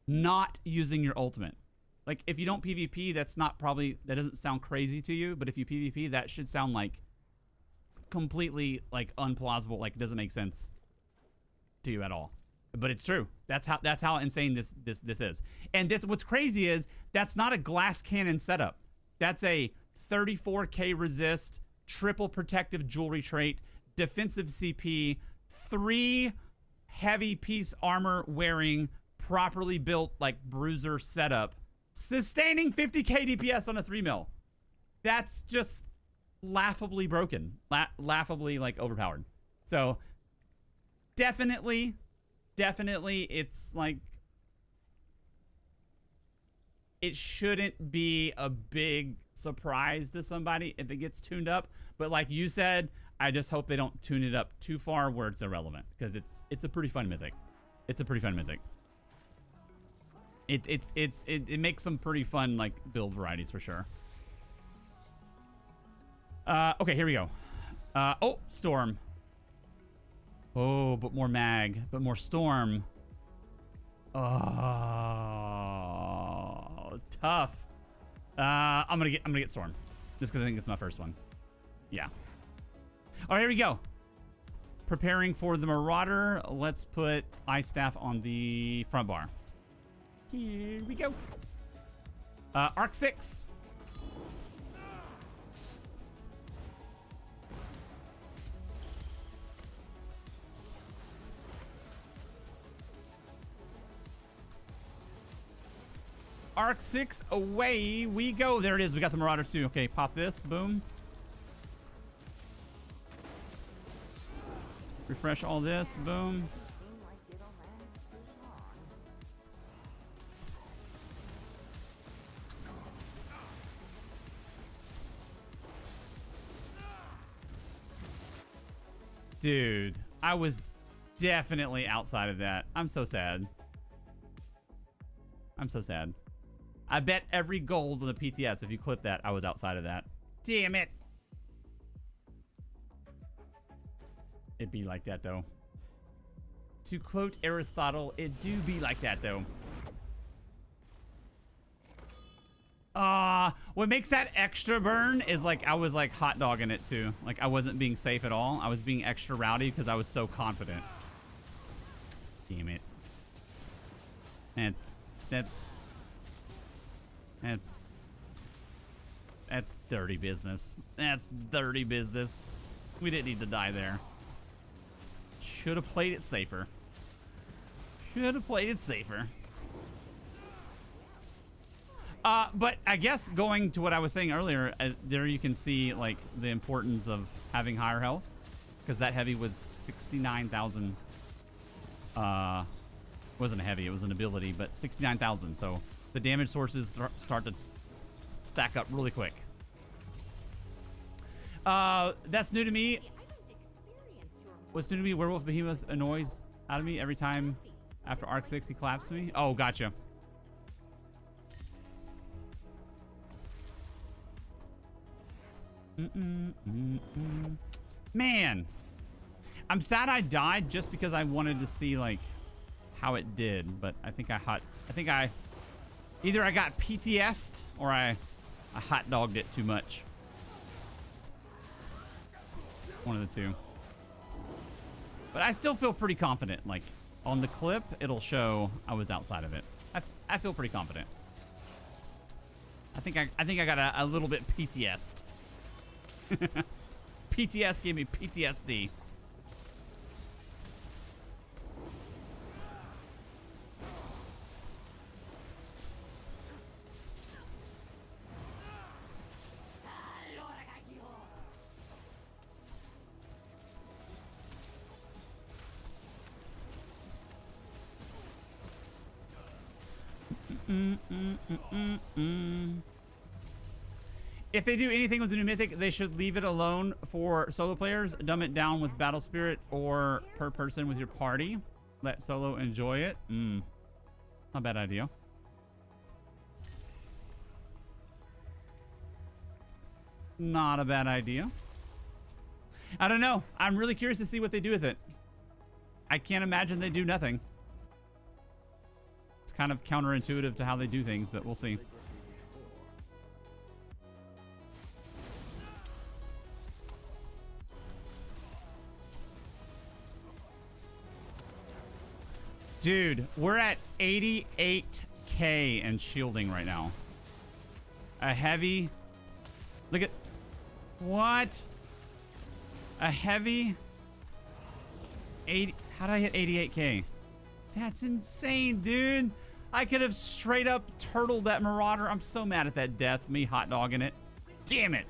Not using your ultimate. Like, if you don't PvP, that doesn't sound crazy to you, but if you PvP, that should sound like completely like unplausible, like it doesn't make sense to you at all. But it's true. That's how insane this is. And what's crazy is that's not a glass cannon setup. That's a 34k resist, triple protective jewelry trait, defensive CP, 3 heavy piece armor wearing, properly built like bruiser setup, sustaining 50k DPS on a 3 mil. That's just laughably broken, laughably like overpowered. So definitely it's like, it shouldn't be a big surprise to somebody if it gets tuned up. But like you said, I just hope they don't tune it up too far where it's irrelevant, because it's a pretty fun mythic. It's a pretty fun mythic. It makes some pretty fun like build varieties for sure. Okay, here we go. Oh, Storm. Oh, but more mag, but more Storm. Oh, tough. I'm gonna get Storm, just because I think it's my first one. Yeah. All right, here we go. Preparing for the Marauder. Let's put Ice Staff on the front bar. Here we go. Arc 6. Arc 6, away we go. There it is. We got the Marauder too. Okay, pop this. Boom. Refresh all this. Boom. Dude, I was definitely outside of that. I'm so sad. I'm so sad. I bet every gold on the PTS, if you clip that, I was outside of that. Damn it. It be like that, though. To quote Aristotle, it do be like that, though. What makes that extra burn is like I was like hot dogging it too. Like I wasn't being safe at all. I was being extra rowdy because I was so confident. Damn it. That's dirty business. That's dirty business. We didn't need to die there. Should have played it safer. Should have played it safer. But I guess going to what I was saying earlier, there you can see like the importance of having higher health, because that heavy was 69,000. Wasn't a heavy, it was an ability, but 69,000. So the damage sources start to stack up really quick. That's new to me. What's new to me? Werewolf Behemoth annoys out of me every time after Arc 6 he collapses me. Oh, gotcha. Man, I'm sad I died just because I wanted to see like how it did, but I think either I got PTS'd or I hot dogged it too much. One of the two. But I still feel pretty confident. Like on the clip, it'll show I was outside of it. I feel pretty confident. I think I got a little bit PTS'd. PTS gave me PTSD. If they do anything with the new mythic, they should leave it alone for solo players. Dumb it down with battle spirit or per person with your party. Let solo enjoy it. Not a bad idea. Not a bad idea. I don't know. I'm really curious to see what they do with it. I can't imagine they do nothing. It's kind of counterintuitive to how they do things, but we'll see. Dude, we're at 88k and shielding right now. A heavy. Look at. What? A heavy. 80. How did I hit 88k? That's insane, dude. I could have straight up turtled that Marauder. I'm so mad at that death. Me hot dogging it. Damn it.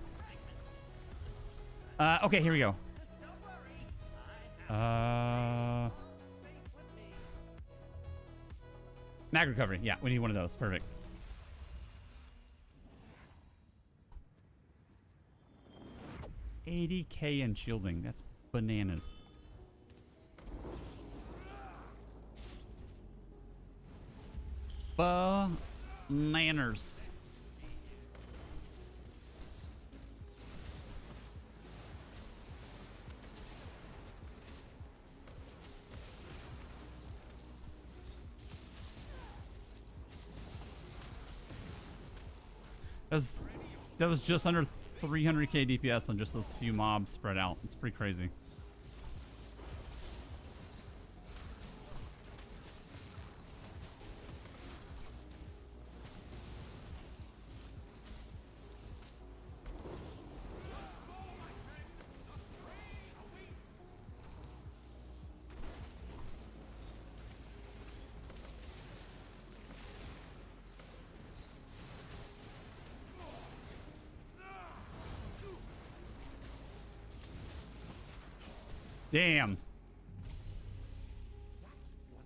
Okay, here we go. Mag recovery. Yeah, we need one of those. Perfect. $80k in shielding. That's bananas. Bananas. That was just under 300k DPS on just those few mobs spread out. It's pretty crazy. Damn.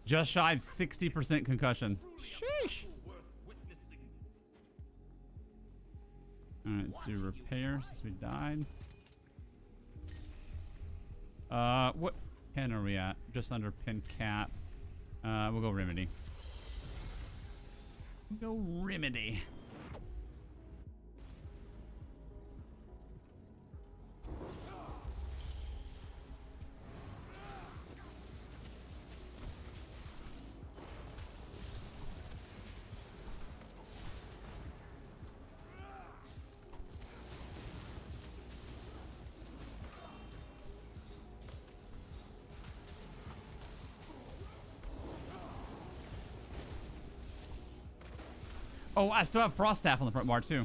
Just shy of 60% concussion. Sheesh. Alright, let's do repair since we died. What pin are we at? Just under pin cap. We'll go remedy. Go remedy. Oh, I still have Frost Staff on the front bar, too.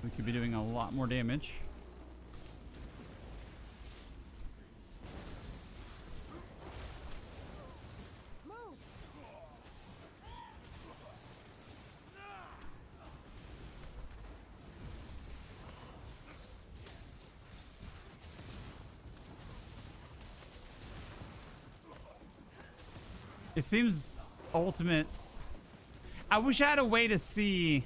We could be doing a lot more damage. It seems ultimate. I wish I had a way to see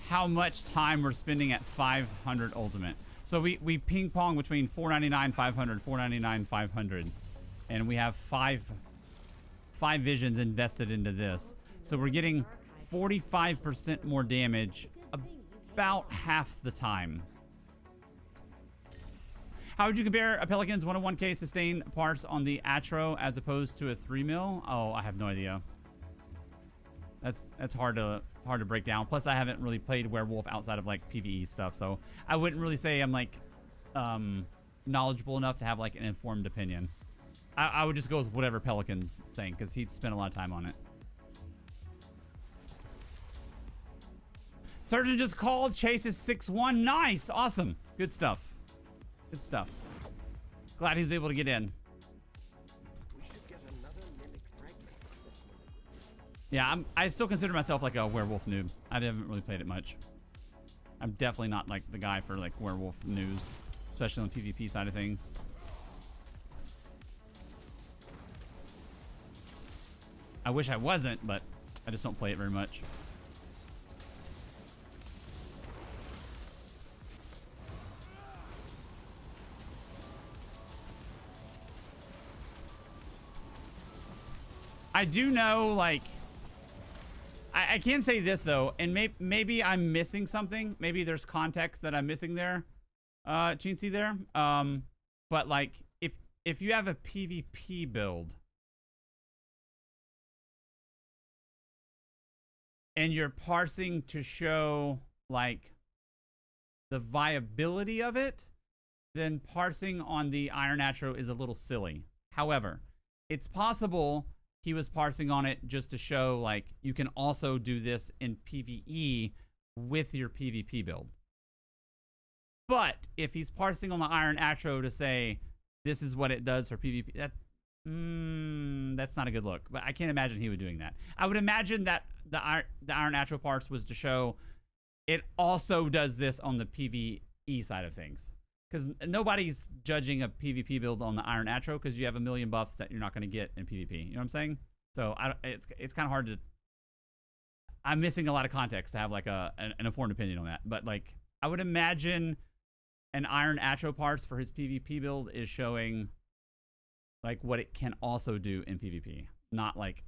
how much time we're spending at 500 ultimate. So we ping pong between 499, 500, 499, 500, and we have five visions invested into this. So we're getting 45% more damage about half the time. How would you compare a Pelican's 101k sustain parts on the Atro as opposed to a 3 mil? Oh, I have no idea. That's hard to break down. Plus, I haven't really played Werewolf outside of like PvE stuff, so I wouldn't really say I'm like knowledgeable enough to have like an informed opinion. I would just go with whatever Pelican's saying because he'd spent a lot of time on it. Surgeon just called. Chase is 6-1. Nice, awesome, good stuff. Good stuff. Glad he was able to get in. We should get another mimic fragment from this one. Yeah, I still consider myself like a werewolf noob. I haven't really played it much. I'm definitely not like the guy for like werewolf news, especially on the PvP side of things. I wish I wasn't, but I just don't play it very much. I do know, like, I can say this though, and maybe I'm missing something. Maybe there's context that I'm missing there, Chintzy there. But like, if you have a PvP build and you're parsing to show like the viability of it, then parsing on the Iron Atro is a little silly. However, it's possible he was parsing on it just to show like you can also do this in PvE with your PvP build. But if he's parsing on the Iron Atro to say this is what it does for PvP, that's not a good look. But I can't imagine he would doing that. I would imagine that the Iron Atro parts was to show it also does this on the PvE side of things. Because nobody's judging a PvP build on the Iron Atro because you have a million buffs that you're not going to get in PvP. You know what I'm saying? So it's kind of hard to... I'm missing a lot of context to have like an informed opinion on that. But like, I would imagine an Iron Atro parts for his PvP build is showing like what it can also do in PvP. Not like,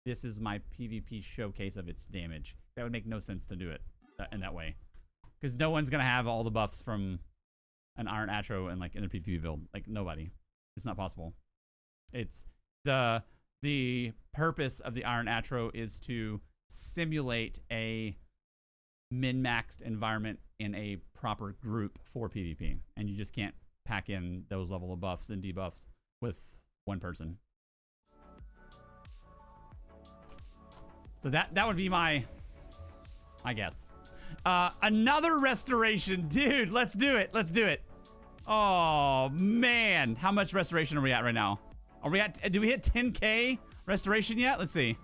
this is my PvP showcase of its damage. That would make no sense to do it in that way. Because no one's going to have all the buffs from an Iron Atro and like in their PvP build. Like nobody. It's not possible. It's the purpose of the Iron Atro is to simulate a min-maxed environment in a proper group for PvP. And you just can't pack in those level of buffs and debuffs with one person. So that would be my guess. Another restoration. Dude, let's do it. Let's do it. Oh, man. How much restoration are we at right now? Are we at... Do we hit 10K restoration yet? Let's see.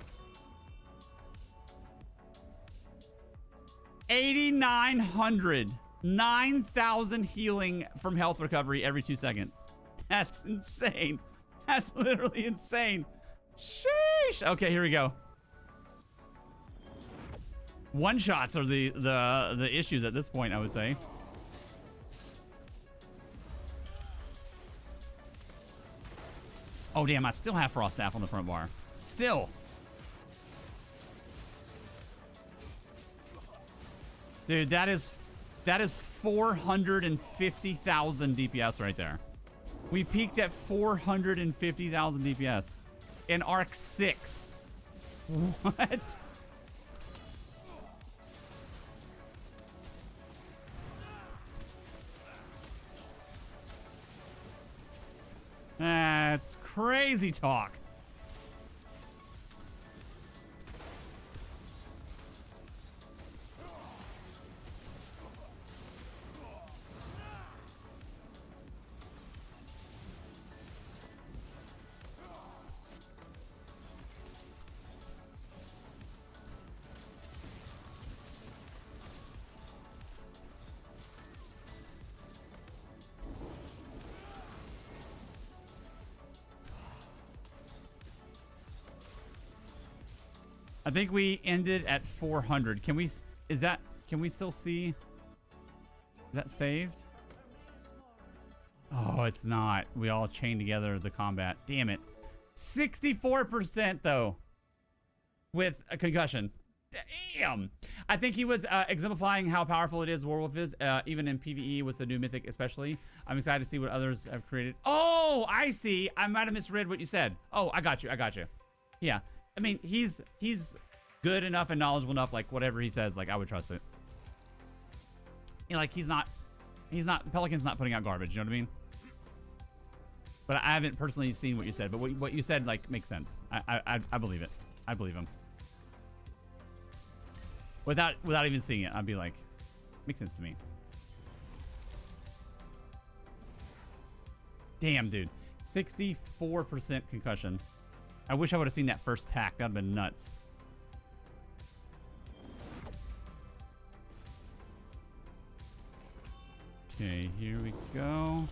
8,900. 9,000 healing from health recovery every 2 seconds. That's insane. That's literally insane. Sheesh. Okay, here we go. One-shots are the issues at this point, I would say. Oh, damn, I still have Frost Staff on the front bar. Still. Dude, that is 450,000 DPS right there. We peaked at 450,000 DPS in Arc 6. What? That's crazy talk. I think we ended at 400. Can we still see? Is that saved? Oh, it's not. We all chained together the combat. Damn it. 64% though. With a concussion. Damn. I think he was exemplifying how powerful it is Werewolf is, even in PvE with the new mythic especially. I'm excited to see what others have created. Oh, I see. I might have misread what you said. Oh, I got you. Yeah. I mean, he's good enough and knowledgeable enough, like whatever he says, like I would trust it. You know, like he's not Pelican's not putting out garbage, you know what I mean? But I haven't personally seen what you said, but what you said like makes sense. I believe it. I believe him. Without even seeing it, I'd be like, makes sense to me. Damn, dude. 64% concussion. I wish I would have seen that first pack. That would have been nuts. Okay, here we go.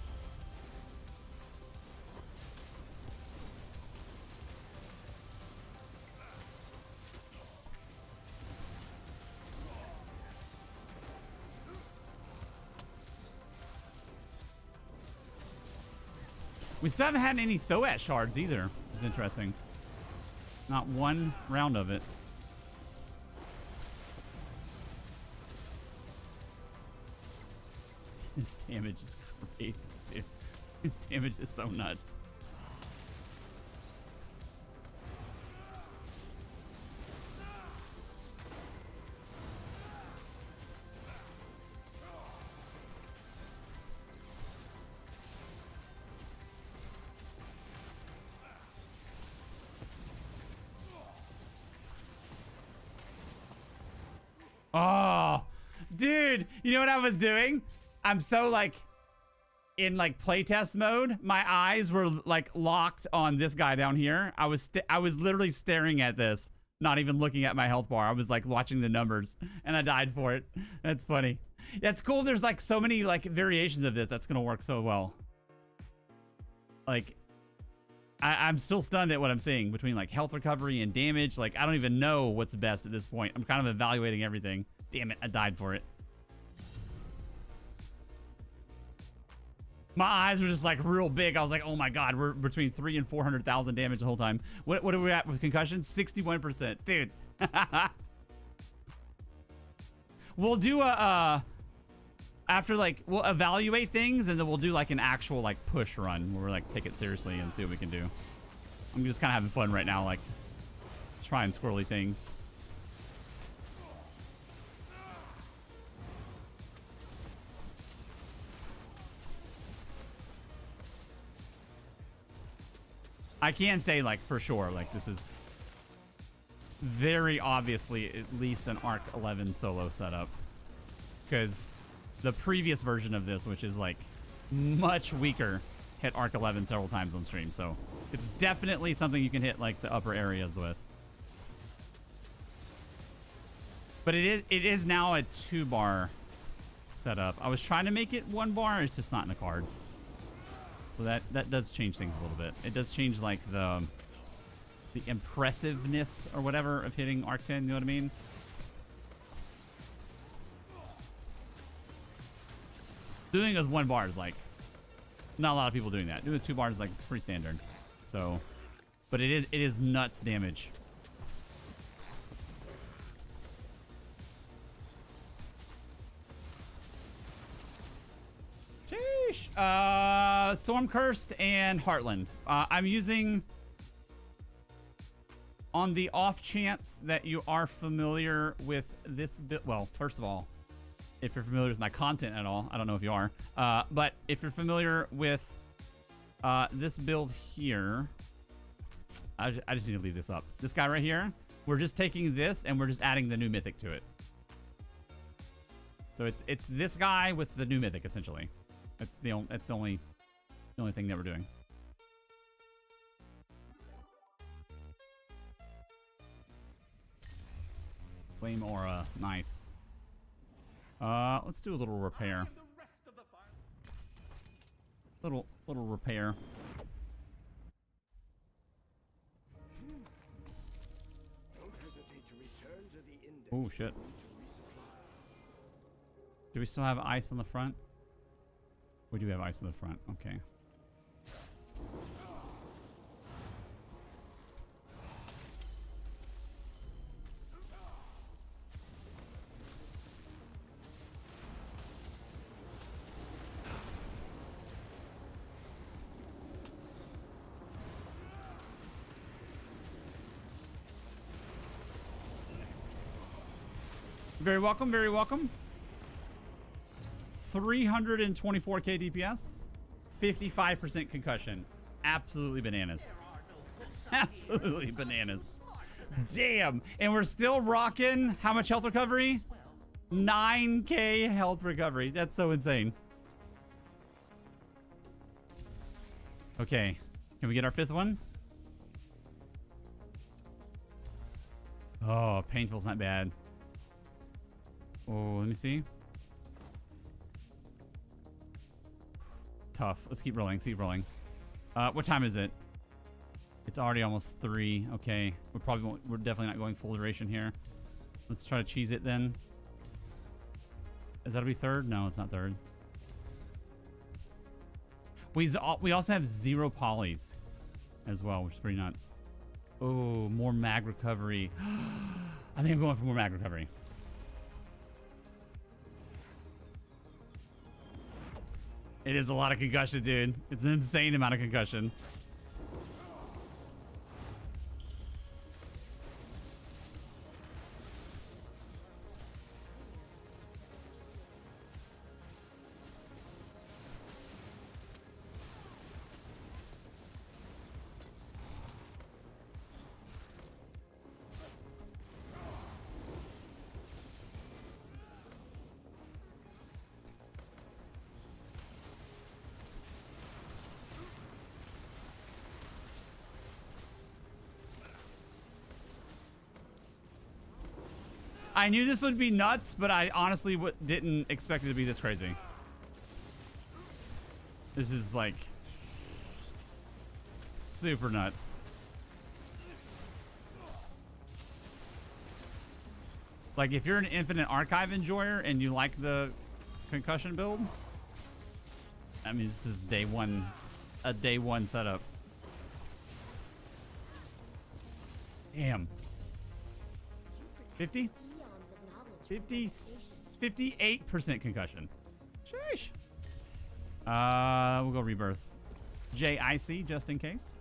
We still haven't had any Thoat shards either, which is interesting. Not one round of it. His damage is crazy, dude. His damage is so nuts. Oh, dude, you know what I was doing? I'm so like in like playtest mode. My eyes were like locked on this guy down here. I was literally staring at this, not even looking at my health bar. I was like watching the numbers and I died for it. That's funny. That's cool. There's like so many like variations of this. That's going to work so well. Like I'm still stunned at what I'm seeing between like health recovery and damage. Like I don't even know what's best at this point. I'm kind of evaluating everything. Damn it. I died for it. My eyes were just like real big. I was like, oh my God, we're between 300,000 and 400,000 damage the whole time. What are we at with concussion? 61%. Dude. We'll do after like, we'll evaluate things and then we'll do like an actual like push run where we're like, take it seriously and see what we can do. I'm just kind of having fun right now, like trying squirrely things. I can say, like, for sure, like, this is very obviously at least an Arc 11 solo setup. Because the previous version of this, which is, like, much weaker, hit Arc 11 several times on stream. So it's definitely something you can hit, like, the upper areas with. But it is now a 2-bar setup. I was trying to make it 1 bar. It's just not in the cards. So that does change things a little bit. It does change like the impressiveness or whatever of hitting Arc 10, you know what I mean? Doing as 1 bar is like not a lot of people doing that. Doing 2 bars is like it's pretty standard. So, but it is nuts damage. Storm Cursed and Heartland. I'm using, on the off chance that you are familiar with this bit. Well, first of all, if you're familiar with my content at all, I don't know if you are, but if you're familiar with This build here, I just need to leave this up. This guy right here, we're just taking this and we're just adding the new mythic to it. So it's this guy with the new mythic essentially. That's the only thing that we're doing. Flame aura, nice. Let's do a little repair. Little repair. Don't hesitate to return to the index. Oh shit. Do we still have ice on the front? We do have ice on the front. Okay. Very welcome, very welcome. 324k DPS, 55% concussion. Absolutely bananas. Absolutely bananas. Damn. And we're still rocking how much health recovery? 9k health recovery. That's so insane. Okay. Can we get our 5th one? Oh, painful's not bad. Oh, let me see. Tough. Let's keep rolling. Keep rolling. What time is it? It's already almost 3. Okay. We're definitely not going full duration here. Let's try to cheese it then. Is that'll be 3rd? No, it's not 3rd. We also have 0 polys as well, which is pretty nuts. Oh, more mag recovery. I think I'm going for more mag recovery. It is a lot of concussion, dude. It's an insane amount of concussion. I knew this would be nuts, but I honestly didn't expect it to be this crazy. This is like super nuts. Like if you're an Infinite Archive enjoyer and you like the concussion build, I mean this is a day one setup. Damn. 50? 58% concussion. Sheesh. We'll go rebirth. JIC just in case.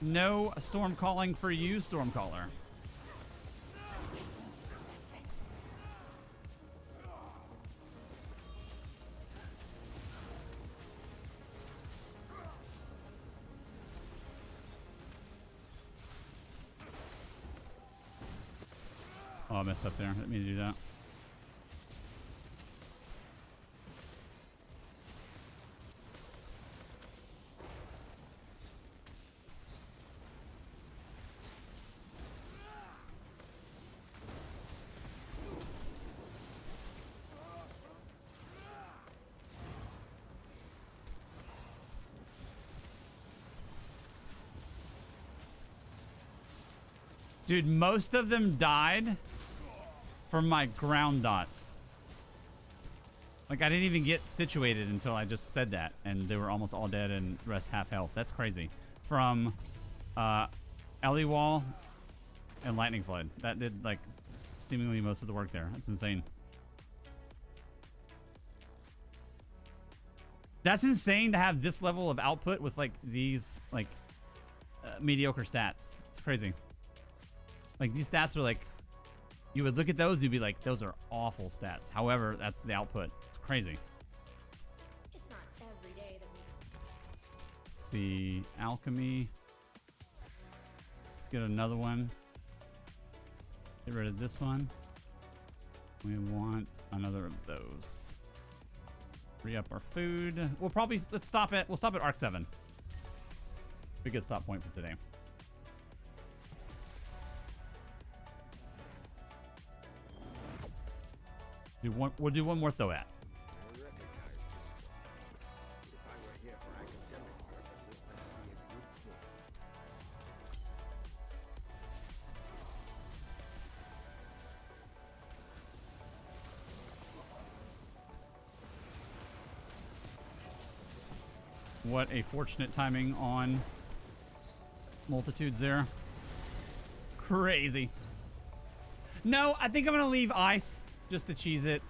No storm calling for you, Stormcaller. Oh, I messed up there. Let me do that. Dude, most of them died from my ground dots. Like, I didn't even get situated until I just said that, and they were almost all dead and rest half health. That's crazy. From Ellie Wall and Lightning Flood. That did, like, seemingly most of the work there. That's insane. That's insane to have this level of output with like these like mediocre stats. It's crazy. Like these stats are like, you would look at those, you'd be like, those are awful stats. However, that's the output. It's crazy. It's not every day that we. Let's see, alchemy. Let's get another one. Get rid of this one. We want another of those. Free up our food. We'll probably we'll stop at Arc 7. Be a good stop point for today. We'll do one more throw at. I recognize this spot. If I were here for academic purposes, that would be a good thing. What a fortunate timing on multitudes there. Crazy. No, I think I'm gonna leave ice just to cheese it.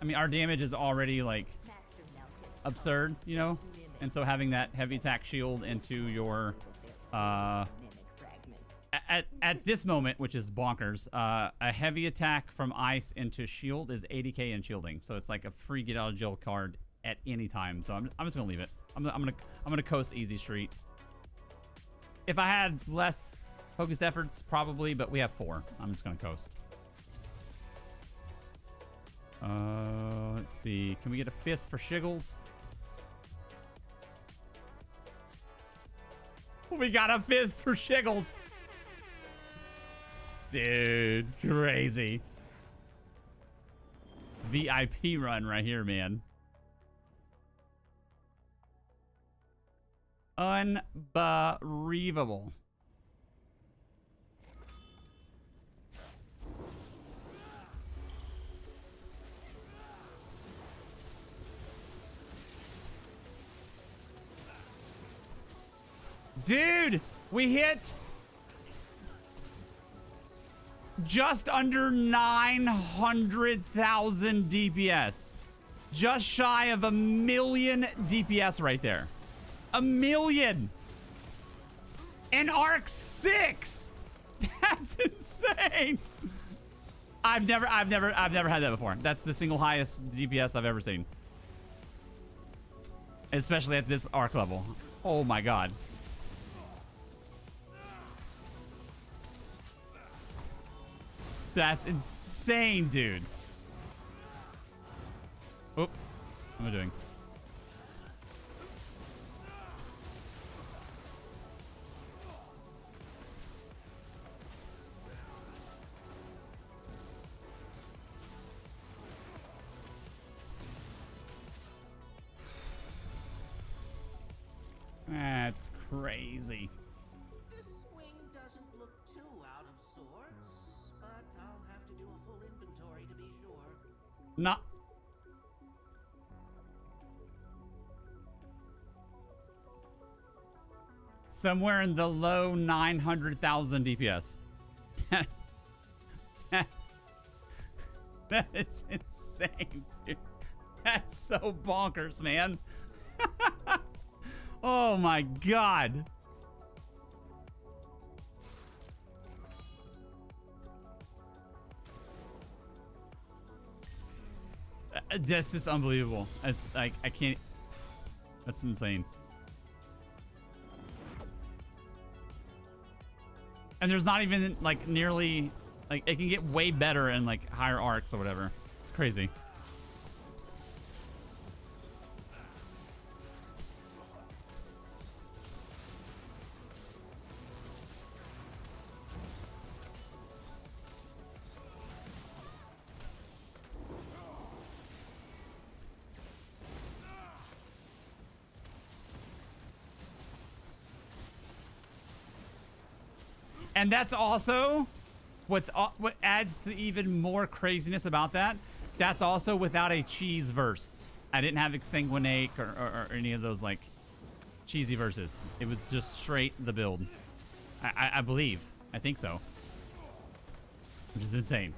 I mean, our damage is already like Master Malchus absurd, you know? mimic And so having that heavy attack shield into your mimic fragments. at this moment, which is bonkers, a heavy attack from ice into shield is 80k in shielding. So it's like a free get out of jail card at any time. So I'm just gonna leave it. I'm gonna coast easy street. If I had less focused efforts, probably, but we have 4. I'm just gonna coast. Let's see. Can we get a 5th for Shiggles? We got a 5th for Shiggles. Dude, crazy. VIP run right here, man. Unbelievable. Dude, we hit just under 900,000 DPS. Just shy of 1 million DPS right there. 1 million. And Arc 6. That's insane. I've never had that before. That's the single highest DPS I've ever seen. Especially at this arc level. Oh my god. That's insane, dude. Oop. What am I doing? That's crazy. This swing doesn't look too out of sorts, but I'll have to do a full inventory to be sure. Not. Somewhere in the low 900,000 DPS. That is insane, dude. That's so bonkers, man. Oh my god. That's just unbelievable. It's like, I can't. That's insane. And there's not even like nearly, like it can get way better in like higher arcs or whatever. It's crazy. And that's also what adds to even more craziness about that. That's also without a cheese verse. I didn't have Exsanguinate or any of those like cheesy verses. It was just straight the build. I believe. I think so. Which is insane.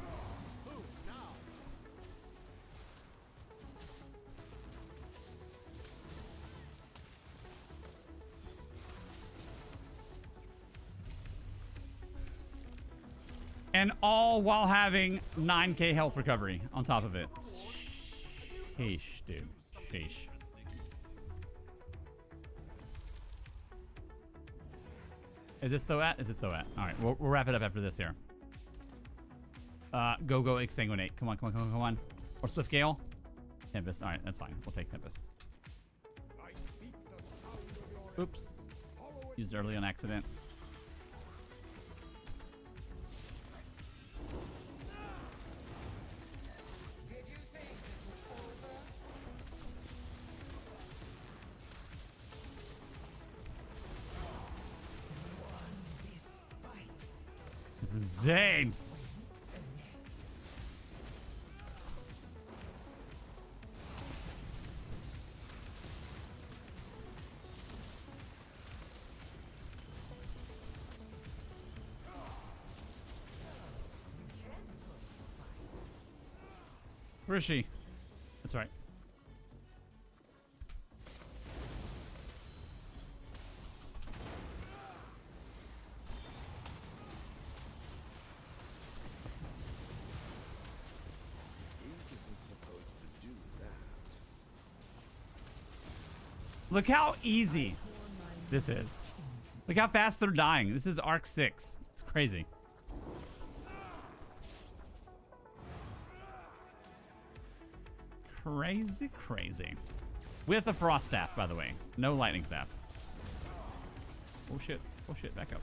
And all while having 9k health recovery on top of it. Sheesh, dude. Sheesh. Is this though at? Is it so at? All right, we'll wrap it up after this here. Go exsanguinate. Come on, come on, come on, come on. Or Swift Gale. Tempest. All right, that's fine. We'll take Tempest. Oops. Used early on accident. This is insane. Where is she? That's right. Look how easy this is. Look how fast they're dying. This is Arc 6. It's crazy. Crazy, crazy. With a frost staff, by the way. No lightning staff. Oh shit. Oh shit. Back up.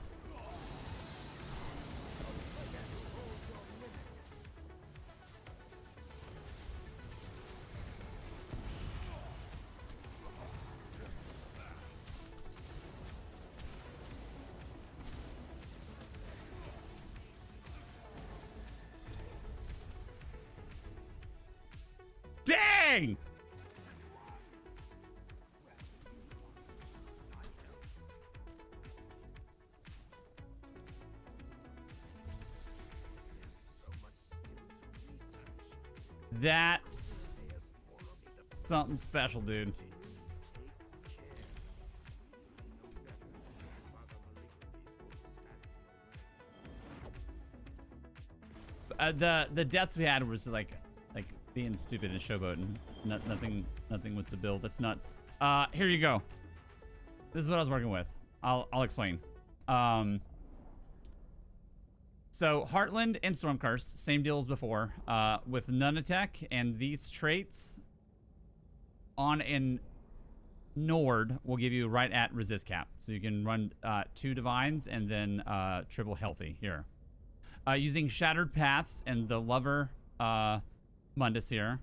Dang! That's something special, dude. The deaths we had was like being stupid in a showboat and nothing with the build. That's nuts. Here you go. This is what I was working with. I'll explain. So Heartland and Stormcurse, same deal as before, with none attack and these traits on an Nord will give you right at resist cap. So you can run 2 divines and then triple healthy here. Using Shattered Paths and the Lover Mundus here.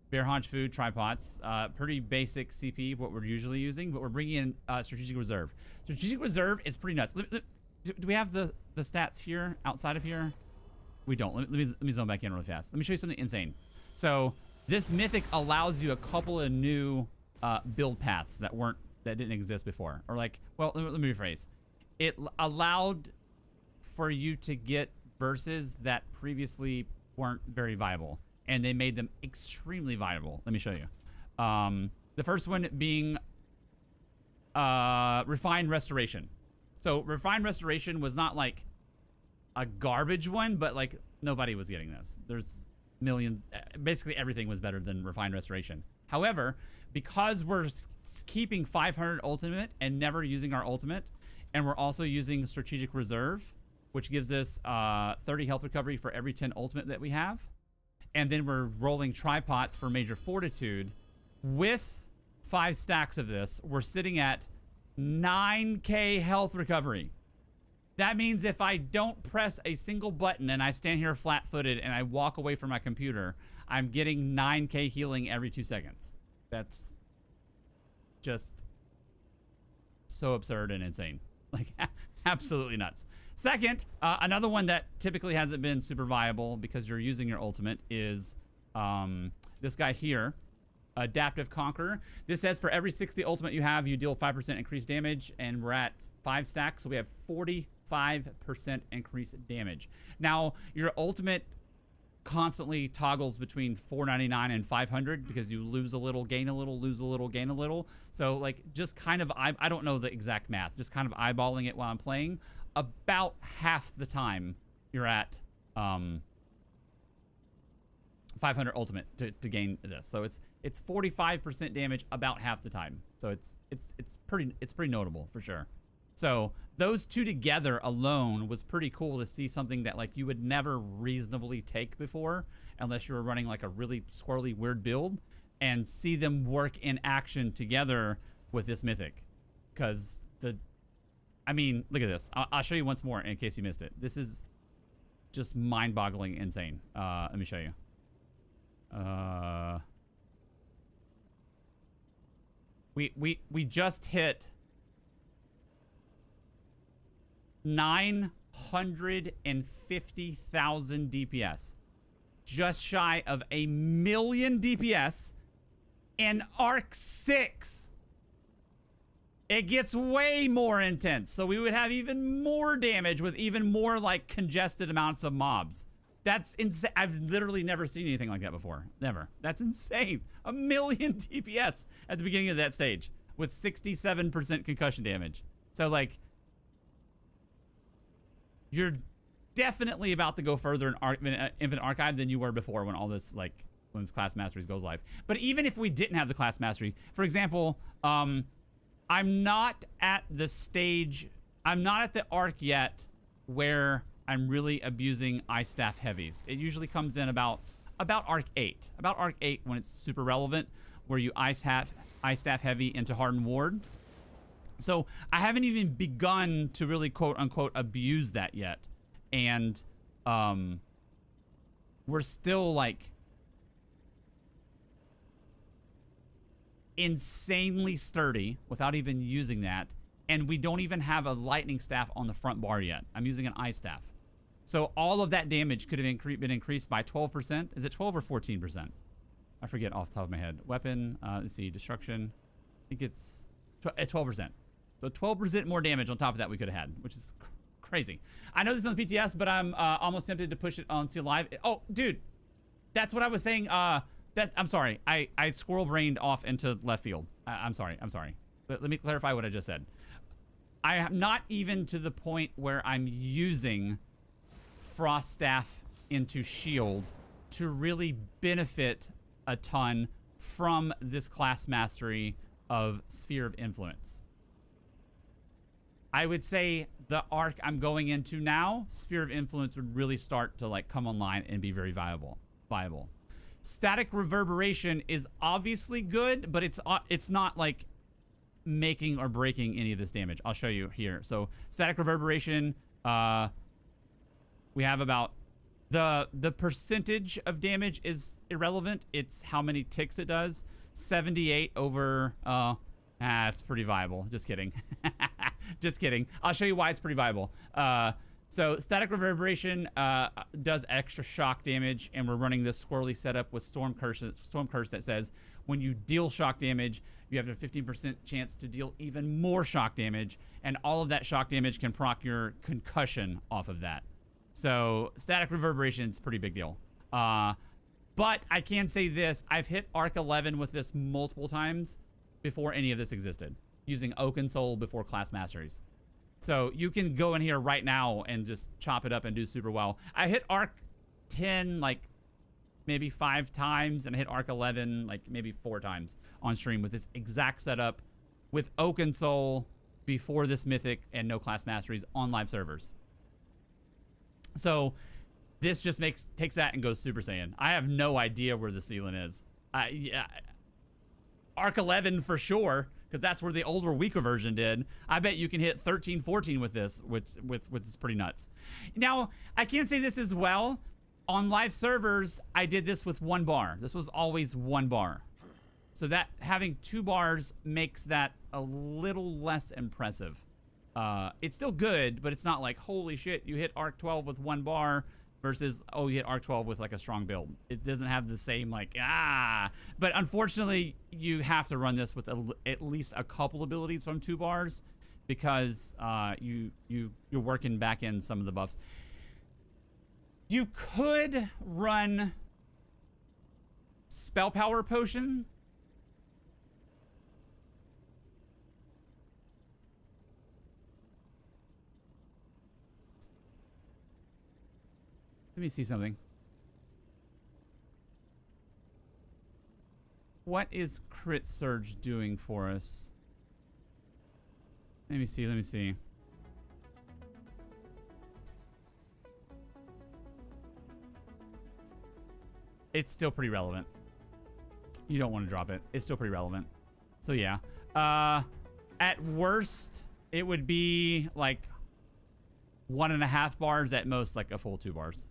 Bear Haunch Food, Tripods. Pretty basic CP, what we're usually using, but we're bringing in Strategic Reserve. Strategic Reserve is pretty nuts. Do we have the stats here, outside of here? We don't. Let me zone back in really fast. Let me show you something insane. So this Mythic allows you a couple of new build paths that didn't exist before. Or like, well, let me rephrase. It allowed for you to get verses that previously weren't very viable. And they made them extremely viable. Let me show you. The first one being Refined Restoration. So Refined Restoration was not like a garbage one, but like nobody was getting this. There's millions. Basically everything was better than Refined Restoration. However, because we're keeping 500 ultimate and never using our ultimate, and we're also using Strategic Reserve, which gives us 30 health recovery for every 10 ultimate that we have. And then we're rolling tripods for Major Fortitude. With 5 stacks of this, we're sitting at 9k health recovery. That means if I don't press a single button and I stand here flat-footed and I walk away from my computer, I'm getting 9k healing every 2 seconds. That's just so absurd and insane. Like, absolutely nuts. Second, another one that typically hasn't been super viable because you're using your ultimate is this guy here, Adaptive Conqueror. This says for every 60 ultimate you have, you deal 5% increased damage, and we're at 5 stacks, so we have 45% increased damage. Now, your ultimate constantly toggles between 499 and 500 because you lose a little, gain a little, lose a little, gain a little. So, like, just kind of, I don't know the exact math, just kind of eyeballing it while I'm playing. About half the time you're at 500 ultimate to gain this. So it's 45% damage about half the time. So it's pretty notable for sure. So those two together alone was pretty cool to see something that like you would never reasonably take before unless you were running like a really squirrely weird build, and see them work in action together with this mythic. Because I mean, look at this. I'll show you once more in case you missed it. This is just mind-boggling insane. Let me show you. We just hit 950,000 DPS, just shy of 1,000,000 DPS in Arc 6. It gets way more intense, so we would have even more damage with even more like congested amounts of mobs. That's insane. I've literally never seen anything like that before. Never. That's insane. 1,000,000 DPS at the beginning of that stage with 67% concussion damage. So like, you're definitely about to go further in Infinite Archive than you were before when all this like when this class masteries goes live. But even if we didn't have the class mastery, for example, I'm not at the stage. I'm not at the arc yet where I'm really abusing Ice Staff heavies. It usually comes in about Arc 8. About Arc 8 when it's super relevant, where you Ice Staff heavy into Hardened Ward. So I haven't even begun to really quote unquote abuse that yet. And we're still like insanely sturdy without even using that. And we don't even have a lightning staff on the front bar yet. I'm using an ice staff. So all of that damage could have been increased by 12%. Is it 12 or 14%? I forget off the top of my head. Weapon, let's see, destruction. I think it's 12%. So 12% more damage on top of that we could have had, which is crazy. I know this is on PTS, but I'm almost tempted to push it on to live. Oh, dude, that's what I was saying. I'm sorry. I squirrel brained off into left field. I'm sorry. But let me clarify what I just said. I am not even to the point where I'm using Frost Staff into Shield to really benefit a ton from this class mastery of Sphere of Influence. I would say the arc I'm going into now, Sphere of Influence would really start to like come online and be very viable. Static Reverberation is obviously good, but it's not like making or breaking any of this damage. I'll show you here. So Static Reverberation, we have about the percentage of damage is irrelevant. It's how many ticks it does. 78 over it's pretty viable. Just kidding. Just kidding. I'll show you why it's pretty viable. So Static Reverberation does extra shock damage, and we're running this squirrely setup with Storm Curse that says when you deal shock damage, you have a 15% chance to deal even more shock damage, and all of that shock damage can proc your concussion off of that. So Static Reverberation is a pretty big deal. But I can say this, I've hit Arc 11 with this multiple times before any of this existed, using Oaken Soul before class masteries. So you can go in here right now and just chop it up and do super well. I hit Arc 10 like maybe 5 times, and I hit Arc 11 like maybe 4 times on stream with this exact setup with Oaken Soul before this mythic and no class masteries on live servers. So this just takes that and goes Super Saiyan. I have no idea where the ceiling is. Yeah, Arc 11 for sure, because that's where the older, weaker version did. I bet you can hit 13, 14 with this, which is pretty nuts. Now, I can say this as well. On live servers, I did this with 1 bar. This was always 1 bar. So that having 2 bars makes that a little less impressive. It's still good, but it's not like, holy shit, you hit Arc 12 with 1 bar versus, oh, you hit Arc 12 with like a strong build. It doesn't have the same like, But unfortunately, you have to run this with at least a couple abilities from 2 bars because you're working back in some of the buffs. You could run Spell Power Potion. Let me see something. What is Crit Surge doing for us? Let me see, let me see. It's still pretty relevant. You don't want to drop it. It's still pretty relevant. So yeah. At worst, it would be like 1.5 bars, at most like a full 2 bars.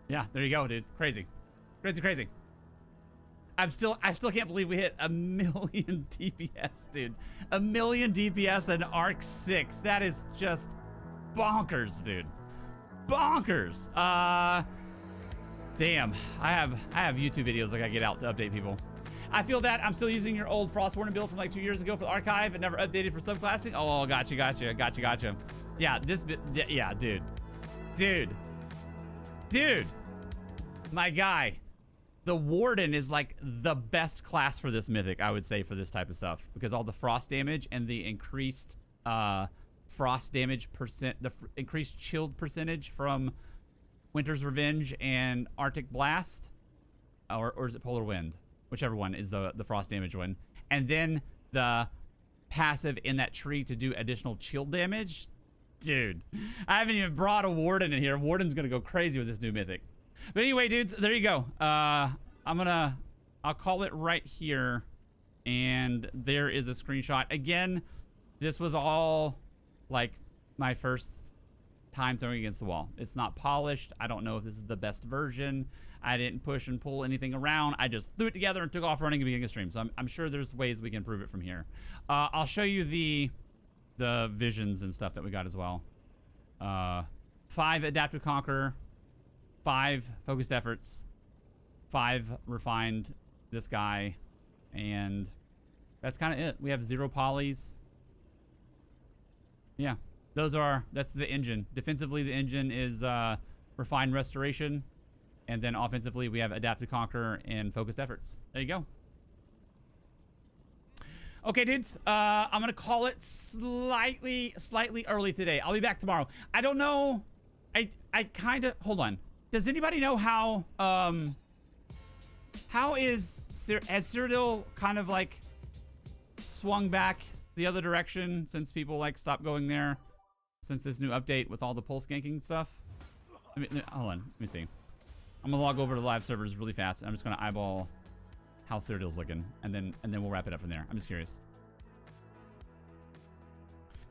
Yeah, there you go, dude. Crazy. Crazy, crazy. I still can't believe we hit 1 million DPS, dude. 1 million DPS in Arc 6. That is just bonkers, dude. Bonkers. Damn. I have YouTube videos I gotta get out to update people. I feel that I'm still using your old Frostborn build from like 2 years ago for the archive and never updated for subclassing. Oh, gotcha. Yeah, this bit. Yeah, dude. Dude. My guy. The Warden is like the best class for this mythic, I would say, for this type of stuff, because all the frost damage and the increased frost damage increased chilled percentage from Winter's Revenge and Arctic Blast, or is it Polar Wind? Whichever one is the frost damage one, and then the passive in that tree to do additional chill damage. Dude, I haven't even brought a Warden in here. Warden's gonna go crazy with this new mythic. But anyway, dudes, there you go. I'll call it right here. And there is a screenshot. Again, this was all like my first time throwing against the wall. It's not polished. I don't know if this is the best version. I didn't push and pull anything around. I just threw it together and took off running at the beginning of the stream. So I'm sure there's ways we can improve it from here. I'll show you the visions and stuff that we got as well. 5 Adaptive Conquer. 5 focused efforts, 5 refined this guy, and that's kind of it. We have 0 polys. Yeah, that's the engine. Defensively, the engine is refined restoration, and then offensively, we have adaptive conquer and focused efforts. There you go. Okay, dudes, I'm gonna call it slightly early today. I'll be back tomorrow. I don't know. I kind of hold on. Does anybody know how has Cyrodiil kind of like swung back the other direction since people like stopped going there since this new update with all the pulse ganking stuff? I mean, hold on, let me see. I'm gonna log over to the live servers really fast. I'm just gonna eyeball how Cyrodiil's looking, and then we'll wrap it up from there. I'm just curious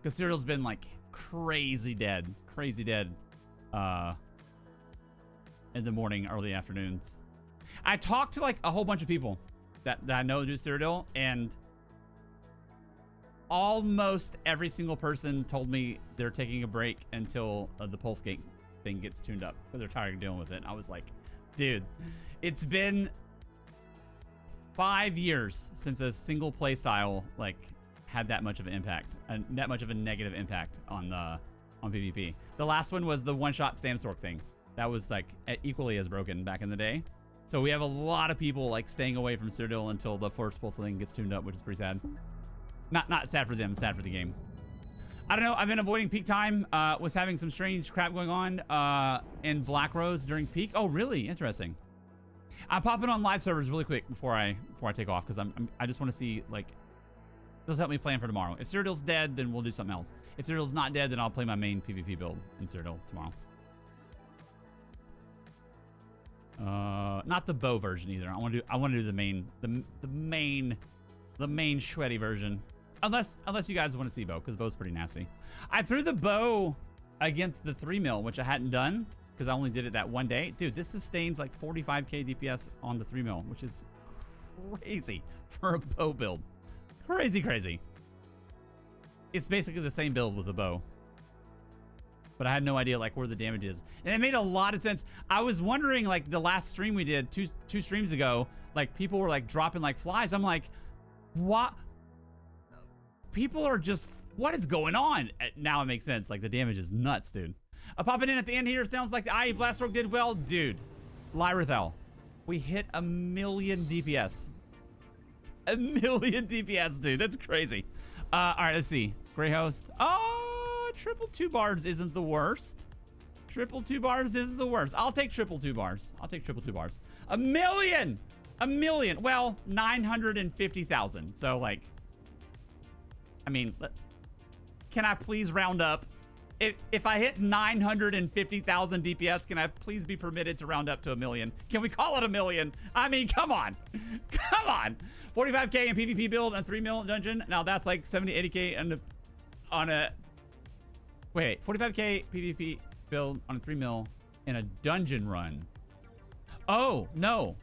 because Cyrodiil's been like crazy dead. In the morning, early afternoons. I talked to like a whole bunch of people that I know do Cyrodiil, and almost every single person told me they're taking a break until the pulse gate thing gets tuned up because they're tired of dealing with it. I was like, dude, it's been 5 years since a single play style like had that much of an impact and that much of a negative impact on PvP. The last one was the one-shot Stam Sorc thing. That was like equally as broken back in the day. So we have a lot of people like staying away from Cyrodiil until the first pulse thing gets tuned up, which is pretty sad. Not sad for them, sad for the game. I don't know. I've been avoiding peak time. Was having some strange crap going on in Black Rose during peak. Oh, really? Interesting. I'm popping on live servers really quick before I take off because I just want to see like this help me plan for tomorrow. If Cyrodiil's dead, then we'll do something else. If Cyrodiil's not dead, then I'll play my main PvP build in Cyrodiil tomorrow. Not the bow version either. I want to do the main shreddy version. Unless you guys want to see bow, because bow's pretty nasty. I threw the bow against the 3 mil, which I hadn't done because I only did it that one day. Dude, this sustains like 45k DPS on the 3 mil, which is crazy for a bow build. Crazy. It's basically the same build with a bow. But I had no idea like where the damage is. And it made a lot of sense. I was wondering like the last stream we did two streams ago, like people were like dropping like flies. I'm like, what? People are just, what is going on? Now it makes sense. Like the damage is nuts, dude. Popping in at the end here. Sounds like the IE Blast Stroke did well. Dude, Lyrithel. We hit 1 million DPS. 1 million DPS, dude. That's crazy. All right, let's see. Grey Host. Oh, triple 2 bars isn't the worst. Triple 2 bars isn't the worst. I'll take triple 2 bars. I'll take triple 2 bars. A million! A million. Well, 950,000. So, like, I mean, can I please round up? If I hit 950,000 DPS, can I please be permitted to round up to a million? Can we call it a million? I mean, come on. Come on. 45K in PvP build and 3 mil dungeon. Now that's like 70, 80K on a... Wait, 45K PvP build on a 3 mil in a dungeon run. Oh, no.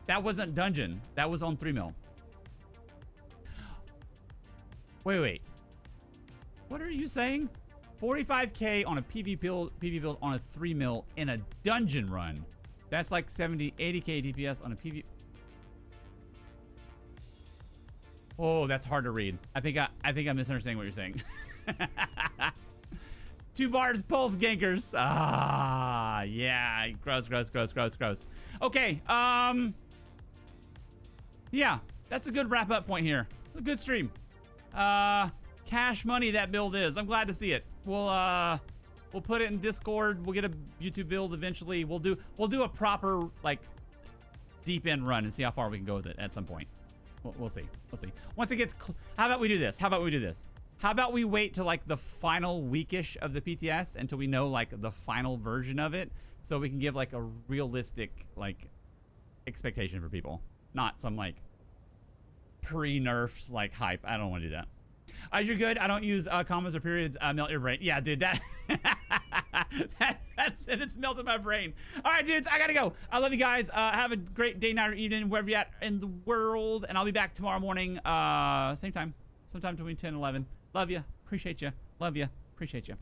That wasn't dungeon. That was on 3 mil. Wait. What are you saying? 45K on a PvP build on a 3 mil in a dungeon run. That's like 70, 80K DPS on a PvP. Oh, that's hard to read. I think I'm misunderstanding what you're saying. 2 bars pulse gankers. Ah, yeah. Gross. Okay. Yeah, that's a good wrap up point here. A good stream. Cash money that build is. I'm glad to see it. We'll put it in Discord. We'll get a YouTube build eventually. We'll do a proper like deep end run and see how far we can go with it at some point. We'll see. Once it gets, how about we do this? How about we wait till like the final weekish of the PTS until we know like the final version of it, so we can give like a realistic like expectation for people, not some like pre-nerfed like hype. I don't want to do that. You're good. I don't use commas or periods. Melt your brain. Yeah, dude, that's it. It's melted my brain. All right, dudes, I gotta go. I love you guys. Have a great day, night, or evening, wherever you're at in the world. And I'll be back tomorrow morning, same time, sometime between 10 and 11. Love you. Appreciate you. Love you. Appreciate you.